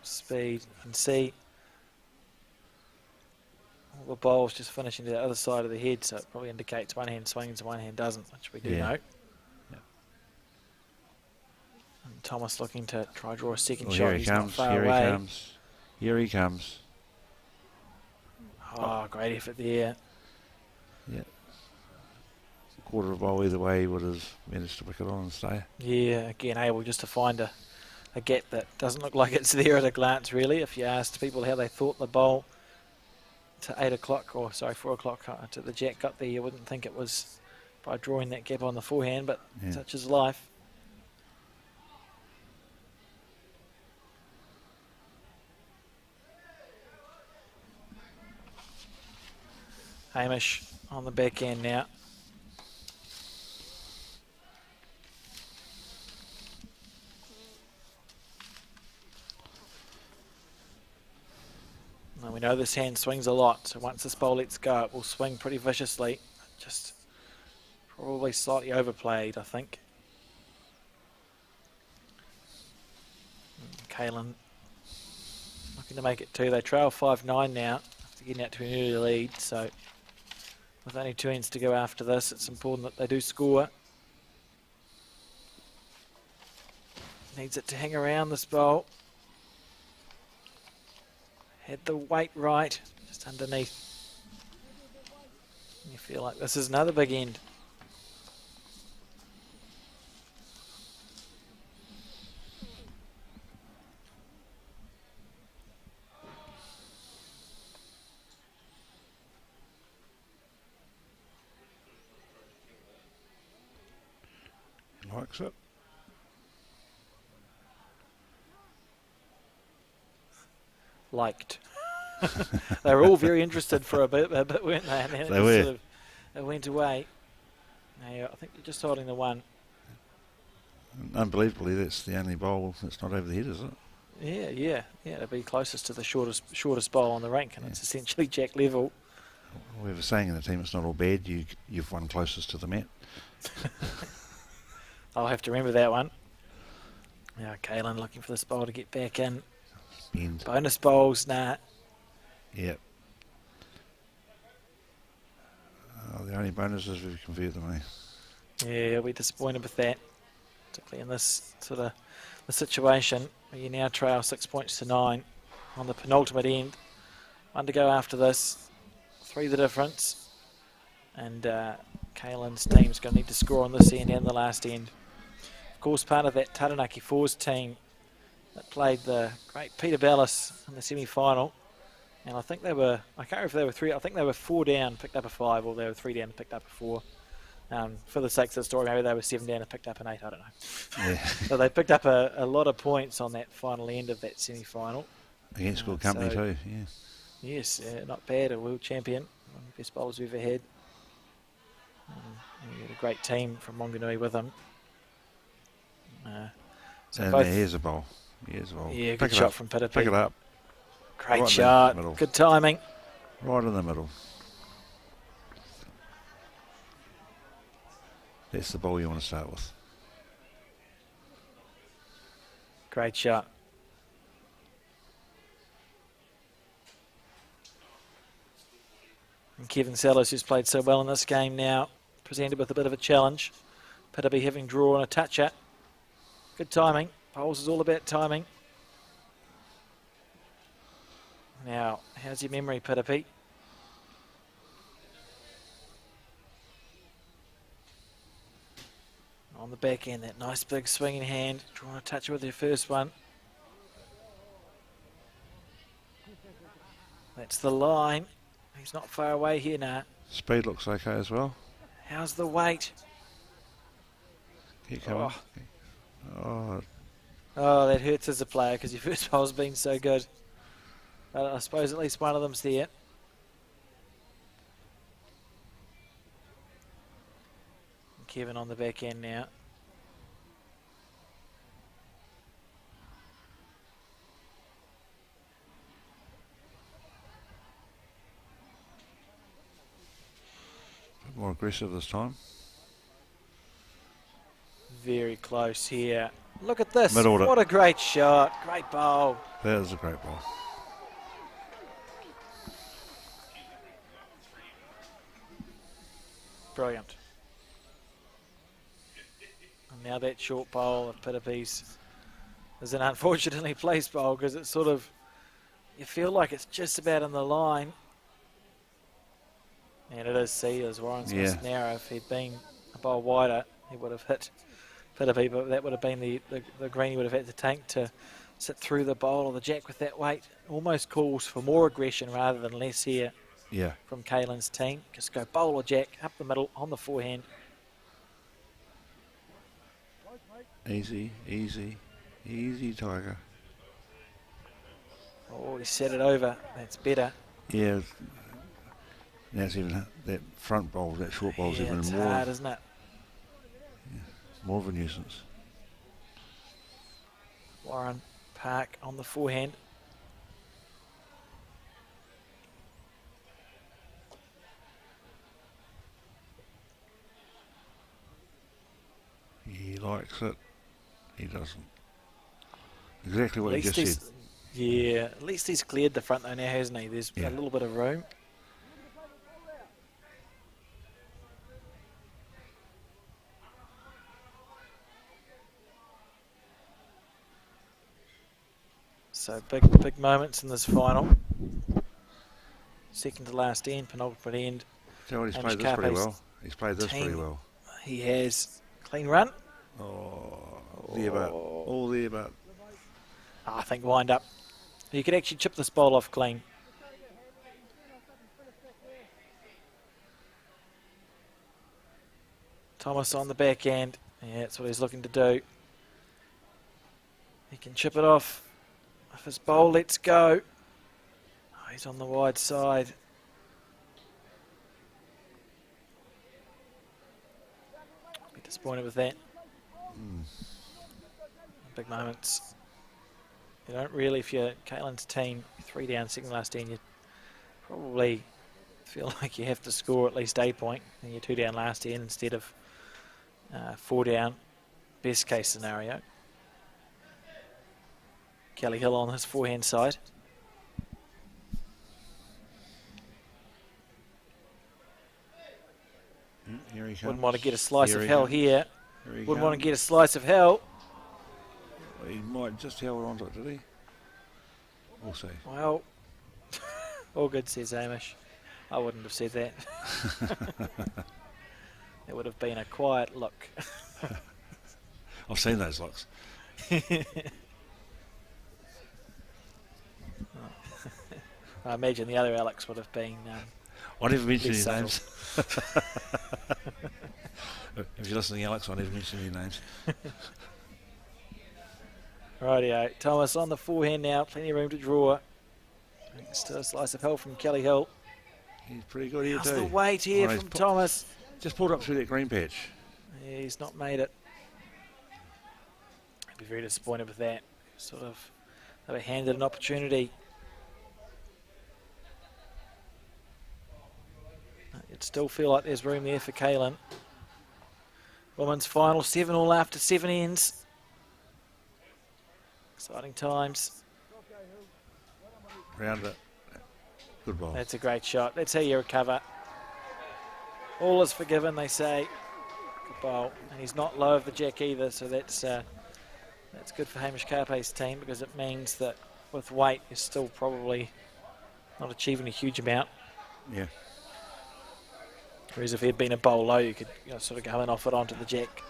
speed. You can see all the bowls just finishing to the other side of the head, so it probably indicates one hand swings and one hand doesn't, which we do know. Yeah. And Thomas looking to try draw a second Well, shot. here he He's comes. not far Here away. he comes. Here he comes. Oh, great effort there. Yeah. Quarter of a bowl either way, he would have managed to pick it on and stay. Yeah, again, able just to find a gap that doesn't look like it's there at a glance, really. If you asked people how they thought the bowl to 4 o'clock to the jack got there, you wouldn't think it was by drawing that gap on the forehand, but such is life. Hamish on the back end now. Now we know this hand swings a lot, so once this bowl lets go, it will swing pretty viciously. Just probably slightly overplayed, I think. Kaylin looking to make it 2. They trail 5-9 now after getting out to an early lead, so with only 2 ends to go after this, it's important that they do score. Needs it to hang around this bowl. Had the weight right, just underneath. You feel like this is another big end. Likes it. Liked. They were all very interested for a bit, weren't they? And then They were. Sort of, it went away. Now, I think you're just holding the one. Unbelievably, that's the only bowl that's not over the head, is it? Yeah. It'll be closest to the shortest bowl on the rank, and it's essentially jack level. We have a saying in the team, it's not all bad, you've won closest to the mat. I'll have to remember that one. Now Kaylin looking for this bowl to get back in. End. Bonus bowls, nah. Yep. The only bonus is if you convert them, eh? Yeah, he'll be disappointed with that, particularly in this sort of the situation where you now trail 6 points to 9 on the penultimate end. One to go after this, 3 the difference, and Kaylin's team's going to need to score on this end and the last end. Of course, part of that Taranaki Fours team that played the great Peter Bellis in the semi-final, and I think they were, I can't remember if they were 3, I think they were 4 down, picked up a 5, or they were 3 down and picked up a 4. For the sake of the story, maybe they were 7 down and picked up an 8, I don't know. Yeah. So they picked up a lot of points on that final end of that semi-final. Against good company too, yeah. Yes, not bad, a world champion, one of the best bowlers we've ever had. He had a great team from Wanganui with him. So and here's a bowl. Yeah, good shot from Pirere. Pick it up. Great right shot, good timing. Right in the middle. That's the ball you want to start with. Great shot. And Kevin Sellers, who's played so well in this game now, presented with a bit of a challenge. Pirere having drawn a toucher. Good timing. Bowls is all about timing. Now, how's your memory, Pirere? On the back end, that nice big swinging hand. Drawing a toucher with your first one. That's the line. He's not far away here now. Speed looks okay as well. How's the weight? Keep coming. Oh, that hurts as a player because your first bowl's been so good. But I suppose at least one of them's there. Kevin on the back end now. A bit more aggressive this time. Very close here. Look at this. Mid order. What a great shot. Great bowl. That is a great bowl. Brilliant. And now that short bowl of Pirere's is an unfortunately placed bowl because it's sort of, you feel like it's just about on the line. And it is, see, as Warren's was narrow. If he'd been a bowl wider, he would have hit Pirere, but that would have been the green he would have had to tank to sit through the bowl or the jack with that weight. Almost calls for more aggression rather than less here from Kaylin's team. Just go bowl or jack, up the middle, on the forehand. Easy, easy, easy, Tiger. Oh, he set it over. That's better. Yeah. Now it's even that front bowl, that short bowl's even it's more. hard, isn't it? Yeah, more of a nuisance. Warren Park on the forehand. He likes it. He doesn't. Exactly what he just said. Yeah, at least he's cleared the front though now, hasn't he? There's a little bit of room. So big moments in this final. Second to last end, penultimate end. Tell what, he's played this pretty well. He's played this pretty well. He has. Clean run. There but. All there but. I think wind up. You could actually chip this bowl off clean. Thomas on the back end. Yeah, that's what he's looking to do. He can chip it off. If his bowl lets go. Oh, he's on the wide side. Be disappointed with that. Big moments. You don't really, if you're Kaylin's team, 3 down, second last end, you probably feel like you have to score at least a point and you're 2 down last end instead of 4 down, best case scenario. Kelly Hill on his forehand side. Here he comes. Wouldn't want to get a slice of he hell comes. here. Here he Wouldn't want to comes. get a slice of hell. He might just held onto it, did he? We'll see. Well, all good, says Hamish. I wouldn't have said that. It would have been a quiet look. I've seen those looks. I imagine the other Alex would have been. I never mentioned less any subtle. names. If you're listening, Alex, I never mentioned any names. Rightio, Thomas on the forehand now, plenty of room to draw. Still a slice of hell from Kelly Hill. He's pretty good here How's too. the weight here Oh, from Thomas? Just pulled up through that green patch. Yeah, he's not made it. I'd be very disappointed with that. Sort of, they were handed an opportunity. You'd still feel like there's room there for Kaylin. Women's final, 7-all after 7 ends. Exciting times. Round it. Good ball. That's a great shot. That's how you recover. All is forgiven, they say. Good bowl. And he's not low of the jack either, so that's good for Hamish Kape's team, because it means that with weight, you're still probably not achieving a huge amount. Yeah. Whereas if he had been a bowl low, you could sort of go and off it onto the jack.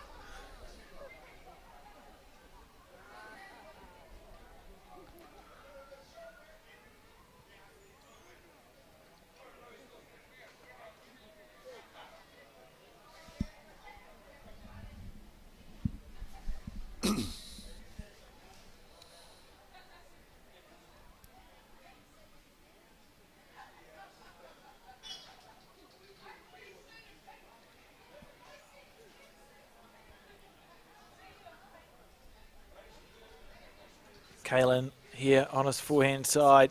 Kaylin here on his forehand side.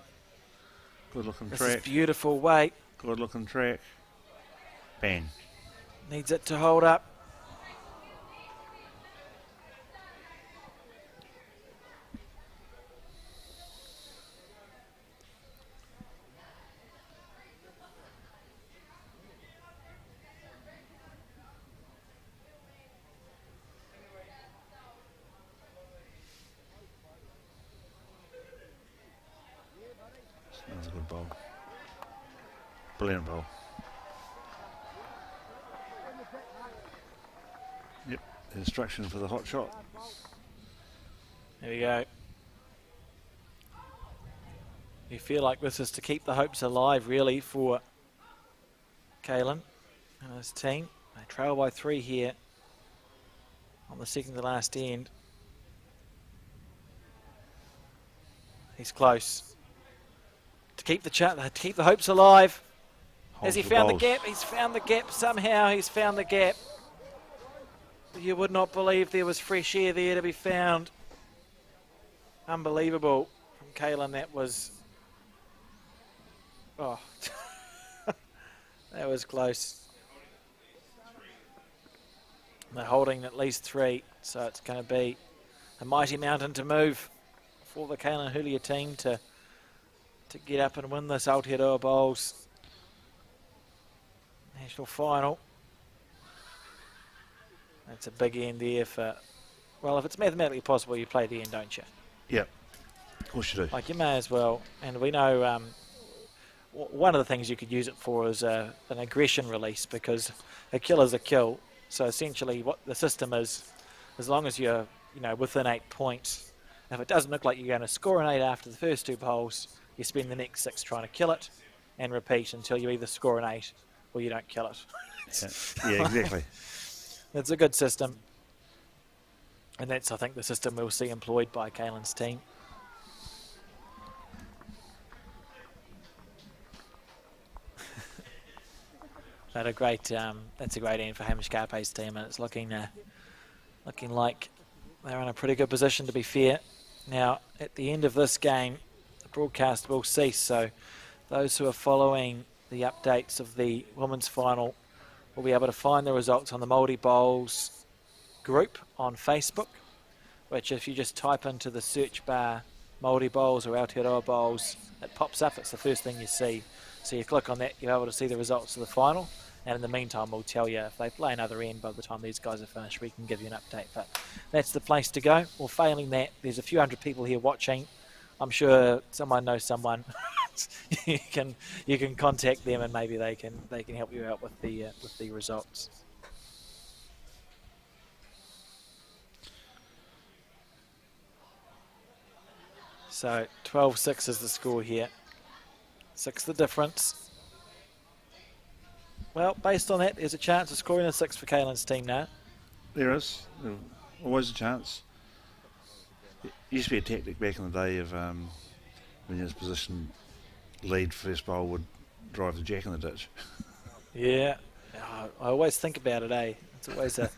Good looking This track. is beautiful weight. Good looking track. Bang. Needs it to hold up. That was a good bowl. Brilliant bowl. Yep, the instruction for the hot shot. There we go. You feel like this is to keep the hopes alive, really, for Kaylin and his team. They trail by 3 here on the second to last end. He's close. To keep the hopes alive. Has he found the gap? He's found the gap somehow. He's found the gap. You would not believe there was fresh air there to be found. Unbelievable from Kaylin. That was... Oh. That was close. They're holding at least 3, so it's going to be a mighty mountain to move for the Kaylin Huwyler team to get up and win this Aotearoa Bowls national final. That's a big end there for, well, if it's mathematically possible, you play the end, don't you? Yep, of course you do. Like, you may as well. And we know one of the things you could use it for is an aggression release, because a kill is a kill. So essentially what the system is, as long as you're within 8 points, if it doesn't look like you're going to score an 8 after the first 2 bowls, you spend the next 6 trying to kill it and repeat until you either score an 8 or you don't kill it. Yeah, exactly. It's a good system. And that's, I think, the system we'll see employed by Kaylin's team. That's a great end for Hamish Kape's team, and it's looking like they're in a pretty good position, to be fair. Now, at the end of this game, the broadcast will cease, so those who are following the updates of the women's final will be able to find the results on the Māori Bowls group on Facebook, which if you just type into the search bar Māori bowls or Aotearoa bowls, it pops up. It's the first thing you see. So you click on that, you're able to see the results of the final. And in the meantime, we'll tell you if they play another end by the time these guys are finished. We can give you an update. But that's the place to go. Well, failing that, there's a few hundred people here watching. I'm sure someone knows someone. you can contact them, and maybe they can help you out with the results. So 12-6 is the score here. 6 the difference. Well, based on that, there's a chance of scoring a 6 for Kaylin's team now. There is. There's always a chance. It used to be a tactic back in the day of when you're in position, lead first bowl would drive the jack in the ditch. Yeah. I always think about it, eh? It's always a,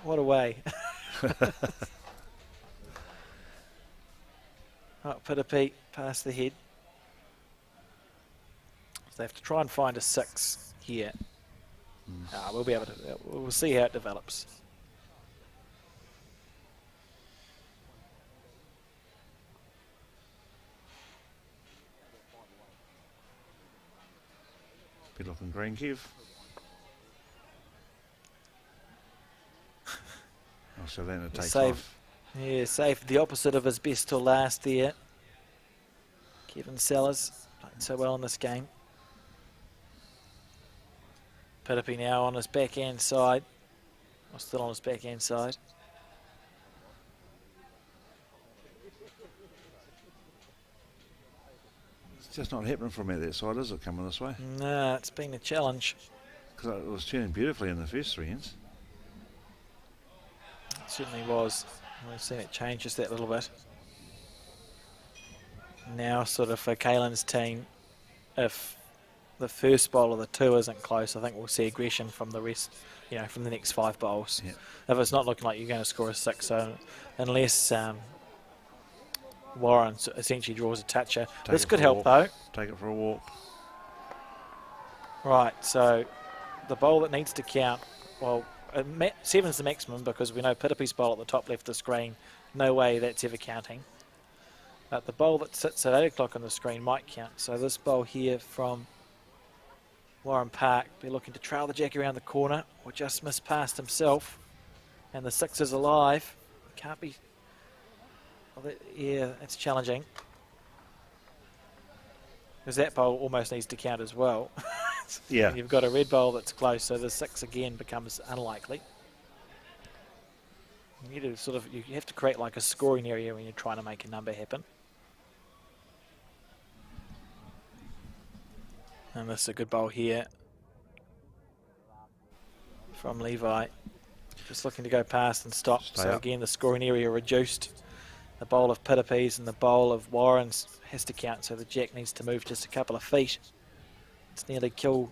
what a way. Oh, Pirere past the head. So they have to try and find a 6 here. We'll be able to. We'll see how it develops. Be looking green, Kev. I'll show that it takes off. Yeah, saved the opposite of his best till last there. Kevin Sellers playing so well in this game. Pirere now on his backhand side. Or still on his backhand side. It's just not happening for me that side, is it, coming this way? No, it's been a challenge. Because it was turning beautifully in the first 3 ends. It certainly was. We've seen it change just that little bit. Now sort of for Kaylin's team, if the first bowl of the 2 isn't close, I think we'll see aggression from the rest, from the next 5 bowls. Yep. If it's not looking like you're going to score a 6, so unless Warren essentially draws a toucher. This could help though. Take it for a walk. Right, so the bowl that needs to count, well, 7's the maximum because we know Pirere's bowl at the top left of the screen, no way that's ever counting. But the bowl that sits at 8 o'clock on the screen might count. So this bowl here from Warren Park, be looking to trail the jack around the corner or just miss past himself. And the 6 is alive. Can't be... Yeah, it's challenging. Because that bowl almost needs to count as well. Yeah. And you've got a red bowl that's close, so the 6 again becomes unlikely. You need to you have to create like a scoring area when you're trying to make a number happen. And this is a good bowl here from Levi. Just looking to go past and stop. Stay so up. Again, the scoring area reduced. The bowl of Pirere's and the bowl of Warren's has to count, so the jack needs to move just a couple of feet. It's nearly kill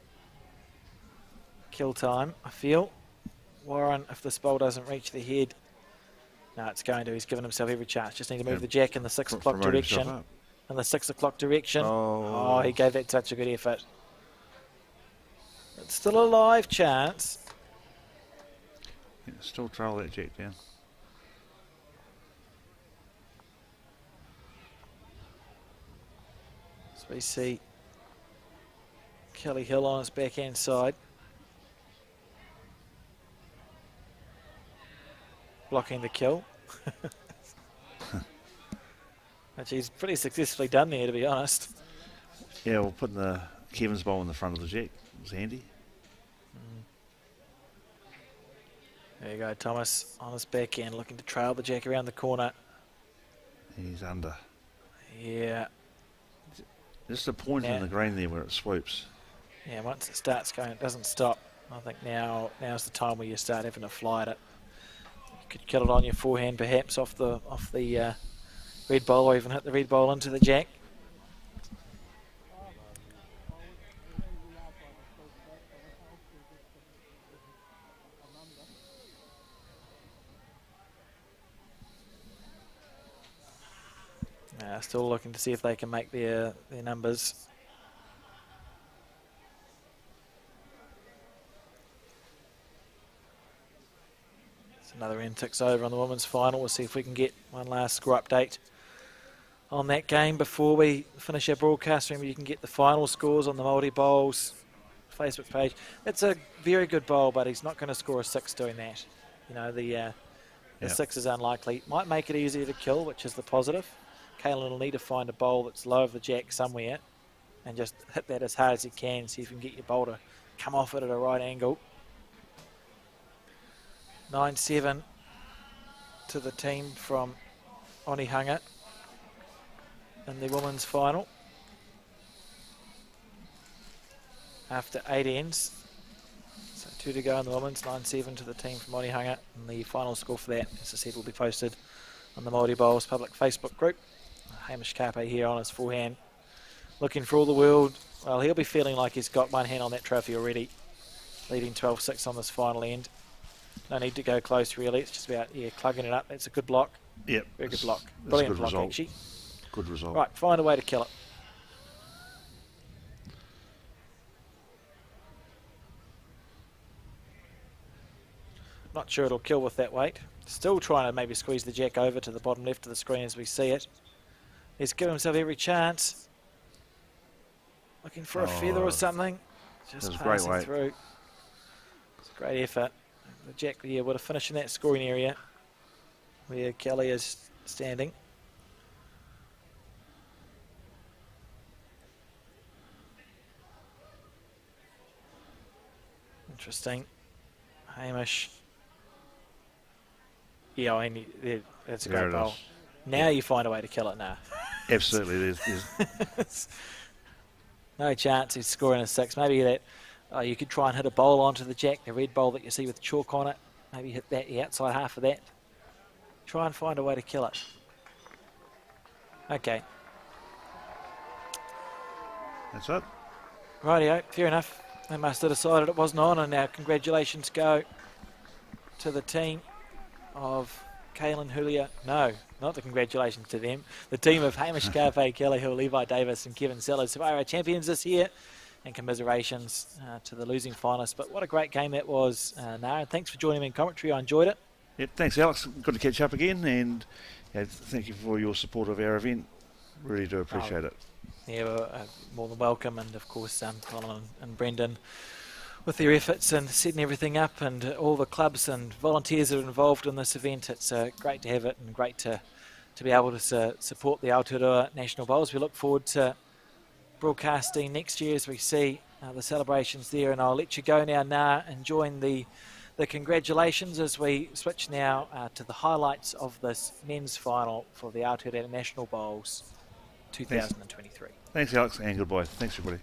time, I feel. Warren, if this bowl doesn't reach the head, no, it's going to. He's given himself every chance. Just need to move the jack in the 6 o'clock direction. In the 6 o'clock direction. Oh, he gave that such a good effort. It's still a live chance. Yeah, still trail that jack down. So we see Kelly Hill on his backhand side. Blocking the kill. Which he's pretty successfully done there, to be honest. Yeah, well, putting the Kevin's bowl in the front of the jack was handy. There you go, Thomas on his backhand, looking to trail the jack around the corner. He's under. Yeah. Just a point in the green there where it swoops. Yeah, once it starts going, it doesn't stop. I think now's the time where you start having to fly at it. You could kill it on your forehand, perhaps off the red bowl, or even hit the red bowl into the jack. Still looking to see if they can make their numbers. So another end ticks over on the women's final. We'll see if we can get one last score update on that game before we finish our broadcast. Remember, you can get the final scores on the Māori Bowls Facebook page. It's a very good bowl, but he's not going to score a 6 doing that. You know, the 6 is unlikely. Might make it easier to kill, which is the positive. Kalen will need to find a bowl that's low of the jack somewhere and just hit that as hard as he can, see if you can get your bowl to come off it at a right angle. 9-7 to the team from Onehunga in the women's final. After 8 ends. So 2 to go in the women's, 9-7 to the team from Onehunga. And the final score for that, as I said, will be posted on the Māori Bowls public Facebook group. Hamish Kape here on his forehand, looking for all the world. Well, he'll be feeling like he's got one hand on that trophy already, leading 12-6 on this final end. No need to go close, really. It's just about, clugging it up. That's a good block. Yep. Very good block. Brilliant block, result. actually. Good result. Right, find a way to kill it. Not sure it'll kill with that weight. Still trying to maybe squeeze the jack over to the bottom left of the screen as we see it. He's given himself every chance. Looking for a feather or something. Just passing through. It's a great effort. The jack would have finished in that scoring area where Kelly is standing. Interesting. Hamish. Yeah, I mean, that's a great bowl. Now you find a way to kill it now. Absolutely. There's no chance he's scoring a 6. Maybe that you could try and hit a bowl onto the jack, the red bowl that you see with chalk on it. Maybe hit that, the outside half of that. Try and find a way to kill it. Okay. That's it. Rightio, fair enough. They must have decided it wasn't on, and now congratulations go to the team of Kaylin Huwyler. No, not the congratulations to them. The team of Hamish Kape, Kelly Hill, Levi Davis and Kevin Sellers, who are our champions this year. And commiserations to the losing finalists. But what a great game that was, Nara. Thanks for joining me in commentary. I enjoyed it. Yeah, thanks, Alex. Good to catch up again. And thank you for your support of our event. Really do appreciate it. Yeah, well, more than welcome. And, of course, Colin and Brendan with their efforts and setting everything up, and all the clubs and volunteers that are involved in this event. It's great to have it, and great to be able to support the Aotearoa National Bowls. We look forward to broadcasting next year as we see the celebrations there, and I'll let you go now and join the congratulations as we switch now to the highlights of this men's final for the Aotearoa National Bowls 2023. Thanks, Alex, and goodbye. Thanks, everybody.